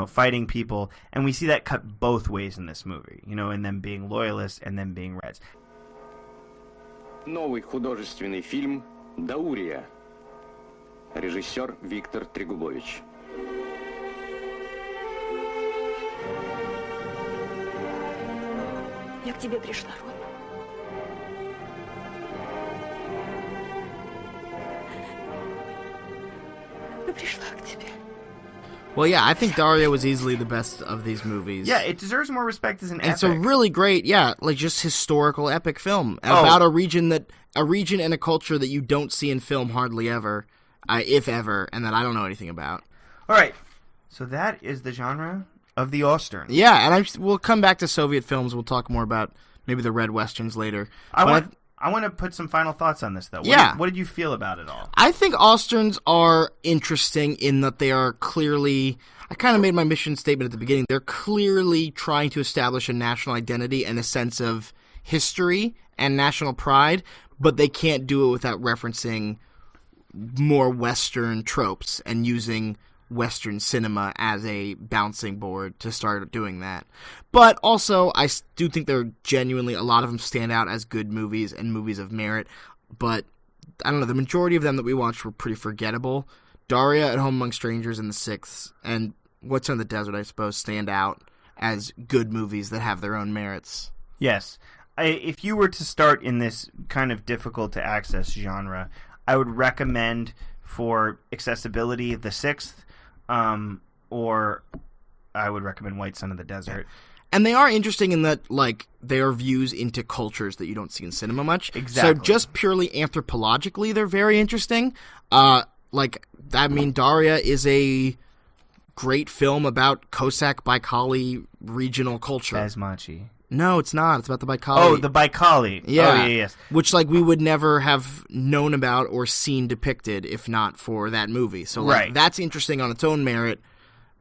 fighting people, and we see that cut both ways in this movie, in them being loyalists and them being Reds. Новый художественный фильм «Dauriya». Режиссер Виктор Трегубович. Я к тебе пришла, Ром. Я пришла к тебе. Well, yeah, I think Dauriya was easily the best of these movies. Yeah, it deserves more respect as an epic. It's a really great, just historical epic film about a region and a culture that you don't see in film hardly ever, if ever, and that I don't know anything about. All right, so that is the genre of the Osterns. Yeah, and we'll come back to Soviet films. We'll talk more about maybe the Red Westerns later. I want to put some final thoughts on this, though. What did you feel about it all? I think Osterns are interesting in that they are clearly... I kind of made my mission statement at the beginning. They're clearly trying to establish a national identity and a sense of history and national pride, but they can't do it without referencing more Western tropes and using Western cinema as a bouncing board to start doing that. But also, I do think they're genuinely, a lot of them stand out as good movies and movies of merit, but I don't know, the majority of them that we watched were pretty forgettable. Dauriya, At Home Among Strangers, and The Sixth, and What's in the Desert, I suppose, stand out as good movies that have their own merits. Yes. If you were to start in this kind of difficult-to-access genre, I would recommend for accessibility The Sixth, or I would recommend White Sun of the Desert. And they are interesting in that, they are views into cultures that you don't see in cinema much. Exactly. So just purely anthropologically, they're very interesting. Dauriya is a great film about Cossack Baikali regional culture. Basmachi. No, it's not. It's about the Baikali. Oh, the Baikali. Yeah. Oh, yeah, yes. Which, we would never have known about or seen depicted if not for that movie. So, that's interesting on its own merit,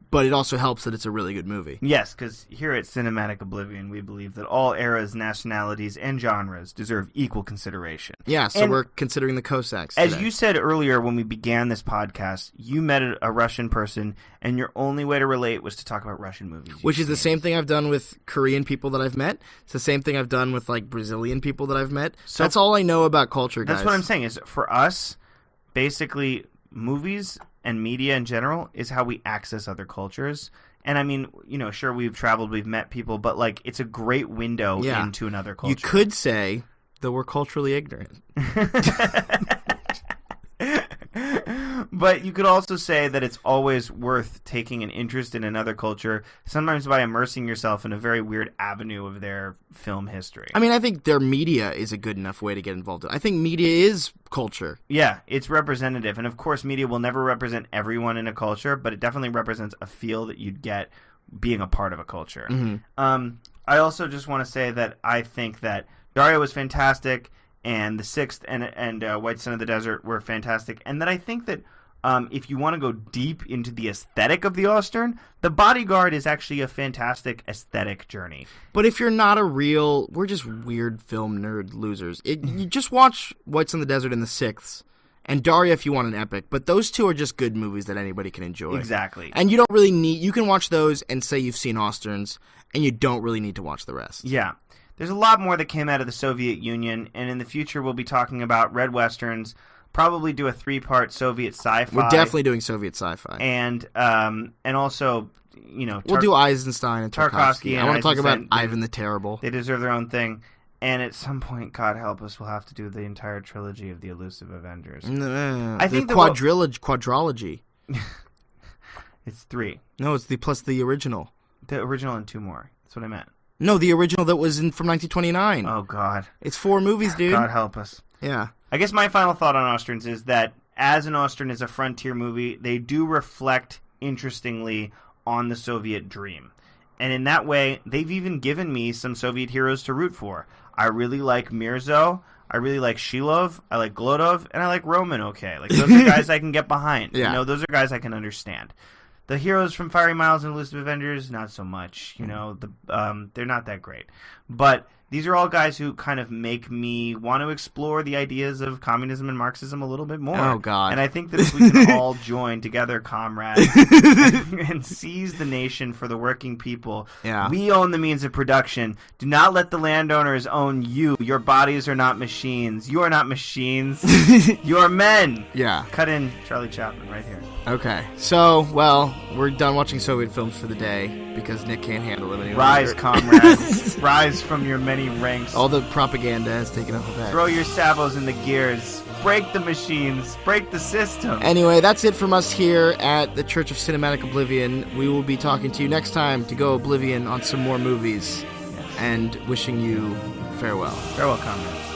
but it also helps that it's a really good movie. Yes, because here at Cinematic Oblivion, we believe that all eras, nationalities, and genres deserve equal consideration. Yeah, so we're considering the Cossacks As today. you said earlier when we began this podcast, you met a Russian person, and your only way to relate was to talk about Russian movies. Which is the same thing I've done with Korean people that I've met. It's the same thing I've done with, Brazilian people that I've met. So that's all I know about culture, guys. That's what I'm saying, is for us, basically, movies and media in general is how we access other cultures, And I mean, sure, we've traveled, we've met people, but like it's a great window into another culture. You could say that we're culturally ignorant. But you could also say that it's always worth taking an interest in another culture, sometimes by immersing yourself in a very weird avenue of their film history. I mean, I think their media is a good enough way to get involved in. I think media is culture. Yeah, it's representative. And of course, media will never represent everyone in a culture, but it definitely represents a feel that you'd get being a part of a culture. Mm-hmm. I also just want to say that I think that Dauriya was fantastic, and The Sixth and White Son of the Desert were fantastic, and that I think that if you want to go deep into the aesthetic of the Ostern, The Bodyguard is actually a fantastic aesthetic journey. But if you're not we're just weird film nerd losers. You just watch White Son of the Desert and The Sixth, and Dauriya if you want an epic. But those two are just good movies that anybody can enjoy. Exactly. And you don't really you can watch those and say you've seen Osterns, and you don't really need to watch the rest. Yeah. There's a lot more that came out of the Soviet Union, and in the future we'll be talking about Red Westerns, probably do a 3-part Soviet sci-fi. We're definitely doing Soviet sci-fi. And also, we'll do Eisenstein and Tarkovsky. I want to talk about Ivan the Terrible. They deserve their own thing. And at some point, God help us, we'll have to do the entire trilogy of the Elusive Avengers. I think the quadrilogy. It's 3. No, it's plus the original. The original and 2 more. That's what I meant. No, the original that was from 1929. Oh, God. It's 4 movies, dude. God help us. Yeah. I guess my final thought on Osterns is that as an Ostern is a frontier movie, they do reflect, interestingly, on the Soviet dream. And in that way, they've even given me some Soviet heroes to root for. I really like Mirzo, I really like Shilov, I like Glodov, and I like Roman okay. Like, those are guys I can get behind. Yeah. Those are guys I can understand. The heroes from Firey Miles and Elusive Avengers, not so much. They're not that great. But these are all guys who kind of make me want to explore the ideas of communism and Marxism a little bit more. Oh, God. And I think that if we can all join together, comrades, and seize the nation for the working people, we own the means of production. Do not let the landowners own you. Your bodies are not machines. You are not machines. You are men. Yeah. Cut in Charlie Chaplin right here. Okay. So, we're done watching Soviet films for the day because Nick can't handle them anymore. Rise, comrades. Rise from your many ranks. All the propaganda has taken up effect. Throw your sabos in the gears. Break the machines. Break the system. Anyway, that's it from us here at the Church of Cinematic Oblivion. We will be talking to you next time to go Oblivion on some more movies. Yes. And wishing you farewell. Farewell, comrades.